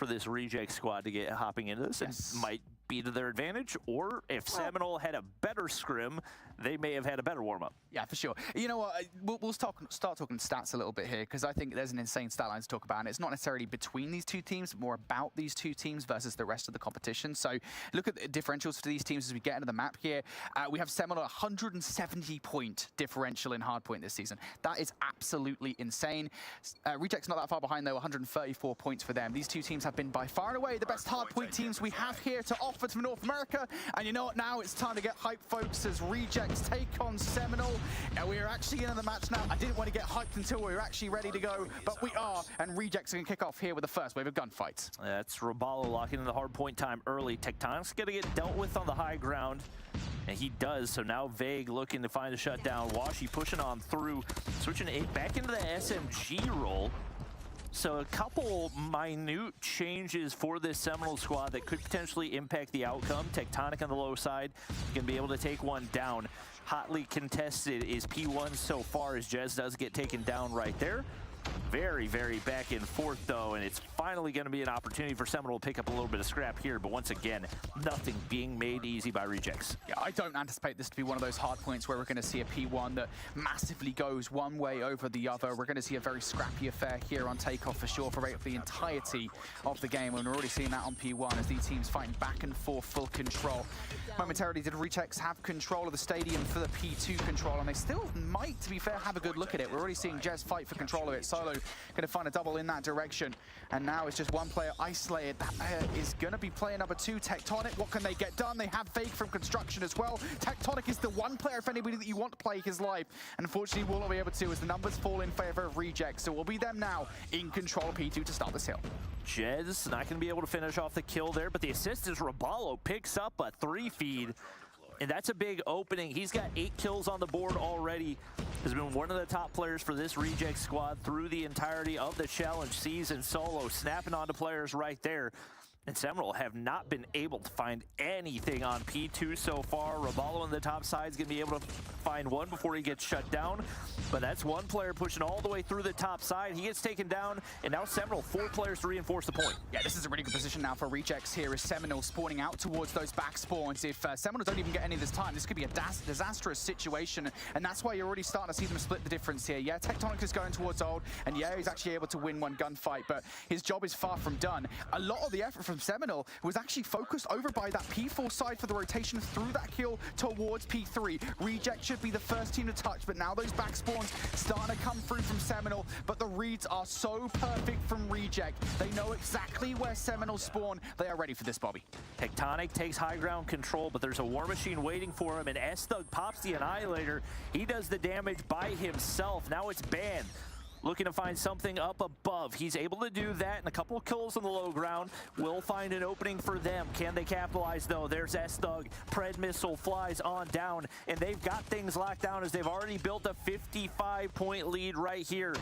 this Reject squad to get hopping into this. Yes. It might be to their advantage, or if Seminole had a better scrim, they may have had a better warm-up. Yeah, for sure. You know what, we'll start talking stats a little bit here, because I think there's an insane stat line to talk about, and it's not necessarily between these two teams, but more about these two teams versus the rest of the competition. So look at the differentials for these teams as we get into the map here. We have Seminole 170-point differential in hardpoint this season. That is absolutely insane. Reject's not that far behind, though, 134 points for them. These two teams have been by far and away the best hardpoint teams we have here to offer to North America. And you know what, now it's time to get hyped, folks, as Rejects take on Seminole. And we are actually into the match now. I didn't want to get hyped until we were actually ready to go, but we are, and Rejects are going to kick off here with the first wave of gunfights. That's Robalo locking in the hard point time early. Tectonic's going to get dealt with on the high ground, and he does. So now Vague looking to find a shutdown. Washi pushing on through, switching it back into the SMG role. So a couple minute changes for this Seminole squad that could potentially impact the outcome. Tectonic on the low side can be able to take one down. Hotly contested is P1 so far, as Jez does get taken down right there. Very, very back and forth, though, and it's finally going to be an opportunity for Seminole to pick up a little bit of scrap here, but once again, nothing being made easy by Rejects. Yeah, I don't anticipate this to be one of those hard points where we're going to see a P1 that massively goes one way over the other. We're going to see a very scrappy affair here on takeoff for sure for the entirety of the game, and we're already seeing that on P1 as these teams fighting back and forth, full control. Momentarily, did Rejects have control of the stadium for the P2 control, and they still might, to be fair, have a good look at it. We're already seeing Jez fight for control of it. Solo going to find a double in that direction, and now it's just one player isolated. That player is going to be player number 2, Tectonic. What can they get done? They have Vague from construction as well. Tectonic is the one player, if anybody, that you want to play his life. And unfortunately, will not be able to, as the numbers fall in favor of Rejects. So it will be them now in control of P2 to start this hill. Jez not going to be able to finish off the kill there, but the assist is Robalo picks up a 3-feed. And that's a big opening. He's got 8 kills on the board already. Has been one of the top players for this Reject squad through the entirety of the challenge season. Solo snapping onto players right there. And Seminole have not been able to find anything on P2 so far. Robalo on the top side is going to be able to find one before he gets shut down. But that's one player pushing all the way through the top side. He gets taken down, and now Seminole 4 players to reinforce the point. Yeah, this is a really good position now for Rejects here as Seminole spawning out towards those back spawns. If Seminole don't even get any this time, this could be a disastrous situation, and that's why you're already starting to see them split the difference here. Yeah, Tectonic is going towards old, and yeah, he's actually able to win one gunfight, but his job is far from done. A lot of the effort from from Seminole was actually focused over by that P4 side for the rotation through that kill towards P3. Reject should be the first team to touch, but now those back spawns starting to come through from Seminole, but the reads are so perfect from Reject. They know exactly where Seminole spawn. They are ready for this, Bobby. Tectonic takes high ground control, but there's a War Machine waiting for him, and S-Thug pops the Annihilator. He does the damage by himself. Now it's Ban looking to find something up above. He's able to do that, and a couple of kills on the low ground will find an opening for them. Can they capitalize, though? There's S-Thug. Pred Missile flies on down, and they've got things locked down as they've already built a 55-point lead right here.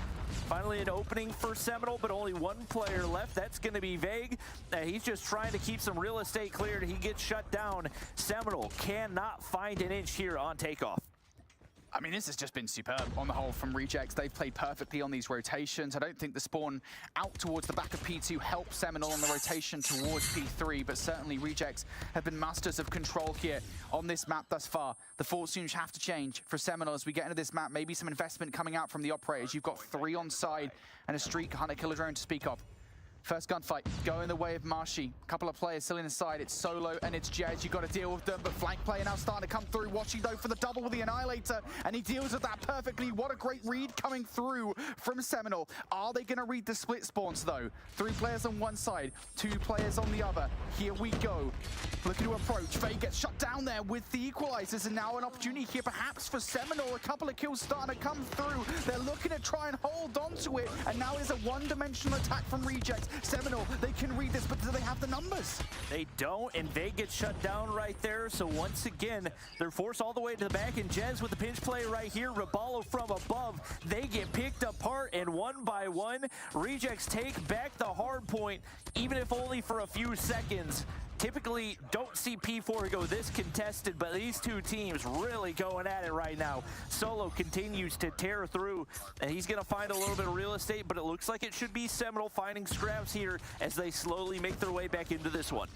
Finally, an opening for Seminole, but only one player left. That's going to be Vague. He's just trying to keep some real estate cleared. He gets shut down. Seminole cannot find an inch here on takeoff. I mean, this has just been superb on the whole from Rejects. They've played perfectly on these rotations. I don't think the spawn out towards the back of P2 helps Seminole on the rotation towards P3, but certainly Rejects have been masters of control here on this map thus far. The fortunes have to change for Seminole as we get into this map. Maybe some investment coming out from the operators. You've got 3 on side and a streak hunter killer drone to speak of. First gunfight, going the way of Marshy. A couple of players still inside. It's Solo and it's Jez. You've got to deal with them, but flank player now starting to come through. Washi, though, for the double with the Annihilator, and he deals with that perfectly. What a great read coming through from Seminole. Are they going to read the split spawns, though? 3 players on one side, 2 players on the other. Here we go. Looking to approach. Faye gets shut down there with the equalizers, and now an opportunity here perhaps for Seminole. A couple of kills starting to come through. They're looking to try and hold on to it, and now is a one-dimensional attack from Rejects. Seminole, they can read this, but do they have the numbers? They don't, and they get shut down right there. So once again, they're forced all the way to the back, and Jez with the pinch play right here. Raballo from above. They get picked apart, and one by one, Rejects take back the hard point, even if only for a few seconds. Typically don't see P4 go this contested, but these two teams really going at it right now. Solo continues to tear through, and he's going to find a little bit of real estate, but it looks like it should be Seminole finding scraps here as they slowly make their way back into this one.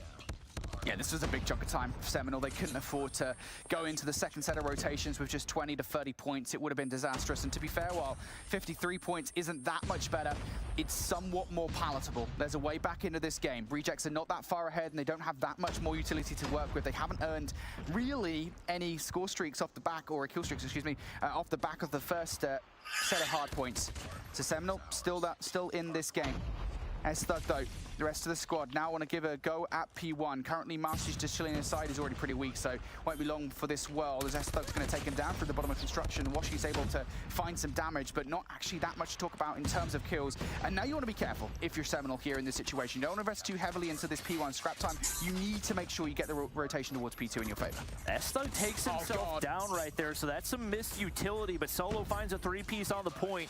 Yeah, this was a big chunk of time for Seminole. They couldn't afford to go into the second set of rotations with just 20 to 30 points. It would have been disastrous. And to be fair, while 53 points isn't that much better, it's somewhat more palatable. There's a way back into this game. Rejects are not that far ahead, and they don't have that much more utility to work with. They haven't earned really any score streaks off the back, or kill streaks, excuse me, off the back of the first set of hard points. So Seminole still in this game. S-Thug, though, the rest of the squad now want to give a go at P1. Currently, Master's just chilling inside. He's already pretty weak, so won't be long for this world as S-Thug's going to take him down through the bottom of construction. Washi's able to find some damage, but not actually that much to talk about in terms of kills. And now you want to be careful if you're Seminole here in this situation. You don't want to invest too heavily into this P1 scrap time. You need to make sure you get the rotation towards P2 in your favor. S-Thug takes himself down right there, so that's some missed utility, but Solo finds a 3-piece on the point.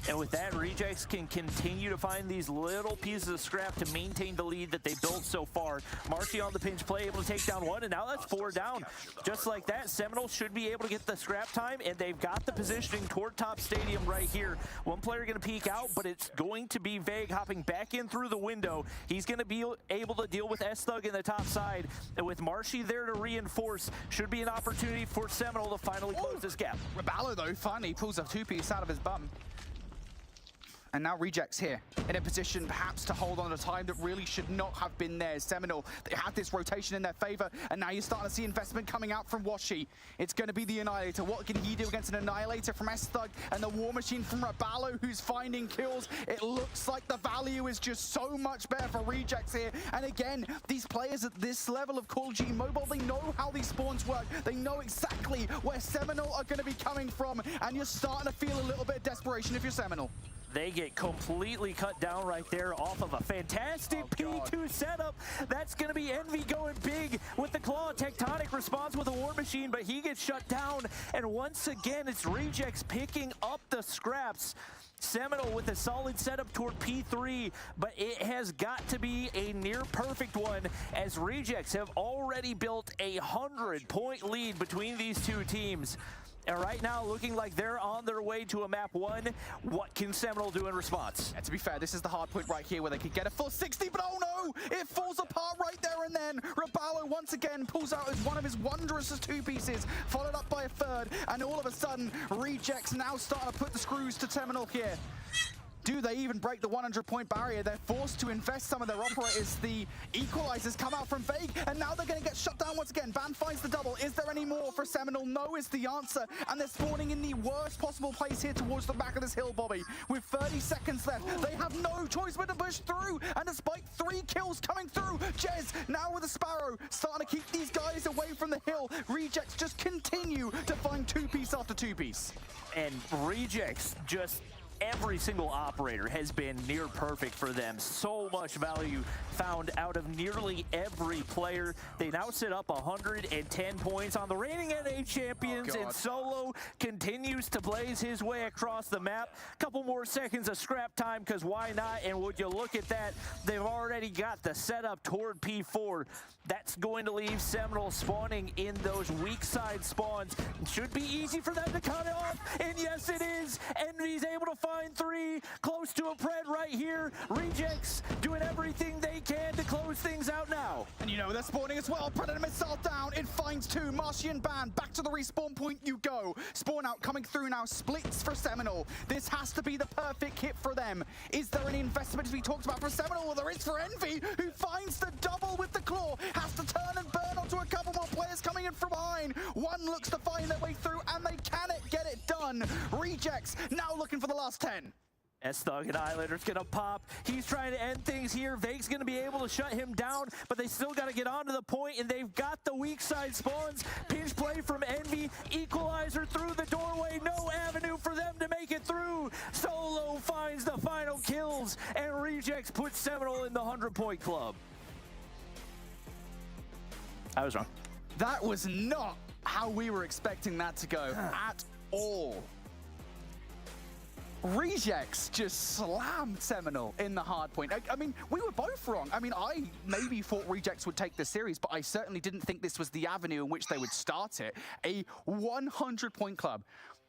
And with that, Rejects can continue to find these little pieces of scrap to maintain the lead that they built so far. Marshy on the pinch play, able to take down 1, and now that's 4 down. Just like that, Seminole should be able to get the scrap time, and they've got the positioning toward top stadium right here. One player going to peek out, but it's going to be Vague hopping back in through the window. He's going to be able to deal with S-Thug in the top side, and with Marshy there to reinforce, should be an opportunity for Seminole to finally close this gap. Raballo, though, finally pulls a 2-piece out of his bum. And now Rejects here in a position perhaps to hold on to time that really should not have been there. Seminole, they had this rotation in their favor, and now you're starting to see investment coming out from Washi. It's going to be the Annihilator. What can he do against an Annihilator from S-Thug and the War Machine from Raballo, who's finding kills? It looks like the value is just so much better for Rejects here. And again, these players at this level of Call of Duty Mobile, they know how these spawns work. They know exactly where Seminole are going to be coming from, and you're starting to feel a little bit of desperation if you're Seminole. They get completely cut down right there off of a fantastic P2 setup. That's going to be Envy going big with the claw. Tectonic responds with a War Machine, but he gets shut down. And once again, it's Rejects picking up the scraps. Seminole with a solid setup toward P3, but it has got to be a near perfect one as Rejects have already built a 100-point lead between these two teams. And right now, looking like they're on their way to a map 1. What can Seminole do in response? Yeah, to be fair, this is the hard point right here where they could get a full 60, but oh no! It falls apart right there and then. Raballo once again pulls out one of his wondrous 2-pieces, followed up by a 3rd, and all of a sudden, Rejects now starting to put the screws to Seminole here. Do they even break the 100-point barrier? They're forced to invest some of their operators. The equalizers come out from Vague, and now they're going to get shut down once again. Ban finds the double. Is there any more for Seminole? No is the answer, and they're spawning in the worst possible place here towards the back of this hill, Bobby. With 30 seconds left, they have no choice but to push through, and despite 3 kills coming through, Jez now with a Sparrow, starting to keep these guys away from the hill. Rejects just continue to find 2-piece after 2-piece. And Rejects just... every single operator has been near perfect for them. So much value found out of nearly every player. They now sit up 110 points on the reigning NA champions, and Solo continues to blaze his way across the map. Couple more seconds of scrap time, because why not? And would you look at that, they've already got the setup toward P4. That's going to leave Seminole spawning in those weak side spawns. It should be easy for them to cut it off, and yes it is. Envy's able to find 3, close to a pred right here. Rejects doing everything they can to close things out now. And you know they're spawning as well. Predator missile down, it finds 2. Martian Ban, back to the respawn point you go. Spawn out coming through now, splits for Seminole. This has to be the perfect hit for them. Is there any investment to be talked about for Seminole? Well, there is for Envy, who finds the double with the claw. Has to turn and burn onto a couple more players coming in from behind. One looks to find their way through, and they cannot get it done. Rejects now looking for the last 10. S-Thug and Islander's gonna pop. He's trying to end things here. Vague's gonna be able to shut him down, but they still gotta get onto the point, and they've got the weak side spawns. Pinch play from Envy. Equalizer through the doorway. No avenue for them to make it through. Solo finds the final kills, and Rejects puts Seminole in the 100-point club. I was wrong. That was not how we were expecting that to go at all. Rejects just slammed Seminole in the hard point. I mean, we were both wrong. I mean, I maybe thought Rejects would take the series, but I certainly didn't think this was the avenue in which they would start it. A 100-point club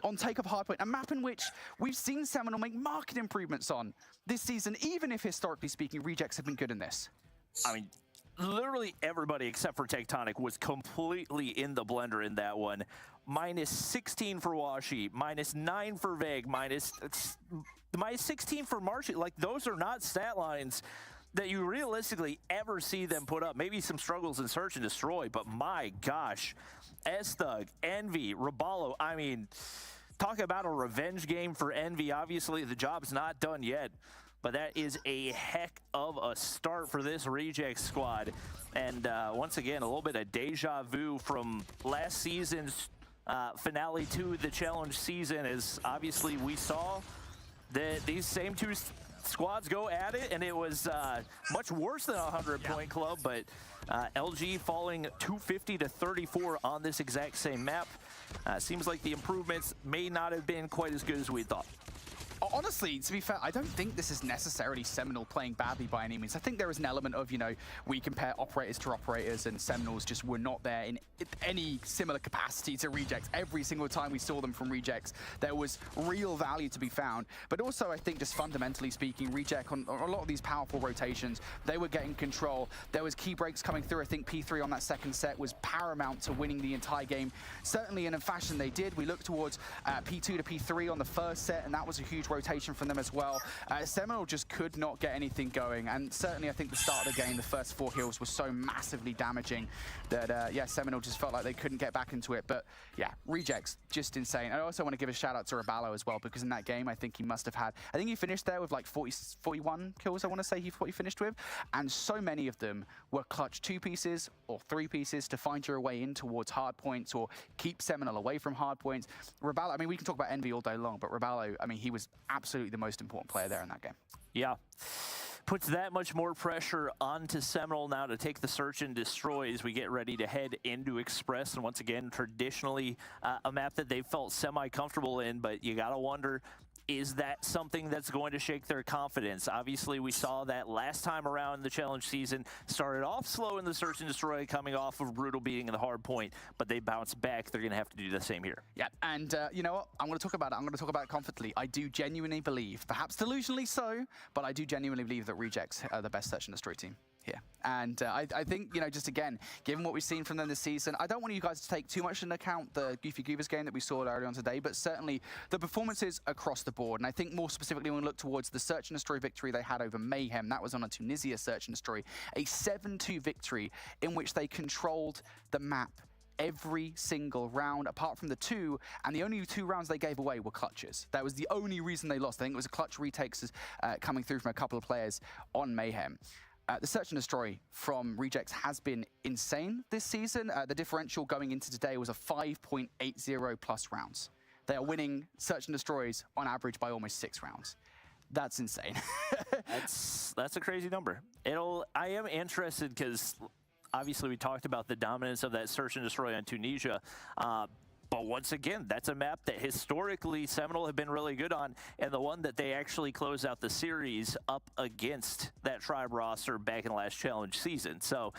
on take of hardpoint, a map in which we've seen Seminole make marked improvements on this season, even if historically speaking, Rejects have been good in this. I mean, literally everybody except for Tectonic was completely in the blender in that one. Minus 16 for Washi, minus 9 for Vague, minus 16 for Marshy. Like, those are not stat lines that you realistically ever see them put up. Maybe some struggles in Search and Destroy, but my gosh. S-Thug, Envy, Raballo, I mean, talk about a revenge game for Envy. Obviously, the job's not done yet, but that is a heck of a start for this Reject squad. And once again, a little bit of deja vu from last season's finale to the challenge season, as obviously we saw that these same two squads go at it, and it was much worse than a 100-point club, but LG falling 250 to 34 on this exact same map. Seems like the improvements may not have been quite as good as we thought. Honestly, to be fair, I don't think this is necessarily Seminole playing badly by any means. I think there is an element of, you know, we compare operators to operators, and Seminoles just were not there in any similar capacity to Rejects. Every single time we saw them from Rejects, there was real value to be found. But also, I think just fundamentally speaking, Reject on a lot of these powerful rotations, they were getting control. There was key breaks coming through. I think P3 on that second set was paramount to winning the entire game. Certainly in a fashion they did. We looked towards P2 to P3 on the first set, and that was a huge rotation from them as well. Seminole just could not get anything going, and certainly I think the start of the game, the first 4 kills, was so massively damaging that yeah, Seminole just felt like they couldn't get back into it. But yeah, Rejects, just insane. I also want to give a shout out to Raballo as well, because in that game I think he must have had, I think he finished there with like 41 kills, I want to say he finished with, and so many of them were clutch 2 pieces or 3 pieces to find your way in towards hard points or keep Seminole away from hard points. Raballo, I mean, we can talk about Envy all day long, but Raballo, I mean, he was absolutely the most important player there in that game. Yeah. Puts that much more pressure onto Seminole now to take the search and destroy as we get ready to head into Express. And once again, traditionally a map that they felt semi-comfortable in, but you gotta wonder, is that something that's going to shake their confidence? Obviously, we saw that last time around the challenge season. Started off slow in the search and destroy, coming off of brutal beating in the hard point, but they bounced back. They're going to have to do the same here. Yeah, and you know what? I'm going to talk about it. I'm going to talk about it confidently. I do genuinely believe, perhaps delusionally so, but I do genuinely believe that Rejects are the best search and destroy team. here. And I think, you know, just again, given what we've seen from them this season, I don't want you guys to take too much into account the Goofy Goobers game that we saw earlier on today, but certainly the performances across the board. And I think more specifically when we look towards the Search and Destroy victory they had over Mayhem, that was on a Tunisia Search and Destroy, a 7-2 victory in which they controlled the map every single round, apart from the two, and the only 2 rounds they gave away were clutches. That was the only reason they lost. I think it was a clutch retakes coming through from a couple of players on Mayhem. The Search and Destroy from Rejects has been insane this season. The differential going into today was a 5.80 plus rounds. They are winning Search and Destroys on average by almost 6 rounds. That's insane. That's a crazy number. I am interested because obviously we talked about the dominance of that Search and Destroy on Tunisia. But once again, that's a map that historically Seminole have been really good on, and the one that they actually closed out the series up against that Tribe roster back in the last challenge season. So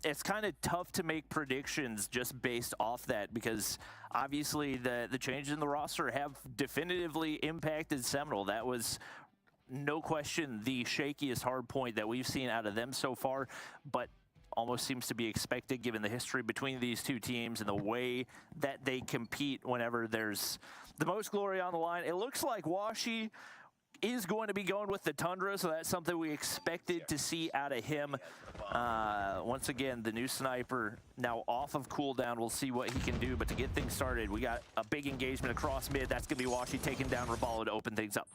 it's kind of tough to make predictions just based off that, because obviously the changes in the roster have definitively impacted Seminole. That was no question the shakiest hard point that we've seen out of them so far, but almost seems to be expected given the history between these two teams and the way that they compete whenever there's the most glory on the line. It looks like Washi is going to be going with the Tundra, so that's something we expected to see out of him. Once again, the new sniper now off of cooldown. We'll see what he can do, but to get things started, we got a big engagement across mid. That's going to be Washi taking down Rabalo to open things up.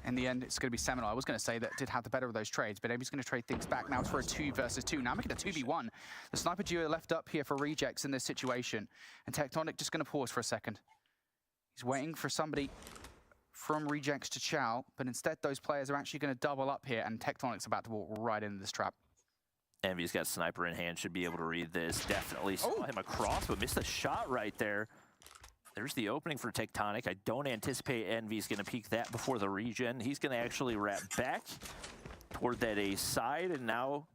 In the end, it's going to be Seminole. I was going to say that did have the better of those trades, but Amy's going to trade things back. Now it's for a 2 versus 2. Now making a 2v1. The sniper duo left up here for Rejects in this situation. And Tectonic just going to pause for a second. He's waiting for somebody from Rejects to chow, but instead those players are actually going to double up here, and Tectonic's about to walk right into this trap. Envy's got sniper in hand, should be able to read this. Definitely saw him across, but missed a shot right there. There's the opening for Tectonic. I don't anticipate Envy's going to peek that before the regen. He's going to actually wrap back toward that A side, and now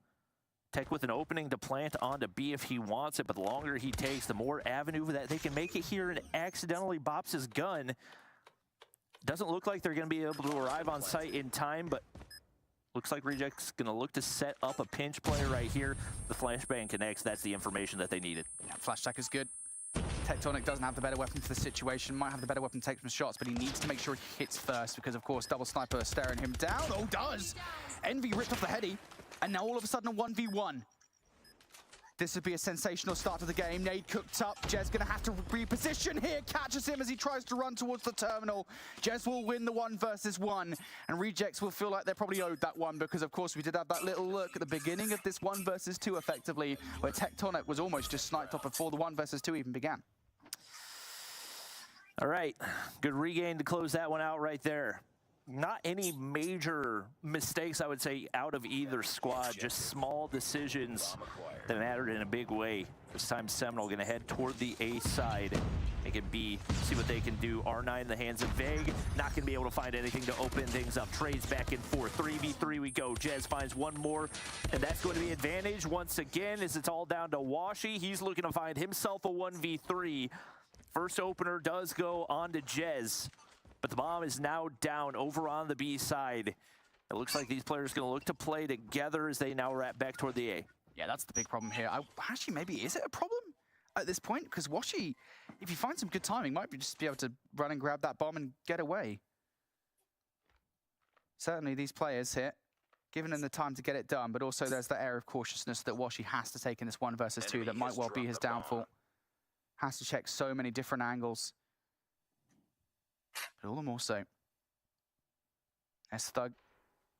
Tech with an opening to plant onto B if he wants it, but the longer he takes, the more avenue that they can make it here, and accidentally bops his gun. Doesn't look like they're going to be able to arrive on site in time, but looks like Reject's going to look to set up a pinch play right here. The flashbang connects. That's the information that they needed. Yeah, flash tech is good. Tectonic doesn't have the better weapon for the situation, might have the better weapon to take some shots, but he needs to make sure he hits first because, of course, double sniper staring him down. Oh, does! Envy ripped off the heady, and now all of a sudden a 1v1. This would be a sensational start to the game. Nade cooked up. Jez going to have to reposition here. Catches him as he tries to run towards the terminal. Jez will win the 1 versus 1. And Rejects will feel like they're probably owed that one because, of course, we did have that little look at the beginning of this 1 versus 2 effectively, where Tectonic was almost just sniped off before the 1 versus 2 even began. All right, good regain to close that one out right there. Not any major mistakes, I would say, out of either squad. Just small decisions that mattered in a big way. This time, Seminole going to head toward the A side. Make it B, see what they can do. R9 in the hands of Vague. Not going to be able to find anything to open things up. Trades back and forth. 3v3 we go. Jez finds one more, and that's going to be advantage once again as it's all down to Washi. He's looking to find himself a 1v3. First opener does go on to Jez. But the bomb is now down over on the B side. It looks like these players are going to look to play together as they now wrap back toward the A. Yeah, that's the big problem here. Actually, maybe is it a problem at this point? Because Washi, if you find some good timing, might just be able to run and grab that bomb and get away. Certainly these players here, giving them the time to get it done, but also there's that air of cautiousness that Washi has to take in this 1 versus 2 that might well be his downfall. Has to check so many different angles. But all the more so. S-Thug,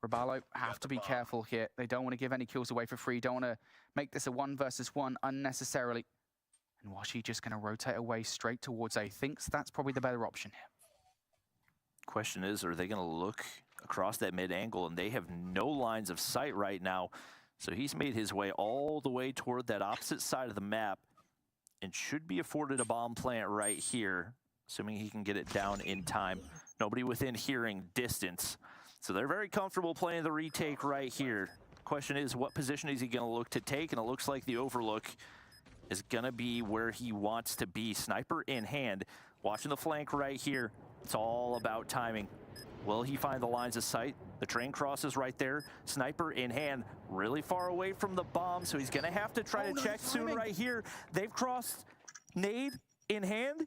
Rabalo have to be careful here. They don't want to give any kills away for free. Don't want to make this a 1 versus 1 unnecessarily. And Washi just going to rotate away straight towards A. Thinks that's probably the better option here. Question is, are they going to look across that mid angle? And they have no lines of sight right now. So he's made his way all the way toward that opposite side of the map and should be afforded a bomb plant right here, assuming he can get it down in time. Nobody within hearing distance. So they're very comfortable playing the retake right here. Question is, what position is he going to look to take? And it looks like the overlook is going to be where he wants to be. Sniper in hand, watching the flank right here. It's all about timing. Will he find the lines of sight? The train crosses right there. Sniper in hand, really far away from the bomb, so he's going to have to try to check soon right here. They've crossed. Nade in hand,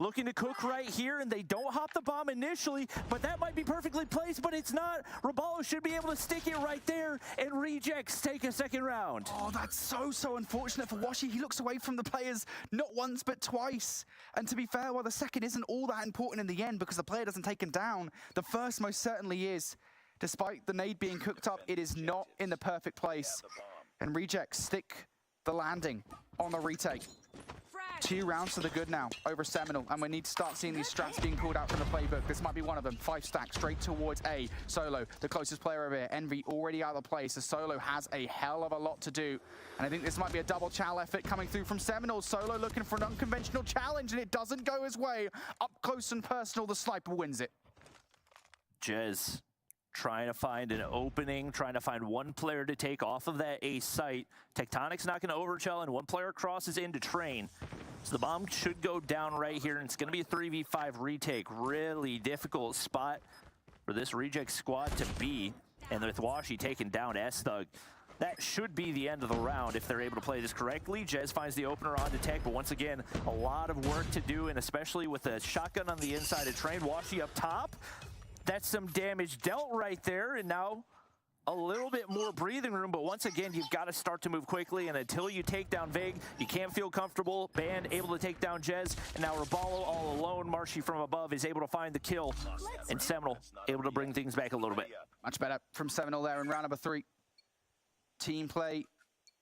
looking to cook right here, and they don't hop the bomb initially, but that might be perfectly placed, but it's not. Roballo should be able to stick it right there, and Rejects take a second round. Oh, that's so unfortunate for Washi. He looks away from the players not once, but twice. And to be fair, while the second isn't all that important in the end because the player doesn't take him down, the first most certainly is. Despite the nade being cooked up, it is not in the perfect place. And Rejects stick the landing on the retake. 2 rounds to the good now over Seminole, and we need to start seeing these strats being pulled out from the playbook. This might be one of them. 5 stack straight towards A. Solo, the closest player over here. Envy already out of the play, so Solo has a hell of a lot to do. And I think this might be a double chow effort coming through from Seminole. Solo looking for an unconventional challenge, and it doesn't go his way. Up close and personal, the sniper wins it. Jez trying to find an opening, trying to find one player to take off of that A site. Tectonic's not going to overchill, and one player crosses into Train. So the bomb should go down right here, and it's going to be a 3v5 retake. Really difficult spot for this Reject squad to be, and with Washi taking down S-Thug. That should be the end of the round if they're able to play this correctly. Jez finds the opener on Tech, but once again, a lot of work to do, and especially with a shotgun on the inside of Train. Washi up top. That's some damage dealt right there, and now a little bit more breathing room, but once again, you've got to start to move quickly, and until you take down Vig, you can't feel comfortable. Band able to take down Jez, and now Roballo all alone. Marshy from above is able to find the kill, and Seminole able to bring things back a little bit. Much better from Seminole there in round number 3. Team play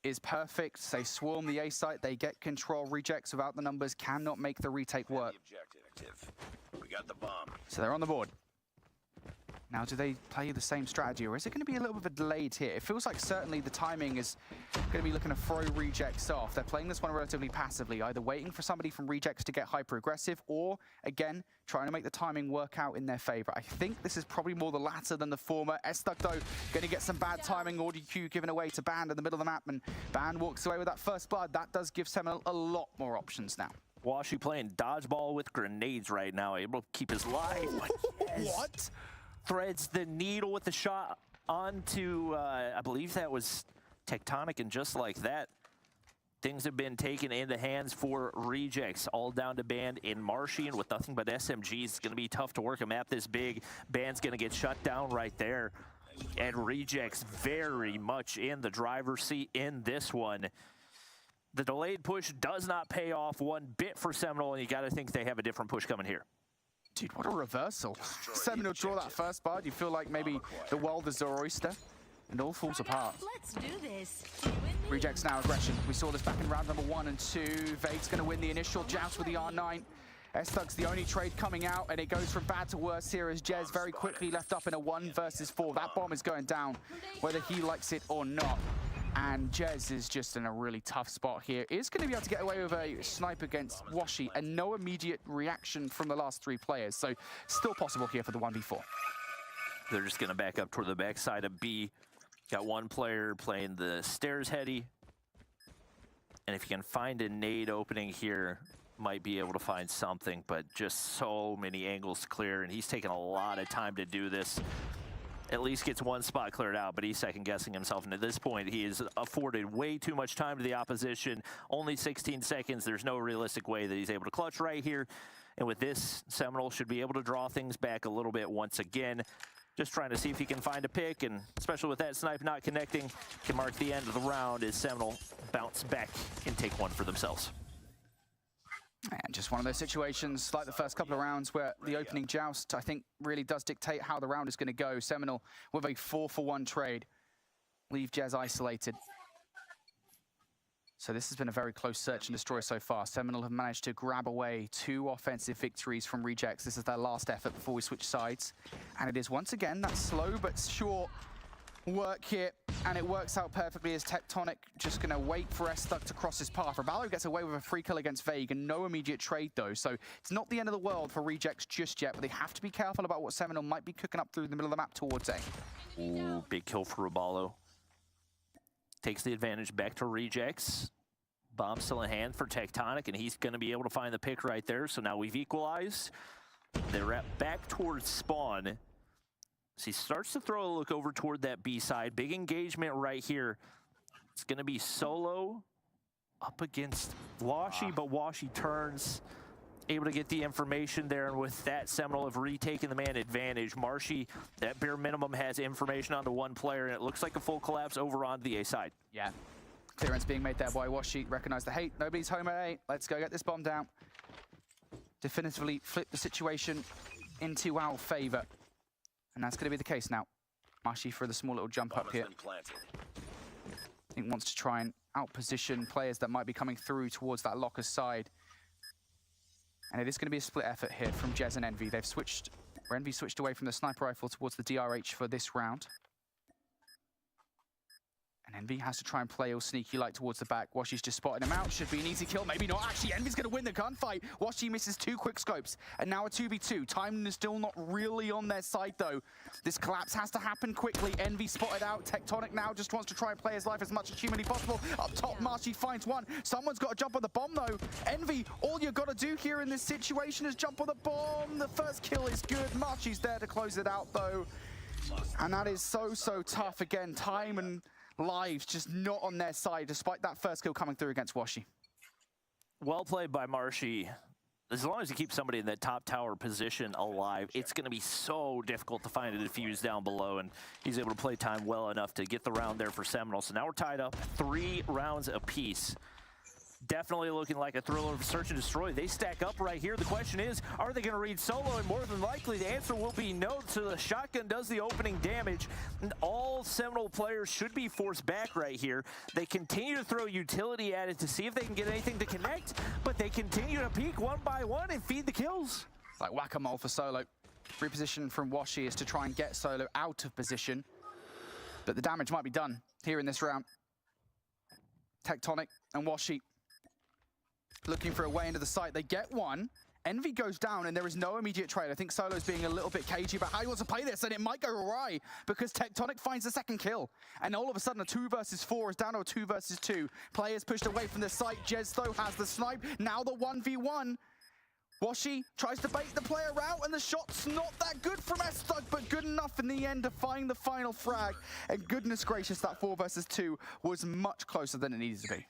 is perfect. They swarm the A site, they get control. Rejects without the numbers cannot make the retake work. We got the bomb. So they're on the board. Now, do they play the same strategy, or is it going to be a little bit of a delayed here? It feels like certainly the timing is going to be looking to throw Rejects off. They're playing this one relatively passively, either waiting for somebody from Rejects to get hyper-aggressive, or, again, trying to make the timing work out in their favor. I think this is probably more the latter than the former. S-Thug, though, going to get some bad timing. Audio cue given away to Band in the middle of the map, and Band walks away with that first blood. That does give Seminole a lot more options now. Washi playing dodgeball with grenades right now, able to keep his life. What? Threads the needle with the shot onto, I believe that was Tectonic, and just like that, things have been taken into hands for Rejects, all down to Band in Marshy, and with nothing but SMGs, it's going to be tough to work a map this big. Band's going to get shut down right there, and Rejects very much in the driver's seat in this one. The delayed push does not pay off one bit for Seminole, and you got to think they have a different push coming here. Dude, what a reversal. Seminole draw that first blood. You feel like maybe the world is their oyster, and all falls apart. Let's do this. Rejects now aggression. We saw this back in round number 1 and 2. Vade's going to win the initial joust with the R9. S-Thug's the only trade coming out, and it goes from bad to worse here as Jez very quickly left up in a 1 versus 4. That bomb is going down, whether he likes it or not. And Jez is just in a really tough spot here. Is going to be able to get away with a snipe against Washi, and no immediate reaction from the last 3 players. So still possible here for the 1v4. They're just going to back up toward the backside of B. Got one player playing the stairs heady. And if you can find a nade opening here, might be able to find something, but just so many angles to clear, and he's taking a lot of time to do this. At least gets one spot cleared out, but he's second-guessing himself. And at this point, he has afforded way too much time to the opposition. Only 16 seconds. There's no realistic way that he's able to clutch right here. And with this, Seminole should be able to draw things back a little bit once again. Just trying to see if he can find a pick, and especially with that snipe not connecting, can mark the end of the round as Seminole bounce back and take one for themselves. And just one of those situations, like the first couple of rounds, where the opening joust, I think, really does dictate how the round is going to go. Seminole with a 4-for-1 trade. Leave Jez isolated. So this has been a very close search and destroy so far. Seminole have managed to grab away 2 offensive victories from Rejects. This is their last effort before we switch sides. And it is once again that slow but sure work here, and it works out perfectly as Tectonic just going to wait for S-Thug to cross his path. Roballo gets away with a free kill against Vague, and no immediate trade though, so it's not the end of the world for Rejects just yet, but they have to be careful about what Seminole might be cooking up through the middle of the map towards A. Ooh, big kill for Roballo. Takes the advantage back to Rejects. Bomb still in hand for Tectonic, and he's going to be able to find the pick right there, so now we've equalized. They're back towards spawn. So he starts to throw a look over toward that B side. Big engagement right here. It's going to be Solo up against Washi, but Washi turns, able to get the information there, and with that, Seminole have retaken the man advantage. Marshy, at bare minimum, has information onto one player, and it looks like a full collapse over on the A side. Yeah. Clearance being made there by Washi. Recognize the hate. Nobody's home at A. Let's go get this bomb down. Definitively flip the situation into our favor. And that's going to be the case now. Mashi for the small little jump up here. I think wants to try and outposition players that might be coming through towards that locker side. And it is going to be a split effort here from Jez and Envy. They've switched, or Envy switched away from the sniper rifle towards the DRH for this round. And Envy has to try and play all sneaky like towards the back. Washi's just spotted him out. Should be an easy kill. Maybe not. Actually, Envy's going to win the gunfight. Washi misses 2 quick scopes. And now a 2v2. Time is still not really on their side, though. This collapse has to happen quickly. Envy spotted out. Tectonic now just wants to try and play his life as much as humanly possible. Up top, Marshy finds one. Someone's got to jump on the bomb, though. Envy, all you've got to do here in this situation is jump on the bomb. The first kill is good. Marshy's there to close it out, though. And that is so tough. Again, time and lives just not on their side, despite that first kill coming through against Washi. Well played by Marshy. As long as you keep somebody in that top tower position alive, it's going to be so difficult to find a defuse down below, and he's able to play time well enough to get the round there for Seminole. So now we're tied up 3 rounds apiece. Definitely looking like a thriller of search and destroy. They stack up right here. The question is, are they going to read Solo? And more than likely, the answer will be no. So the shotgun does the opening damage. And all Seminole players should be forced back right here. They continue to throw utility at it to see if they can get anything to connect, but they continue to peek one by one and feed the kills. Like whack-a-mole for Solo. Reposition from Washi is to try and get Solo out of position. But the damage might be done here in this round. Tectonic and Washi looking for a way into the site. They get one. Envy goes down, and there is no immediate trade. I think Solo's being a little bit cagey about how he wants to play this, and it might go awry because Tectonic finds the second kill. And all of a sudden, a 2 versus 4 is down to a 2 versus 2. Players pushed away from the site. Jez, though, has the snipe. Now the 1v1. Washi tries to bait the player out, and the shot's not that good from S-Thug, but good enough in the end to find the final frag. And goodness gracious, that 4 versus 2 was much closer than it needed to be.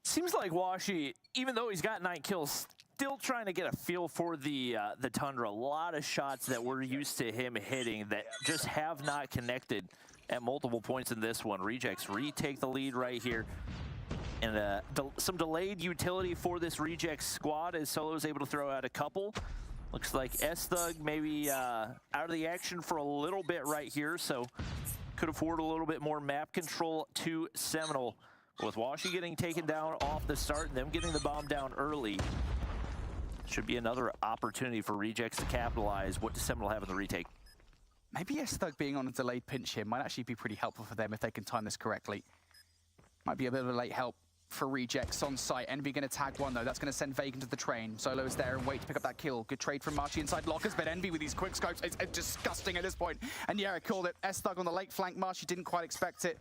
Seems like Washi, even though he's got 9 kills, still trying to get a feel for the Tundra. A lot of shots that we're used to him hitting that just have not connected at multiple points in this one. Rejects retake the lead right here. And some delayed utility for this Rejects squad as Solo's able to throw out a couple. Looks like S-Thug maybe out of the action for a little bit right here, so could afford a little bit more map control to Seminole. With Washi getting taken down off the start and them getting the bomb down early, should be another opportunity for Rejects to capitalize. What does Seminole have in the retake? Maybe S-Thug being on a delayed pinch here might actually be pretty helpful for them if they can time this correctly. Might be a bit of a late help for Rejects on site. Envy going to tag one, though. That's going to send Vagan to the train. Solo is there and wait to pick up that kill. Good trade from Marshy inside lockers, but Envy with these quick scopes, it's disgusting at this point. And yeah, I called it. S-Thug on the late flank. Marshy didn't quite expect it.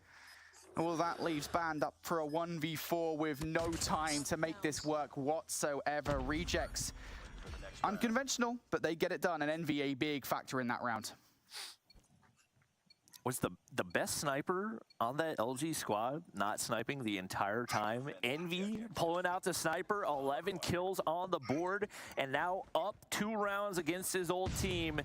All that leaves Band up for a 1v4 with no time to make this work whatsoever. Rejects, unconventional, but they get it done. And Envy a big factor in that round. Was the best sniper on that LG squad not sniping the entire time? Envy pulling out the sniper, 11 kills on the board, and now up 2 rounds against his old team.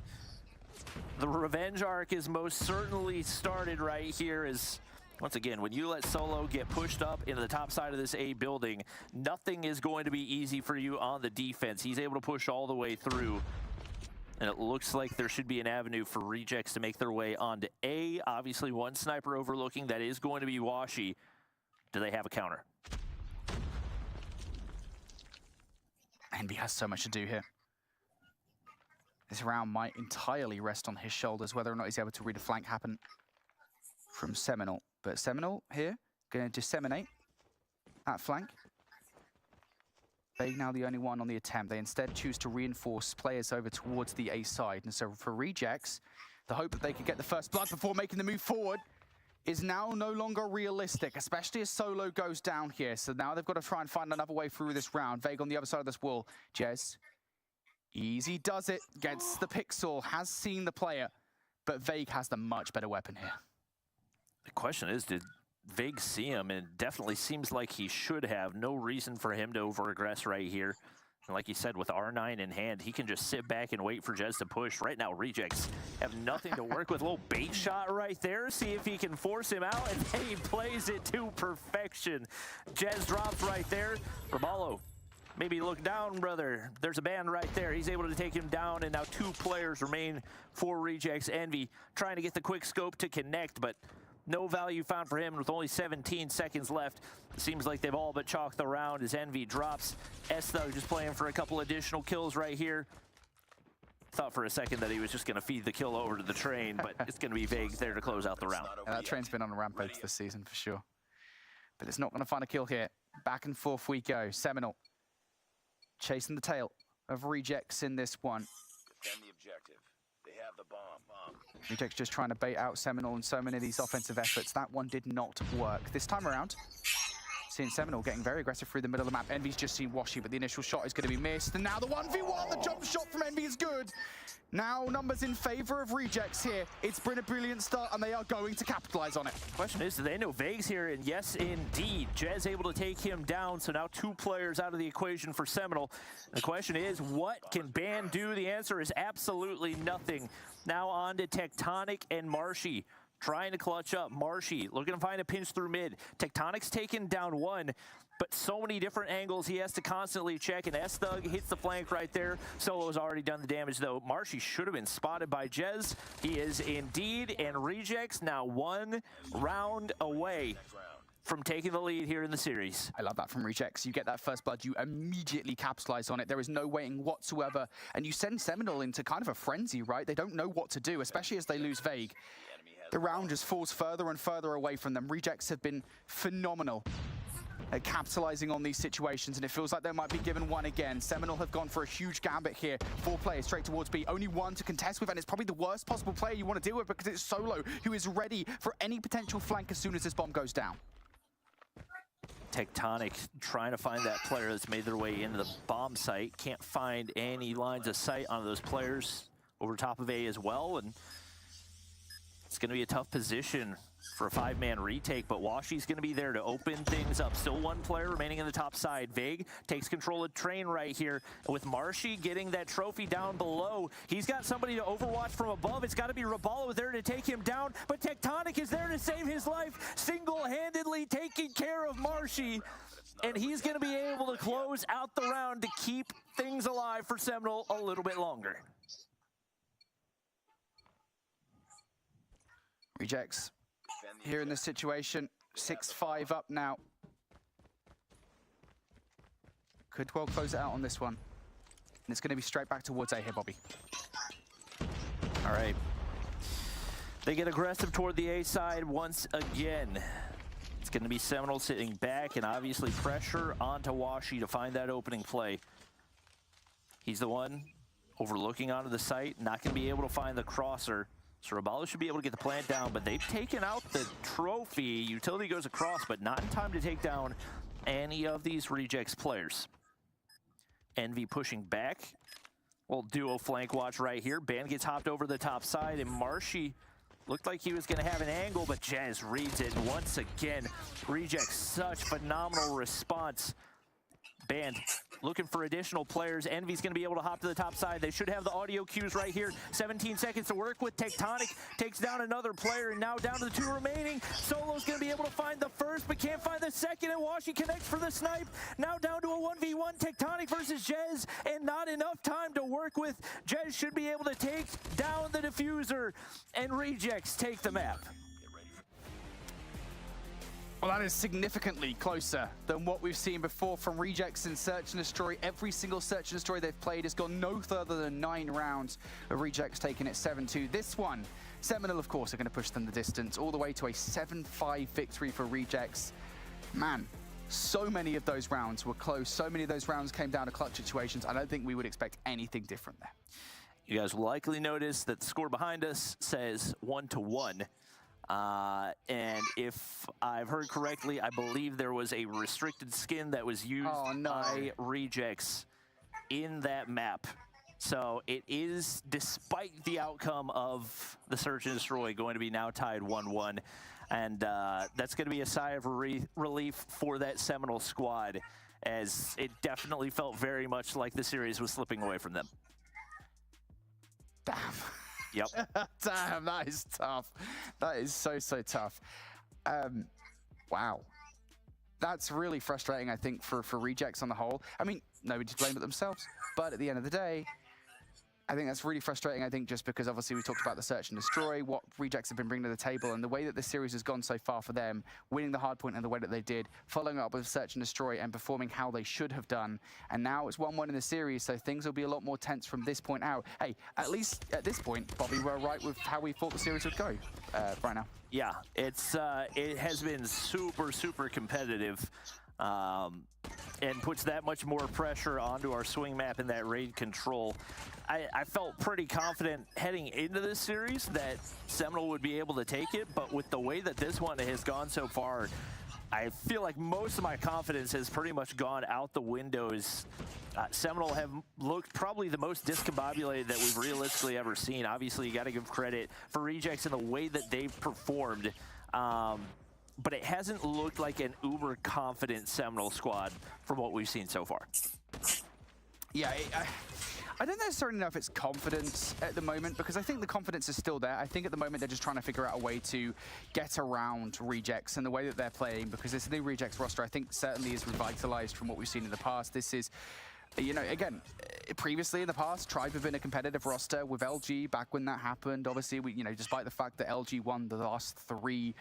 The revenge arc is most certainly started right here as, once again, when you let Solo get pushed up into the top side of this A building, nothing is going to be easy for you on the defense. He's able to push all the way through. And it looks like there should be an avenue for Rejects to make their way onto A. Obviously, one sniper overlooking. That is going to be Washi. Do they have a counter? Envy has so much to do here. This round might entirely rest on his shoulders, whether or not he's able to read a flank happen from Seminole. But Seminole here, going to disseminate that flank. They're now the only one on the attempt. They instead choose to reinforce players over towards the A side. And so for Rejects, the hope that they could get the first blood before making the move forward is now no longer realistic, especially as Solo goes down here. So now they've got to try and find another way through this round. Vega on the other side of this wall. Jez, easy does it, gets the pixel, has seen the player. but Vague has the much better weapon here. The question is, did Vague see him? And it definitely seems like he should have. No reason for him to over-aggress right here. And like you said, with R9 in hand, he can just sit back and wait for Jez to push. Right now, Rejects have nothing to work with. A little bait shot right there. See if he can force him out, and then he plays it to perfection. Jez drops right there. Raballo, maybe look down, brother. There's a band right there. He's able to take him down, and now 2 players remain for Rejects. Envy trying to get the quick scope to connect, but no value found for him with only 17 seconds left. It seems like they've all but chalked the round as Envy drops. Estho just playing for a couple additional kills right here. Thought for a second that he was just going to feed the kill over to the train, but it's going to be Vague there to close out the round. That train's been on a rampage this season for sure. But it's not going to find a kill here. Back and forth we go. Seminole chasing the tail of Rejects in this one. Defend the objective. They have the bomb. Rejects just trying to bait out Seminole in so many of these offensive efforts. That one did not work. This time around, seeing Seminole getting very aggressive through the middle of the map. Envy's just seen Washi, but the initial shot is going to be missed. And now the 1v1, the jump shot from Envy is good. Now numbers in favor of Rejects here. It's been a brilliant start, and they are going to capitalize on it. Question is, do they know Vague's here? And yes, indeed. Jez able to take him down, so now 2 players out of the equation for Seminole. The question is, what can Band do? The answer is absolutely nothing. Now on to Tectonic and Marshy. Trying to clutch up. Marshy looking to find a pinch through mid. Tectonic's taken down 1, but so many different angles he has to constantly check, and S-Thug hits the flank right there. Solo's already done the damage, though. Marshy should have been spotted by Jez. He is indeed, and Rejects now 1 round away from taking the lead here in the series. I love that from Rejects. You get that first blood, you immediately capitalize on it. There is no waiting whatsoever, and you send Seminole into kind of a frenzy, right? They don't know what to do, especially as they lose Vague. The round just falls further and further away from them. Rejects have been phenomenal at capitalizing on these situations, and it feels like they might be given one again. Seminole have gone for a huge gambit here. 4 players straight towards B. Only 1 to contest with, and it's probably the worst possible player you want to deal with because it's Solo, who is ready for any potential flank as soon as this bomb goes down. Tectonic trying to find that player that's made their way into the bomb site. Can't find any lines of sight on those players over top of A as well, and it's going to be a tough position for a 5-man retake, but Washi's going to be there to open things up. Still 1 player remaining in the top side. Vague takes control of train right here. With Marshy getting that trophy down below, he's got somebody to overwatch from above. It's got to be Raballo there to take him down, but Tectonic is there to save his life, single-handedly taking care of Marshy, and he's going to be able to close out the round to keep things alive for Seminole a little bit longer. Rejects here in this situation, 6-5 up now. Could well close it out on this one. And it's going to be straight back towards A here, Bobby. All right. They get aggressive toward the A side once again. It's going to be Seminole sitting back, and obviously pressure onto Washi to find that opening play. He's the one overlooking onto the site, not going to be able to find the crosser. So Raballo should be able to get the plant down, but they've taken out the trophy. Utility goes across, but not in time to take down any of these Rejects players. Envy pushing back. Well, duo flank watch right here. Band gets hopped over the top side, and Marshy looked like he was going to have an angle, but Jez reads it once again. Rejects, such phenomenal response. Band looking for additional players. Envy's going to be able to hop to the top side. They should have the audio cues right here. 17 seconds to work with. Tectonic takes down another player, and now down to the 2 remaining. Solo's going to be able to find the first, but can't find the second, and Washi connects for the snipe. Now down to a 1v1, Tectonic versus Jez, and not enough time to work with. Jez should be able to take down the diffuser, and Rejects take the map. Well, that is significantly closer than what we've seen before from Rejects in Search and Destroy. Every single Search and Destroy they've played has gone no further than 9 rounds, of Rejects taking it 7-2. This one, Seminole, of course, are going to push them the distance all the way to a 7-5 victory for Rejects. Man, so many of those rounds were close. So many of those rounds came down to clutch situations. I don't think we would expect anything different there. You guys will likely notice that the score behind us says 1-1. And if I've heard correctly, I believe there was a restricted skin that was used by Rejects in that map. So it is, despite the outcome of the Search and Destroy, going to be now tied 1-1. And that's going to be a sigh of relief for that Seminole squad, as it definitely felt very much like the series was slipping away from them. Damn. Yep. Damn, that is tough. That is so tough. Wow. That's really frustrating, I think, for Rejects on the whole. I mean, nobody to blame but themselves. But at the end of the day, I think that's really frustrating, I think, just because obviously we talked about the Search and Destroy, what Rejects have been bringing to the table, and the way that the series has gone so far for them, winning the hardpoint in the way that they did, following up with Search and Destroy and performing how they should have done. And now it's 1-1 in the series, so things will be a lot more tense from this point out. Hey, at least at this point, Bobby, we're right with how we thought the series would go right now. Yeah, it's it has been super competitive. And puts that much more pressure onto our swing map and that raid control. I felt pretty confident heading into this series that Seminole would be able to take it, but with the way that this one has gone so far, I feel like most of my confidence has pretty much gone out the windows. Seminole have looked probably the most discombobulated that we've realistically ever seen. Obviously, you got to give credit for Rejects in the way that they've performed. But it hasn't looked like an uber confident Seminole squad from what we've seen so far. Yeah, I don't necessarily know if it's confidence at the moment, because I think the confidence is still there. I think at the moment they're just trying to figure out a way to get around Rejects and the way that they're playing, because this new Rejects roster, I think, certainly is revitalized from what we've seen in the past. This is, you know, again, previously in the past, Tribe have been a competitive roster with LG back when that happened. Obviously, we, you know, despite the fact that LG won the last 3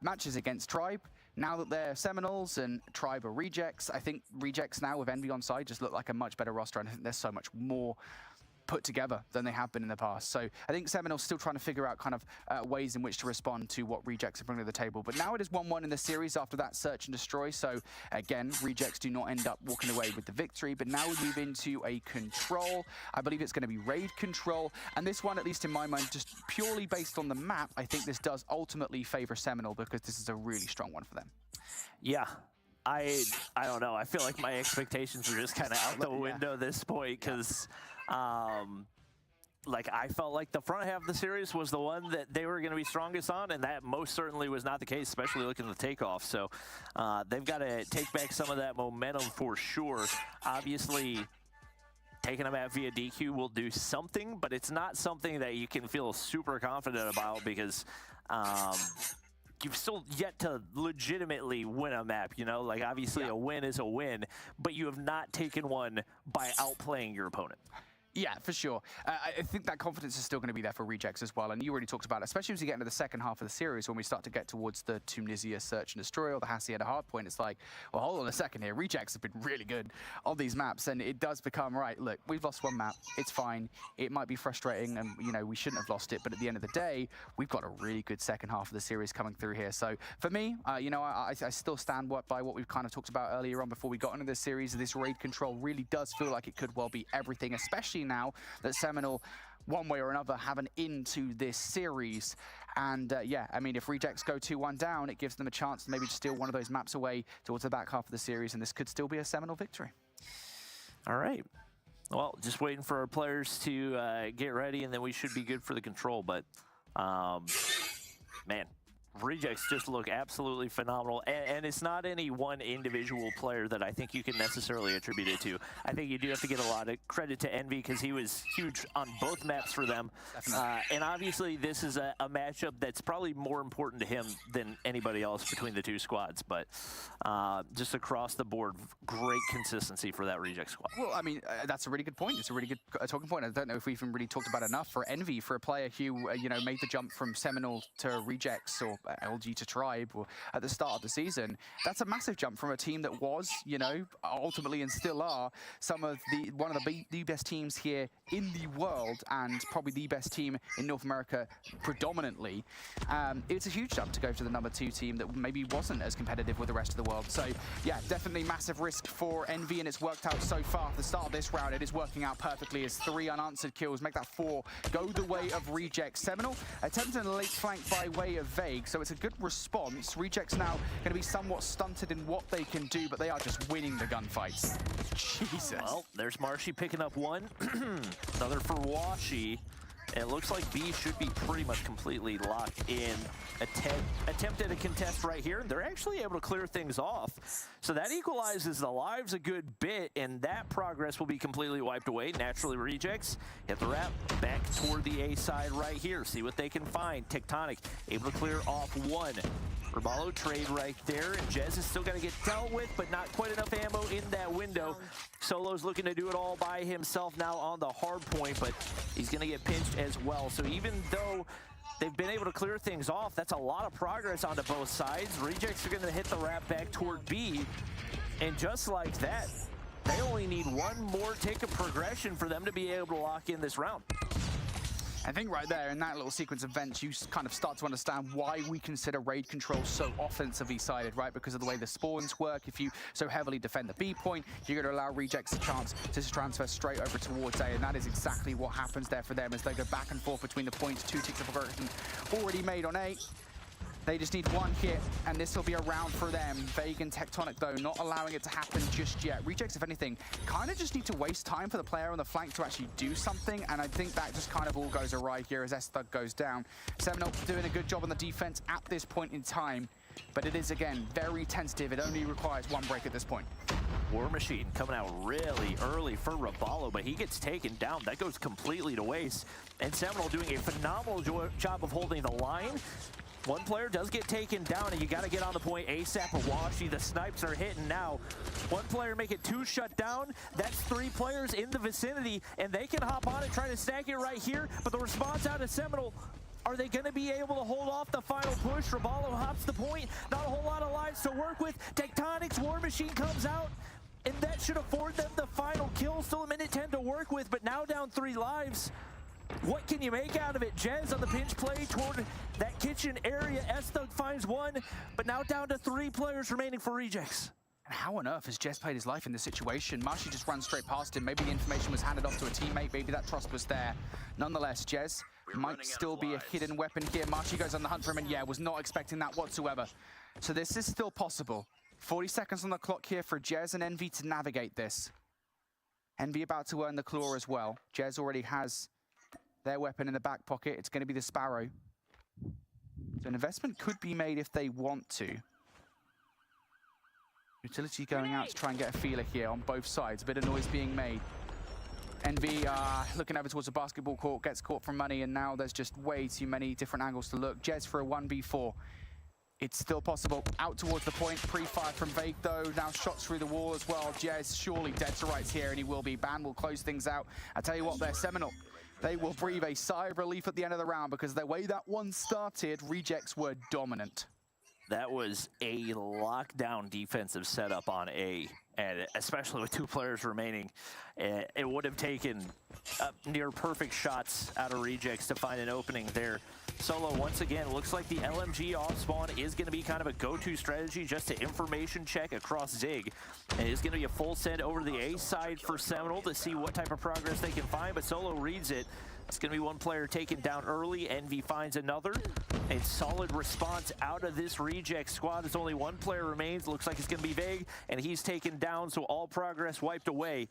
matches against Tribe, now that they're Seminoles and Tribe are Rejects, I think Rejects now with Envy on side just look like a much better roster, and I think they're so much more put together than they have been in the past. So I think Seminole's still trying to figure out kind of ways in which to respond to what Rejects are bringing to the table. But now it is 1-1 in the series after that Search and Destroy. So again, Rejects do not end up walking away with the victory. But now we move into a control. I believe it's going to be raid control. And this one, at least in my mind, just purely based on the map, I think this does ultimately favor Seminole, because this is a really strong one for them. Yeah. I don't know. I feel like my expectations are just kind of out the window at this point, because like, I felt like the front half of the series was the one that they were going to be strongest on, and that most certainly was not the case, especially looking at the takeoff. So they've got to take back some of that momentum for sure. Obviously, taking them out via DQ will do something, but it's not something that you can feel super confident about, because you've still yet to legitimately win a map, you know? Like, obviously a win is a win, but you have not taken one by outplaying your opponent. Yeah, for sure. I think that confidence is still going to be there for Rejects as well, and you already talked about it, especially as you get into the second half of the series, when we start to get towards the Tunisia Search and Destroy or the Hacienda Hardpoint. It's like, well, hold on a second here. Rejects have been really good on these maps, and it does become, right, look, we've lost one map. It's fine. It might be frustrating, and, you know, we shouldn't have lost it, but at the end of the day, we've got a really good second half of the series coming through here. So for me, you know, I still stand by what we've kind of talked about earlier on before we got into this series. This raid control really does feel like it could well be everything, especially now that Seminole, one way or another, have an into this series. And yeah, I mean, if Rejects go 2-1 down, it gives them a chance to maybe just steal one of those maps away towards the back half of the series, and this could still be a Seminole victory. All right. Well, just waiting for our players to get ready, and then we should be good for the control. But, man, Rejects just look absolutely phenomenal, and it's not any one individual player that I think you can necessarily attribute it to. I think you do have to give a lot of credit to Envy, because he was huge on both maps for them. And obviously this is a matchup that's probably more important to him than anybody else between the two squads, but just across the board, great consistency for that Reject squad. Well, I mean, that's a really good point. It's a really good talking point. I don't know if we've even really talked about enough for Envy, for a player who, you know, made the jump from Seminole to Rejects, or LG to Tribe, or at the start of the season. That's a massive jump from a team that was, you know, ultimately and still are one of the best teams here in the world, and probably the best team in North America predominantly. It's a huge jump to go to the #2 team that maybe wasn't as competitive with the rest of the world. So yeah, definitely massive risk for Envy, and it's worked out so far. At the start of this round, it is working out perfectly, as 3 unanswered kills make that 4 go the way of Rejects. Seminole attempting a late flank by way of Vague, So it's a good response. Rejects now going to be somewhat stunted in what they can do, but they are just winning the gunfights. Jesus. Well, there's Marshy picking up one. Another for Washi. And it looks like B should be pretty much completely locked in. Attempted a contest right here. They're actually able to clear things off. So that equalizes the lives a good bit, and that progress will be completely wiped away. Naturally, Rejects hit the wrap back toward the A side right here. See what they can find. Tectonic able to clear off one. Rabalo trade right there, and Jez is still going to get dealt with, but not quite enough ammo in that window. Solo's looking to do it all by himself now on the hard point, but he's going to get pinched as well. So even though they've been able to clear things off, that's a lot of progress onto both sides. Rejects are going to hit the wrap back toward B, and just like that, they only need one more tick of progression for them to be able to lock in this round. I think right there in that little sequence of events, you kind of start to understand why we consider raid control so offensively sided, right? Because of the way the spawns work. If you so heavily defend the B point, you're going to allow Rejects a chance to just transfer straight over towards A, and that is exactly what happens there for them as they go back and forth between the points. 2 ticks of progression already made on A. They just need one hit, and this will be a round for them. Vague and Tectonic, though, not allowing it to happen just yet. Rejects, if anything, kind of just need to waste time for the player on the flank to actually do something, and I think that just kind of all goes awry here as S-Thug goes down. Seminole doing a good job on the defense at this point in time, but it is, again, very tentative. It only requires one break at this point. War Machine coming out really early for Rabalo, but he gets taken down. That goes completely to waste. And Seminole doing a phenomenal job of holding the line. One player does get taken down, and you got to get on the point ASAP. Washi, the snipes are hitting now. One player make it 2 shut down. That's 3 players in the vicinity, and they can hop on it, try to stack it right here. But the response out of Seminole, are they going to be able to hold off the final push? Rabalo hops the point. Not a whole lot of lives to work with. Tectonic's War Machine comes out, and that should afford them the final kill. Still a minute 10 to work with, but now down 3 lives. What can you make out of it? Jez on the pinch play toward that kitchen area. S-Thug finds one, but now down to 3 players remaining for Rejects. And how on earth has Jez played his life in this situation? Marshy just ran straight past him. Maybe the information was handed off to a teammate. Maybe that trust was there. Nonetheless, Jez might still be a hidden weapon here. Marshy goes on the hunt for him, and yeah, was not expecting that whatsoever. So this is still possible. 40 seconds on the clock here for Jez and Envy to navigate this. Envy about to earn the claw as well. Jez already has their weapon in the back pocket. It's going to be the Sparrow. So an investment could be made if they want to. Utility going out to try and get a feeler here on both sides. A bit of noise being made. Envy looking over towards the basketball court, gets caught for money, and now there's just way too many different angles to look. Jez for a 1v4. It's still possible. Out towards the point. Pre-fire from Vague, though. Now shots through the wall as well. Jez surely dead to rights here, and he will be. Ban will close things out. I tell you what, they're Seminole. They will breathe a sigh of relief at the end of the round because the way that one started, Rejects were dominant. That was a lockdown defensive setup on A, and especially with 2 players remaining, it would have taken near perfect shots out of Rejects to find an opening there. Solo, once again, looks like the LMG off spawn is going to be kind of a go-to strategy just to information check across Zig. And it's going to be a full send over to the A side for Seminole to see what type of progress they can find, but Solo reads it. It's going to be one player taken down early. Envy finds another. A solid response out of this Reject squad as only 1 player remains. Looks like it's going to be Vague, and he's taken down, so all progress wiped away.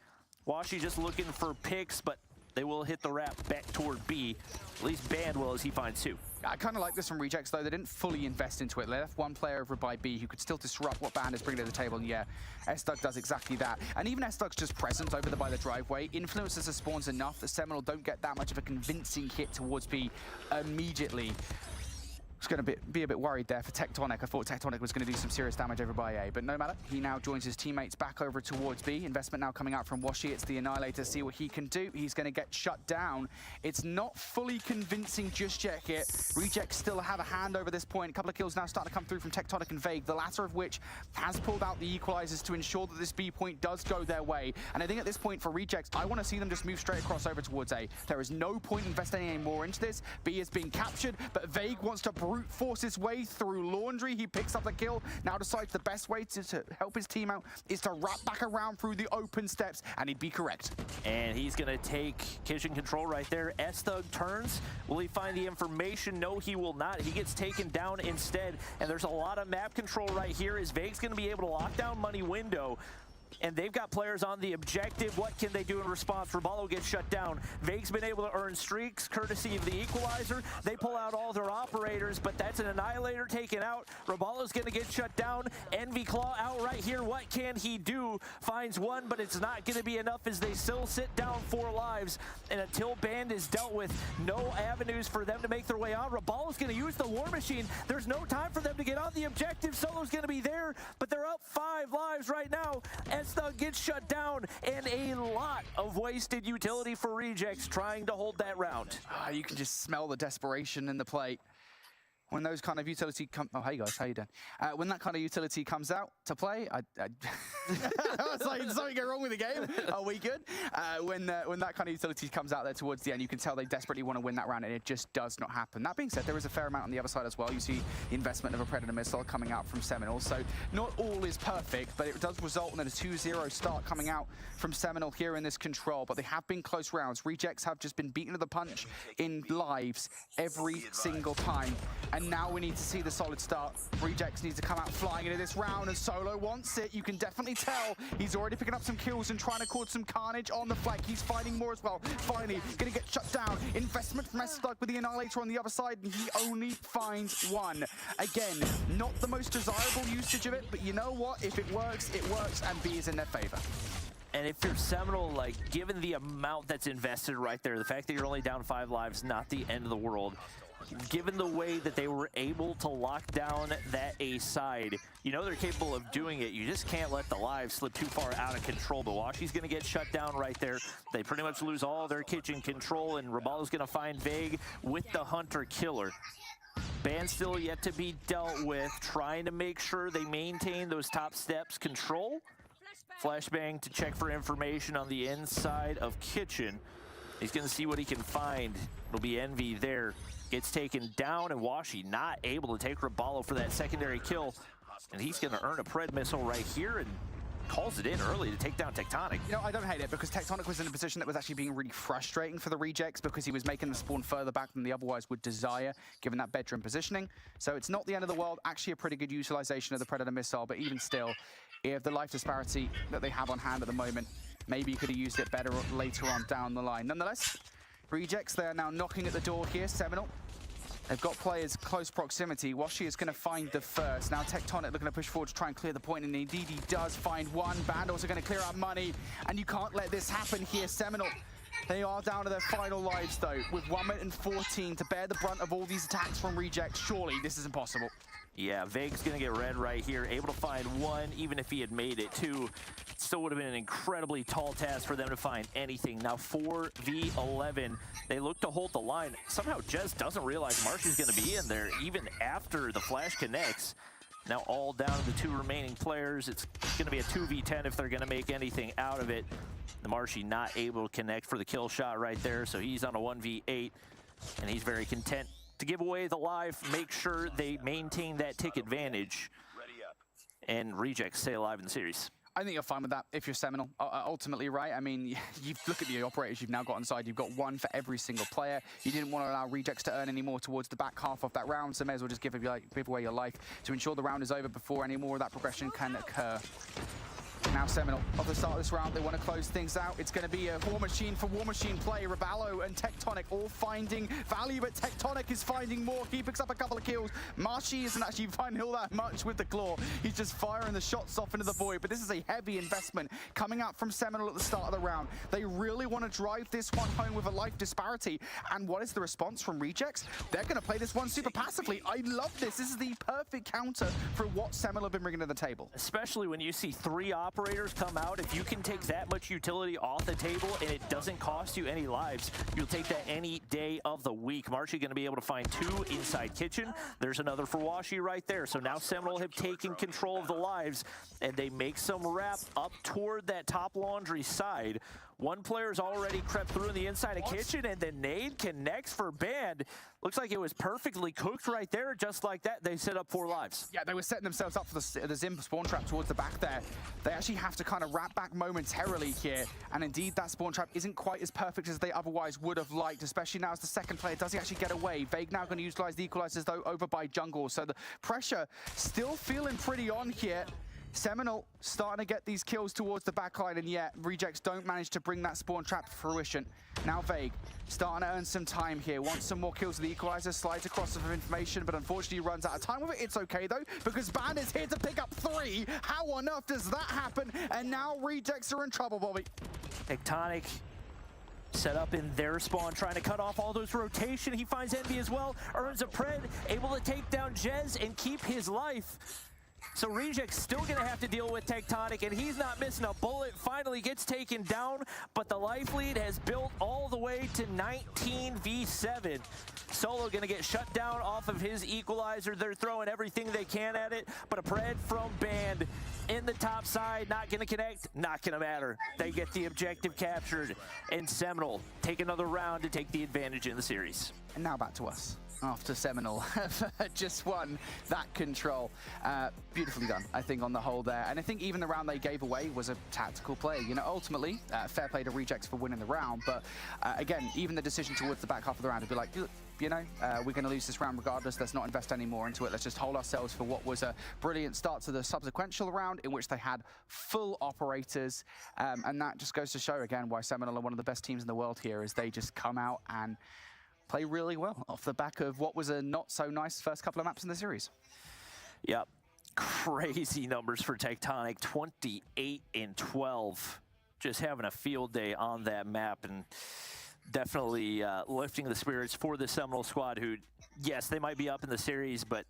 Washi just looking for picks, but they will hit the wrap back toward B. At least Band will as he finds 2. I kind of like this from Rejects, though. They didn't fully invest into it. They left 1 player over by B who could still disrupt what Band is bringing to the table. And yeah, S-Thug does exactly that. And even S-Thug's just present over by the driveway influences the spawns enough that Seminole don't get that much of a convincing hit towards B immediately. I was going to be a bit worried there for Tectonic. I thought Tectonic was going to do some serious damage over by A, but no matter. He now joins his teammates back over towards B. Investment now coming out from Washi. It's the Annihilator. See what he can do. He's going to get shut down. It's not fully convincing just yet here. Rejects still have a hand over this point. A couple of kills now starting to come through from Tectonic and Vague, the latter of which has pulled out the equalizers to ensure that this B point does go their way. And I think at this point for Rejects, I want to see them just move straight across over towards A. There is no point investing any more into this. B is being captured, but Vague wants to brute force his way through laundry. He picks up the kill. Now decides the best way to help his team out is to wrap back around through the open steps, and he'd be correct. And he's going to take kitchen control right there. S-Thug turns. Will he find the information? No, he will not. He gets taken down instead. And there's a lot of map control right here. Is Vague's going to be able to lock down Money Window? And they've got players on the objective. What can they do in response? Roballo gets shut down. Vague's been able to earn streaks courtesy of the equalizer. They pull out all their operators, but that's an Annihilator taken out. Roballo's going to get shut down. Envy Claw out right here. What can he do? Finds one, but it's not going to be enough as they still sit down 4 lives. And until Band is dealt with, no avenues for them to make their way on. Roballo's going to use the War Machine. There's no time for them to get on the objective. Solo's going to be there, but they're up 5 lives right now. S-Thug gets shut down, and a lot of wasted utility for Rejects trying to hold that round. You can just smell the desperation in the play. When those kind of utility come, oh hey guys, how you doing? When that kind of utility comes out to play, I was like, did something go wrong with the game? Are we good? When that kind of utility comes out there towards the end, you can tell they desperately want to win that round, and it just does not happen. That being said, there is a fair amount on the other side as well. You see the investment of a Predator missile coming out from Seminole, so not all is perfect, but it does result in a 2-0 start coming out from Seminole here in this control. But they have been close rounds. Rejects have just been beaten to the punch in lives every single time. And now we need to see the solid start. Rejects needs to come out flying into this round, and Solo wants it. You can definitely tell he's already picking up some kills and trying to cause some carnage on the flank. He's finding more as well. Finally, gonna get shut down. Investment from S-Thug with the Annihilator on the other side, and he only finds one. Again, not the most desirable usage of it, but you know what? If it works, and B is in their favor. And if you're Seminole, like, given the amount that's invested right there, the fact that you're only down 5 lives, not the end of the world. Given the way that they were able to lock down that A side, you know they're capable of doing it. You just can't let the lives slip too far out of control. Washi's going to get shut down right there. They pretty much lose all their kitchen control, and Roballo's going to find Vague with the Hunter Killer. Band still yet to be dealt with, trying to make sure they maintain those top steps. Control. Flashbang to check for information on the inside of kitchen. He's going to see what he can find. It'll be Envy there. Gets taken down, and Washi not able to take Roballo for that secondary kill. And he's going to earn a Pred missile right here and calls it in early to take down Tectonic. You know, I don't hate it because Tectonic was in a position that was actually being really frustrating for the Rejects because he was making them spawn further back than they otherwise would desire, given that bedroom positioning. So it's not the end of the world. Actually a pretty good utilization of the Predator missile, but even still, if the life disparity that they have on hand at the moment, maybe you could have used it better later on down the line. Nonetheless, Rejects, they are now knocking at the door here. Seminole, they've got players close proximity. Washi is going to find the first. Now Tectonic looking to push forward to try and clear the point, and indeed he does find one. Band also going to clear out Money, and you can't let this happen here. Seminole, they are down to their final lives though, with 1 minute and 14 to bear the brunt of all these attacks from Rejects. Surely this is impossible. Yeah, Vague's going to get red right here. Able to find one, even if he had made it two. Still would have been an incredibly tall task for them to find anything. Now 4v11. They look to hold the line. Somehow Jez doesn't realize Marshy's going to be in there even after the flash connects. Now all down to the 2 remaining players. It's going to be a 2v10 if they're going to make anything out of it. The Marshy not able to connect for the kill shot right there, so he's on a 1v8, and he's very content to give away the life, make sure they maintain that tick advantage, and Rejects stay alive in the series. I think you're fine with that if you're Seminole, ultimately, right? I mean, you look at the operators you've now got inside. You've got one for every single player. You didn't want to allow Rejects to earn any more towards the back half of that round, so may as well just give away your life to ensure the round is over before any more of that progression can occur. Now Seminole, off the start of this round, they want to close things out. It's going to be a War Machine for War Machine play. Roballo and Tectonic all finding value, but Tectonic is finding more. He picks up a couple of kills. Marshy isn't actually finding all that much with the claw. He's just firing the shots off into the void, but this is a heavy investment coming out from Seminole at the start of the round. They really want to drive this one home with a life disparity. And what is the response from Rejects? They're going to play this one super passively. I love this. This is the perfect counter for what Seminole have been bringing to the table. Especially when you see 3 operators come out. If you can take that much utility off the table and it doesn't cost you any lives, you'll take that any day of the week. Marshy going to be able to find 2 inside kitchen. There's another for Washi right there. So now Seminole have taken control of the lives, and they make some wrap up toward that top laundry side. One player's already crept through in the inside of kitchen, and then Nade connects for Band. looks like it was perfectly cooked right there. Just like that, they set up 4 lives. Yeah, they were setting themselves up for the Zim spawn trap towards the back there. They actually have to kind of wrap back momentarily here. And indeed, that spawn trap isn't quite as perfect as they otherwise would have liked, especially now as the second player does he actually get away. Vague now going to utilize the equalizers, though, over by Jungle. So the pressure still feeling pretty on here. Seminole starting to get these kills towards the backline, and yet Rejects don't manage to bring that spawn trap to fruition. Now Vague starting to earn some time here. Wants some more kills with the equalizer, slides across some information, but unfortunately runs out of time with it. It's okay though, because Band is here to pick up 3. How on earth does that happen? And now Rejects are in trouble, Bobby. Tectonic set up in their spawn, trying to cut off all those rotation. He finds Envy as well, earns a pred, able to take down Jez and keep his life. So Reject's still going to have to deal with Tectonic, and he's not missing a bullet. Finally gets taken down, but the life lead has built all the way to 19 v 7. Solo going to get shut down off of his equalizer. They're throwing everything they can at it, but a pred from Band in the top side, not going to connect, not going to matter. They get the objective captured, and Seminole take another round to take the advantage in the series. And now back to us. After Seminole just won that control. Beautifully done, I think, on the whole there. And I think even the round they gave away was a tactical play. You know, ultimately, fair play to Rejects for winning the round. But again, even the decision towards the back half of the round to be like, look, you know, we're going to lose this round regardless. Let's not invest any more into it. Let's just hold ourselves for what was a brilliant start to the subsequential round in which they had full operators. And that just goes to show, again, why Seminole are one of the best teams in the world here, is they just come out and play really well off the back of what was a not so nice first couple of maps in the series. Yep, crazy numbers for Tectonic, 28 and 12. Just having a field day on that map, and definitely lifting the spirits for the Seminole squad, who, yes, they might be up in the series, but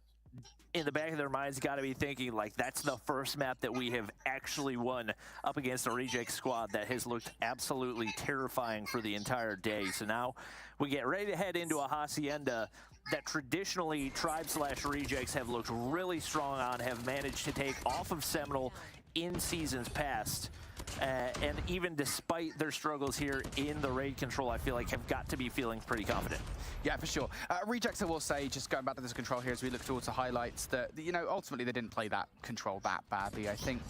in the back of their minds, got to be thinking, like, that's the first map that we have actually won up against a Reject squad that has looked absolutely terrifying for the entire day. So now we get ready to head into a Hacienda that traditionally Tribe/Rejects have looked really strong on, have managed to take off of Seminole in seasons past. And even despite their struggles here in the raid control, I feel like have got to be feeling pretty confident. Yeah, for sure. Rejects, I will say, just going back to this control here as we look towards the highlights, that, you know, ultimately they didn't play that control that badly. I think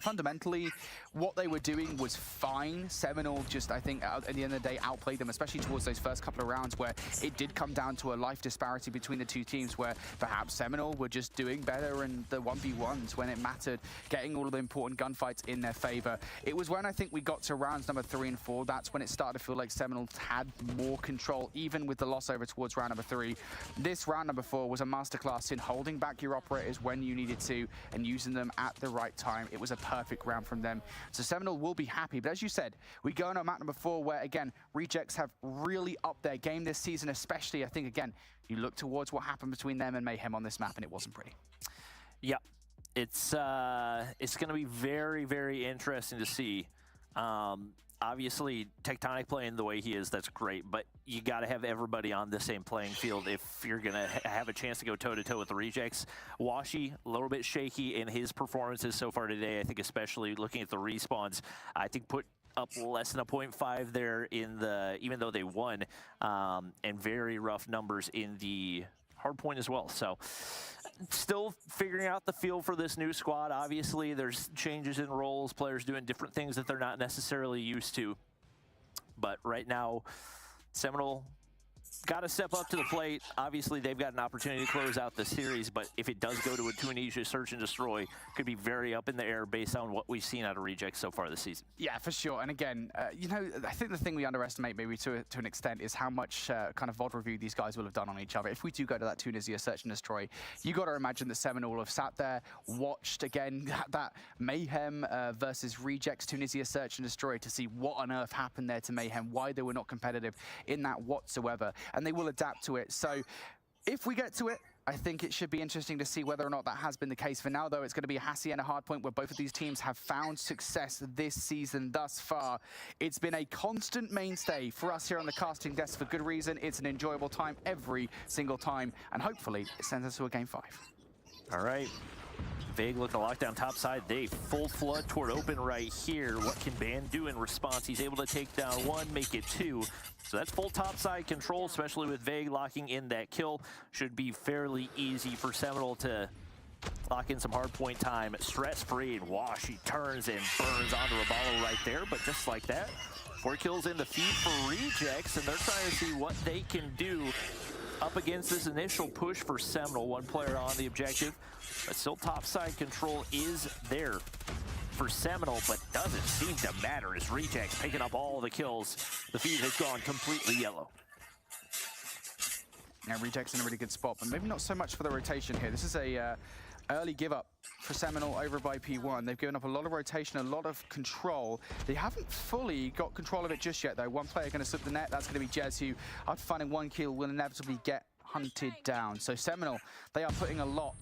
fundamentally what they were doing was fine. Seminole just, I think, at the end of the day, outplayed them, especially towards those first couple of rounds where it did come down to a life disparity between the two teams, where perhaps Seminole were just doing better in the 1v1s when it mattered, getting all of the important gunfights in their favor. It was when I think we got to rounds number 3 and 4, that's when it started to feel like Seminole had more control, even with the loss over towards round number 3. This round number 4 was a masterclass in holding back your operators when you needed to and using them at the right time. It was a perfect round from them. So Seminole will be happy. But as you said, we go on map number 4 where, again, Rejects have really upped their game this season, especially, I think, again, you look towards what happened between them and Mayhem on this map, and it wasn't pretty. Yep. It's going to be very, very interesting to see. Obviously, Tectonic playing the way he is, that's great, but you got to have everybody on the same playing field if you're going to have a chance to go toe-to-toe with the Rejects. Washi, a little bit shaky in his performances so far today. I think especially looking at the respawns, I think put up less than a 0.5 there in the, even though they won, and very rough numbers in the hard point as well. So still figuring out the feel for this new squad. Obviously, there's changes in roles, players doing different things that they're not necessarily used to. But right now, Seminole got to step up to the plate. Obviously, they've got an opportunity to close out the series, but if it does go to a Tunisia search and destroy, could be very up in the air based on what we've seen out of Rejects so far this season. Yeah, for sure. And again, you know, I think the thing we underestimate maybe to an extent is how much kind of VOD review these guys will have done on each other. If we do go to that Tunisia search and destroy, you got to imagine that Seminole will have sat there, watched again that Mayhem versus Rejects Tunisia search and destroy to see what on earth happened there to Mayhem, why they were not competitive in that whatsoever. And they will adapt to it. So if we get to it, I think it should be interesting to see whether or not that has been the case. For now, though, it's going to be a Hacienda hard point where both of these teams have found success this season thus far. It's been a constant mainstay for us here on the casting desk for good reason. It's an enjoyable time every single time, and hopefully it sends us to a game 5. All right. Vague looking to lock down top side. They full flood toward open right here. What can Ban do in response? He's able to take down one, make it two. So that's full top side control, especially with Vague locking in that kill. Should be fairly easy for Seminole to lock in some hard point time. Stress-free, and Wash, he turns and burns onto Robalo right there. But just like that, 4 kills in the feed for Rejects, and they're trying to see what they can do up against this initial push for Seminole. 1 player on the objective, but still topside control is there for Seminole, but doesn't seem to matter as Rejects picking up all the kills. The feed has gone completely yellow. Now Rejects in a really good spot, but maybe not so much for the rotation here. This is a early give up for Seminole over by P1. They've given up a lot of rotation, a lot of control. They haven't fully got control of it just yet, though. 1 player going to slip the net. That's going to be Jez, who, after finding 1 kill, will inevitably get hunted down. So Seminole, they are putting a lot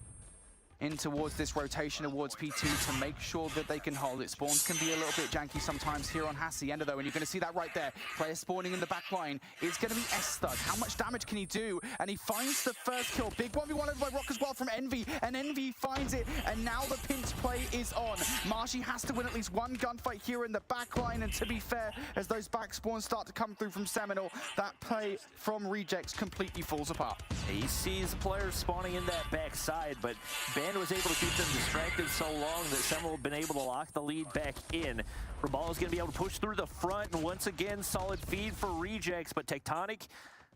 in towards this rotation towards P2 to make sure that they can hold it. Spawns can be a little bit janky sometimes here on Hacienda, though, and you're going to see that right there. Player spawning in the back line is going to be S-Thug. How much damage can he do? And he finds the first kill. Big 1v1 over by Rock as well from Envy, and Envy finds it, and now the pinch play is on. Marshy has to win at least 1 gunfight here in the back line, and to be fair, as those back spawns start to come through from Seminole, that play from Rejects completely falls apart. He sees players spawning in that back side, but Band was able to keep them distracted so long that Seminole have been able to lock the lead back in. Rabalo's going to be able to push through the front, and once again, solid feed for Rejects, but Tectonic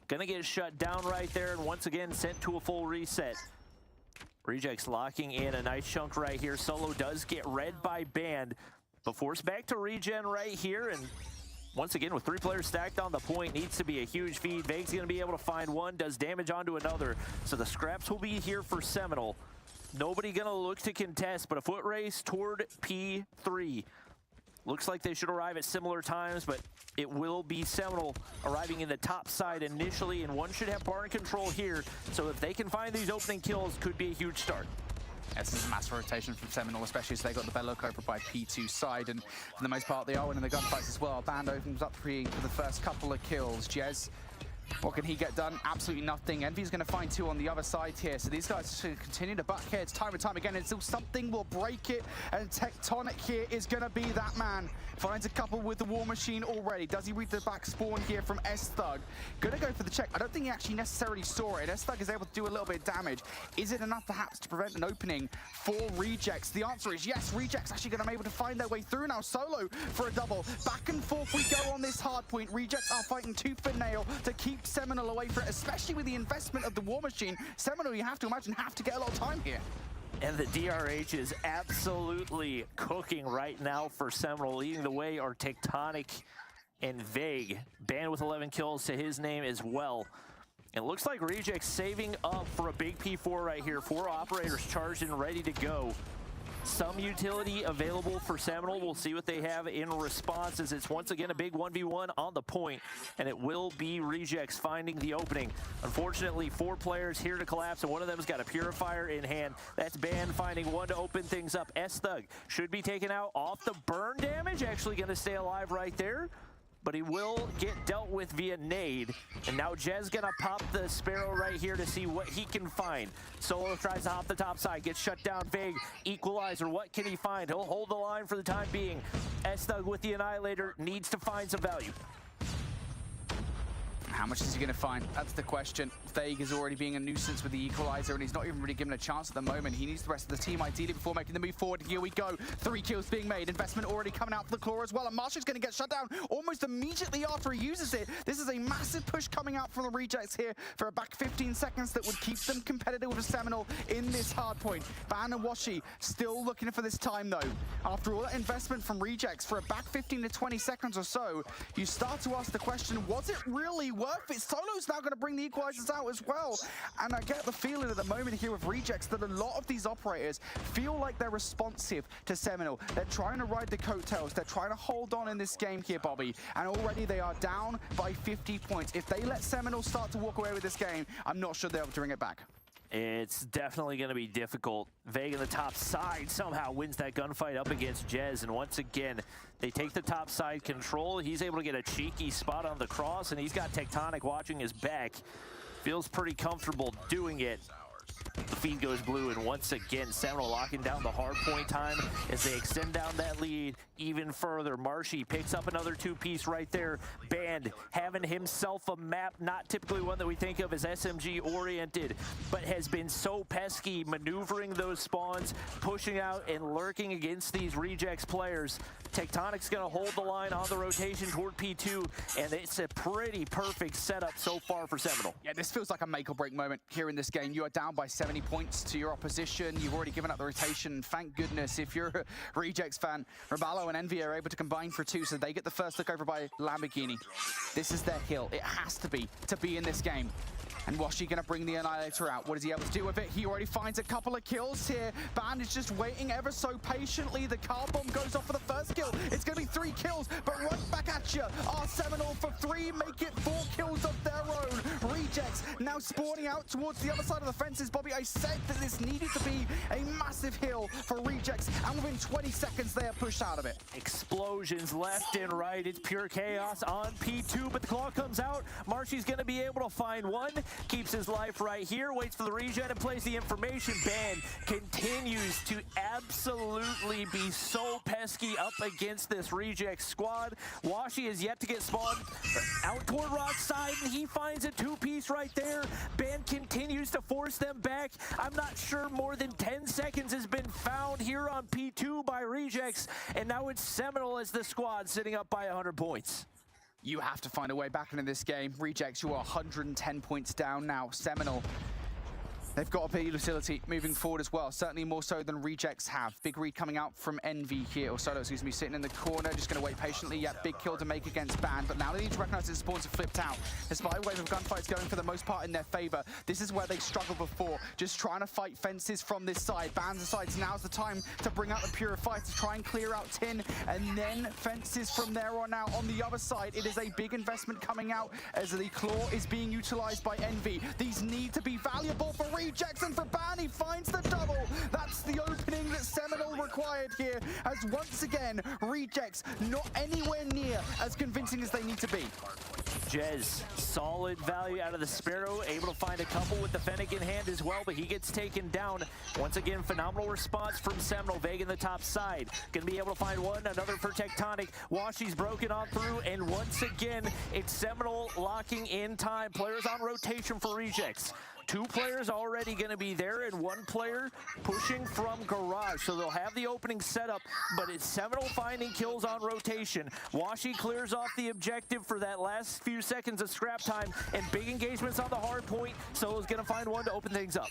going to get shut down right there, and once again, sent to a full reset. Rejects locking in a nice chunk right here. Solo does get read by Band, but forced back to regen right here, and once again, with 3 players stacked on the point, needs to be a huge feed. Vague's going to be able to find one, does damage onto another. So the scraps will be here for Seminole. Nobody going to look to contest, but a foot race toward P3. Looks like they should arrive at similar times, but it will be Seminole arriving in the top side initially, and one should have barn control here. So if they can find these opening kills, could be a huge start. This is a massive rotation from Seminole, especially as they got the Bellow Cobra by P2 side, and for the most part, they are winning the gunfights as well. Band opens up for the first couple of kills. Jez, what can he get done? Absolutely nothing. Envy's going to find 2 on the other side here, so these guys should continue to butt heads time and time again until something will break it, and Tectonic here is going to be that man. Finds a couple with the War Machine already. Does he read the back spawn here from S-Thug? Gonna go for the check. I don't think he actually necessarily saw it. S-Thug is able to do a little bit of damage. Is it enough perhaps to prevent an opening for Rejects? The answer is yes. Rejects actually gonna be able to find their way through now. Solo for a double. Back and forth we go on this hard point. Rejects are fighting tooth and nail to keep Seminole away from it, especially with the investment of the War Machine. Seminole, you have to imagine, have to get a lot of time here. And the DRH is absolutely cooking right now for Seminole. Leading the way are Tectonic and Vague. Band with 11 kills to his name as well. It looks like Rejects saving up for a big P4 right here. 4 operators charged and ready to go. Some utility available for Seminole. We'll see what they have in response, as it's once again a big 1v1 on the point, and it will be Rejects finding the opening. Unfortunately, 4 players here to collapse, and one of them's got a purifier in hand. That's Band finding one to open things up. S-Thug should be taken out off the burn damage. Actually going to stay alive right there, but he will get dealt with via nade. And now Jez gonna pop the Sparrow right here to see what he can find. Solo tries to hop the top side, gets shut down. Vague, Equalizer, what can he find? He'll hold the line for the time being. S-Thug with the Annihilator needs to find some value. How much is he going to find? That's the question. Vague is already being a nuisance with the Equalizer, and he's not even really given a chance at the moment. He needs the rest of the team ideally before making the move forward. Here we go. 3 kills being made. Investment already coming out for the Claw as well, and Marshal's going to get shut down almost immediately after he uses it. This is a massive push coming out from the Rejects here for a back 15 seconds that would keep them competitive with Seminole in this hard point. Ban and Washi still looking for this time, though. After all that investment from Rejects for a back 15 to 20 seconds or so, you start to ask the question, was it really worth it? Solo's now going to bring the Equalizers out as well. And I get the feeling at the moment here with Rejects that a lot of these operators feel like they're responsive to Seminole. They're trying to ride the coattails. They're trying to hold on in this game here, Bobby. And already they are down by 50 points. If they let Seminole start to walk away with this game, I'm not sure they'll be able to bring it back. It's definitely going to be difficult. Vague in the top side somehow wins that gunfight up against Jez, and once again, they take the top side control. He's able to get a cheeky spot on the cross, and he's got Tectonic watching his back. Feels pretty comfortable doing it. The feed goes blue, and once again, Seminole locking down the hard point time as they extend down that lead even further. Marshy picks up another two-piece right there. Band having himself a map, not typically one that we think of as SMG-oriented, but has been so pesky, maneuvering those spawns, pushing out and lurking against these rejects players. Tectonic's going to hold the line on the rotation toward P2, and it's a pretty perfect setup so far for Seminole. Yeah, this feels like a make-or-break moment here in this game. You are down by 70 points to your opposition. You've already given up the rotation. Thank goodness, if you're a Rejects fan, Roballo and Envy are able to combine for 2, so they get the first look over by Lamborghini. This is their hill. It has to be in this game. And Washi going to bring the Annihilator out. What is he able to do with it? He already finds a couple of kills here. Band is just waiting ever so patiently. The car bomb goes off for the first kill. It's going to be 3 kills, but right back at you. Our Seminole for 3, make it 4 kills of their own. Rejects now spawning out towards the other side of the fences. Bobby, I said that this needed to be a massive hill for Rejects, and within 20 seconds they are pushed out of it. Explosions left and right. It's pure chaos on P2, but the claw comes out. Marshy's going to be able to find one. Keeps his life right here, waits for the regen and plays the information. Band continues to absolutely be so pesky up against this reject squad. Washi is yet to get spawned out toward Rock side, and he finds a two-piece right there. Band continues to force them back. I'm not sure more than 10 seconds has been found here on P2 by rejects, and now it's Seminole as the squad sitting up by 100 points. You have to find a way back into this game. Rejects, you are 110 points down now. Seminole, they've got a big utility moving forward as well. Certainly more so than Rejects have. Big read coming out from Envy here, or Solo, excuse me, sitting in the corner, just going to wait patiently. Yep, big kill to make against Band, but now they need to recognize that the spawns have flipped out. Despite a wave of gunfights going for the most part in their favor, this is where they struggled before, just trying to fight fences from this side. Band decides now's the time to bring out the Purifier to try and clear out tin, and then fences from there on out. On the other side, it is a big investment coming out as the claw is being utilized by Envy. These need to be valuable for Rejects, and for Ban, he finds the double. That's the opening that Seminole required here, as once again, Rejects not anywhere near as convincing as they need to be. Jez, solid value out of the Sparrow, able to find a couple with the Fennec in hand as well, but he gets taken down. Once again, phenomenal response from Seminole. Vega in the top side, gonna be able to find one, another for Tectonic. Washi's broken on through, and once again, it's Seminole locking in time. Players on rotation for Rejects. 2 players already going to be there, and 1 player pushing from garage. So they'll have the opening set up, but it's Seminole finding kills on rotation. Washi clears off the objective for that last few seconds of scrap time, and big engagements on the hard point. Solo's going to find one to open things up.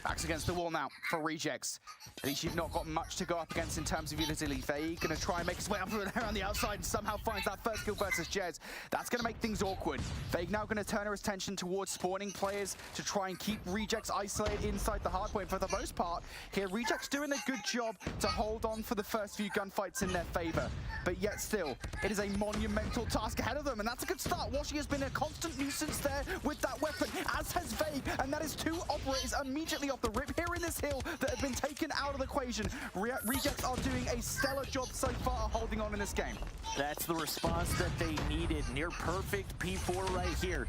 Backs against the wall now for Rejects. At least you've not got much to go up against in terms of utility. Faye going to try and make his way up around the outside and somehow finds that first kill versus Jez. That's going to make things awkward. Faye now going to turn her attention towards spawning players to try and keep Rejects isolated inside the hardpoint. For the most part, here Rejects doing a good job to hold on for the first few gunfights in their favor. But yet still, it is a monumental task ahead of them, and that's a good start. Washi has been a constant nuisance there with that weapon, as has Vague, and that is 2 operators immediately off the rip here in this hill that have been taken out of the equation. Rejects are doing a stellar job so far holding on in this game. That's the response that they needed. Near perfect P4 right here.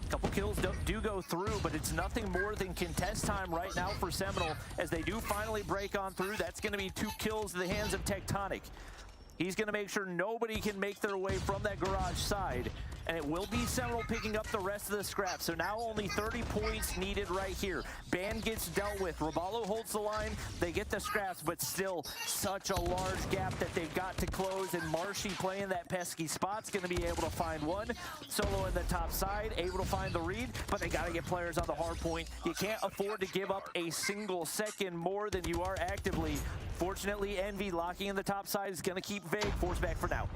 A couple kills do go through, but it's nothing more than contest time right now for Seminole as they do finally break on through. That's going to be 2 kills in the hands of Tectonic. He's going to make sure nobody can make their way from that garage side. And it will be Seminole picking up the rest of the scrap. So now only 30 points needed right here. Band gets dealt with. Roballo holds the line. They get the scraps, but still such a large gap that they've got to close. And Marshy playing that pesky spot's going to be able to find one. Solo in the top side, able to find the read, but they got to get players on the hard point. You can't afford to give up a single second more than you are actively. Fortunately, Envy locking in the top side is going to keep Vague forced back for now.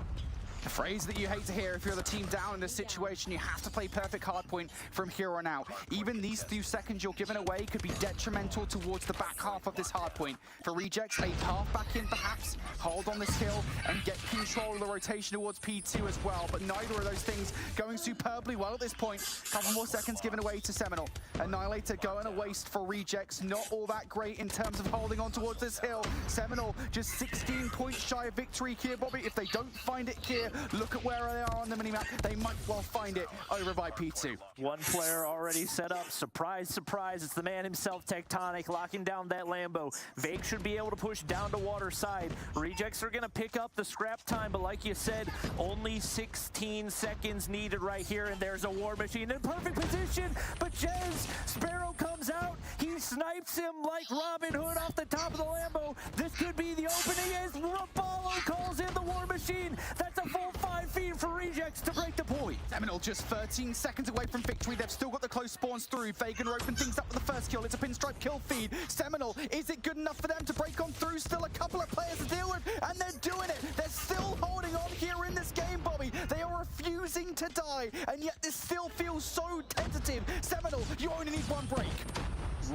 A phrase that you hate to hear if you're the team down in this situation. You have to play perfect hardpoint from here on out. Even these few seconds you're giving away could be detrimental towards the back half of this hardpoint. For Rejects, a path back in perhaps, hold on this hill and get control of the rotation towards P2 as well. But neither of those things going superbly well at this point. Couple more seconds given away to Seminole. Annihilator going to waste for Rejects. Not all that great in terms of holding on towards this hill. Seminole just 16 points shy of victory here, Bobby. If they don't find it here, Look at where they are on the minimap. They might well find it over by P2. One player already set up. Surprise, surprise. It's the man himself, Tectonic, locking down that Lambo. Vague should be able to push down to water side. Rejects are going to pick up the scrap time, but like you said, only 16 seconds needed right here, and there's a War Machine in perfect position, but Jez, Sparrow comes out. He snipes him like Robin Hood off the top of the Lambo. This could be the opening as Rapallo calls in the War Machine. That's a full 5 feet for Rejects to break the point. Seminole just 13 seconds away from victory. They've still got the close spawns through. Fagan open things up with the first kill. It's a pinstripe kill feed. Seminole, is it good enough for them to break on through? Still a couple of players to deal with, and they're doing it. They're still holding on here in this game, Bobby. They are refusing to die, and yet this still feels so tentative. Seminole, you only need one break.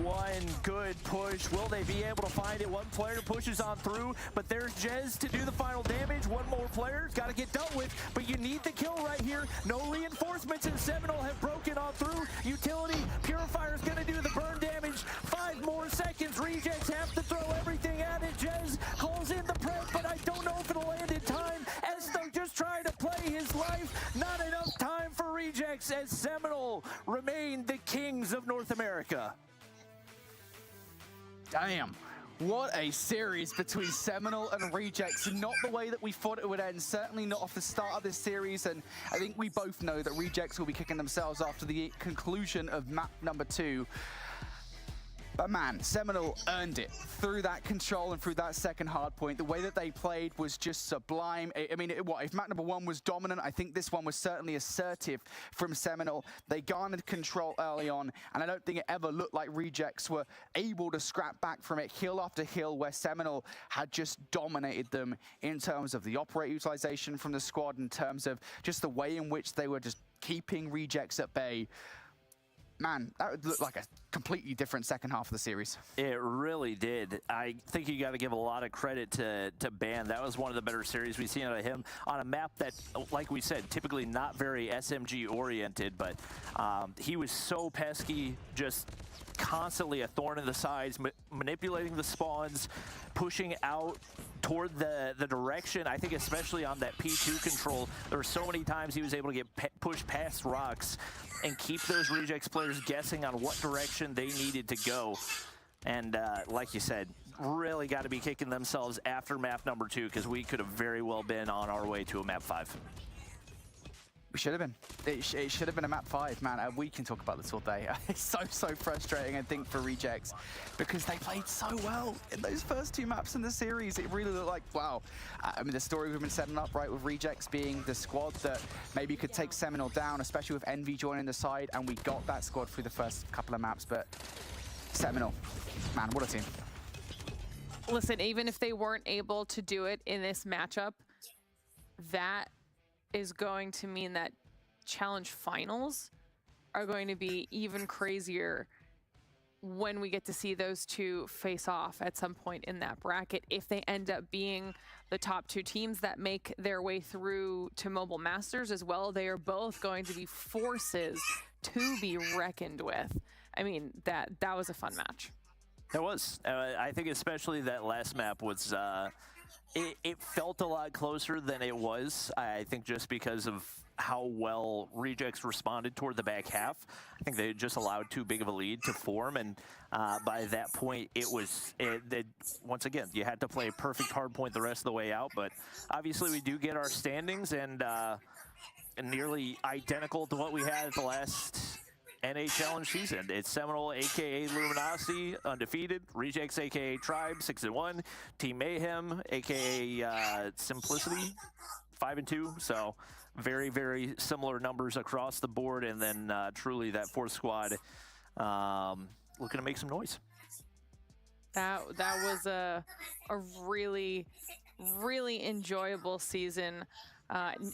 One good push. Will they be able to find it? One player pushes on through, but there's Jez to do the final damage. One more player got to get dealt with, but you need the kill right here. No reinforcements, and Seminole have broken on through. Utility Purifier's going to do the burn damage. 5 more seconds. Rejects have to throw everything at it. Jez calls in the prep, but I don't know if it'll land in time. Esto just trying to play his life. Not enough time for Rejects as Seminole remain the kings of North America. Damn. What a series between Seminole and Rejects. Not the way that we thought it would end. Certainly not off the start of this series. And I think we both know that Rejects will be kicking themselves after the conclusion of map number 2. But man, Seminole earned it through that control and through that second hard point. The way that they played was just sublime. I mean, if map number 1 was dominant, I think this one was certainly assertive from Seminole. They garnered control early on, and I don't think it ever looked like Rejects were able to scrap back from it hill after hill, where Seminole had just dominated them in terms of the operator utilization from the squad, in terms of just the way in which they were just keeping Rejects at bay. Man, that would look like a completely different second half of the series. It really did. I think you got to give a lot of credit to Ban. That was one of the better series we've seen out of him on a map that, like we said, typically not very SMG oriented, but he was so pesky, just constantly a thorn in the sides, manipulating the spawns, pushing out toward the direction. I think especially on that P2 control, there were so many times he was able to get pushed past rocks and keep those Rejects players guessing on what direction they needed to go. And like you said, really got to be kicking themselves after map number 2, because we could have very well been on our way to a map 5. We should have been. It should have been a map 5, man. We can talk about this all day. It's so frustrating, I think, for Rejects, because they played so well in those first 2 maps in the series. It really looked like, wow. I mean, the story we've been setting up, right, with Rejects being the squad that maybe could take Seminole down, especially with Envy joining the side, and we got that squad through the first couple of maps, but Seminole, man, what a team. Listen, even if they weren't able to do it in this matchup, that is going to mean that challenge finals are going to be even crazier when we get to see those two face off at some point in that bracket. If they end up being the top 2 teams that make their way through to Mobile Masters as well, they are both going to be forces to be reckoned with. I mean, that was a fun match. It was. I think especially that last map was it felt a lot closer than it was. I think just because of how well Rejects responded toward the back half. I think they just allowed too big of a lead to form, and by that point, once again, you had to play a perfect hard point the rest of the way out, but obviously we do get our standings, and nearly identical to what we had at the last NA Challenge season. It's Seminole, aka Luminosity, undefeated. Rejects, aka Tribe, 6-1. Team Mayhem, aka Simplicity, 5-2. So very, very similar numbers across the board. And then truly that 4th squad looking to make some noise. That was a really, really enjoyable season.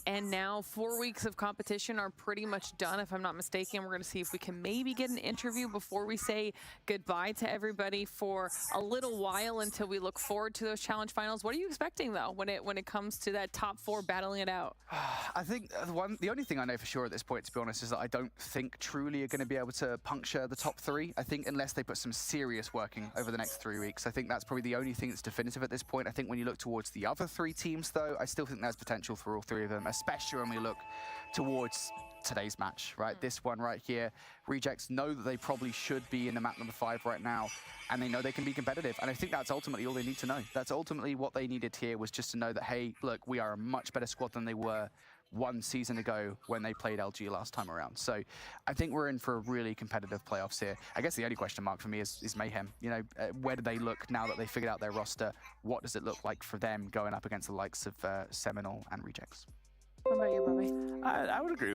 And now 4 weeks of competition are pretty much done, if I'm not mistaken. We're going to see if we can maybe get an interview before we say goodbye to everybody for a little while until we look forward to those challenge finals. What are you expecting, though, when it comes to that top 4 battling it out? I think the only thing I know for sure at this point, to be honest, is that I don't think truly are going to be able to puncture the top 3. I think unless they put some serious working over the next 3 weeks. I think that's probably the only thing that's definitive at this point. I think when you look towards the other 3 teams, though, I still think there's potential for all three of them, especially when we look towards today's match, right? This one right here. Rejects know that they probably should be in the map number 5 right now, and they know they can be competitive. And I think that's ultimately all they need to know. That's ultimately what they needed here, was just to know that, hey, look, we are a much better squad than they were 1 season ago when they played LG last time around. So I think we're in for a really competitive playoffs here. I guess the only question mark for me is Mayhem. You know, where do they look now that they figured out their roster? What does it look like for them going up against the likes of Seminole and Rejects? What about you, Bobby? I would agree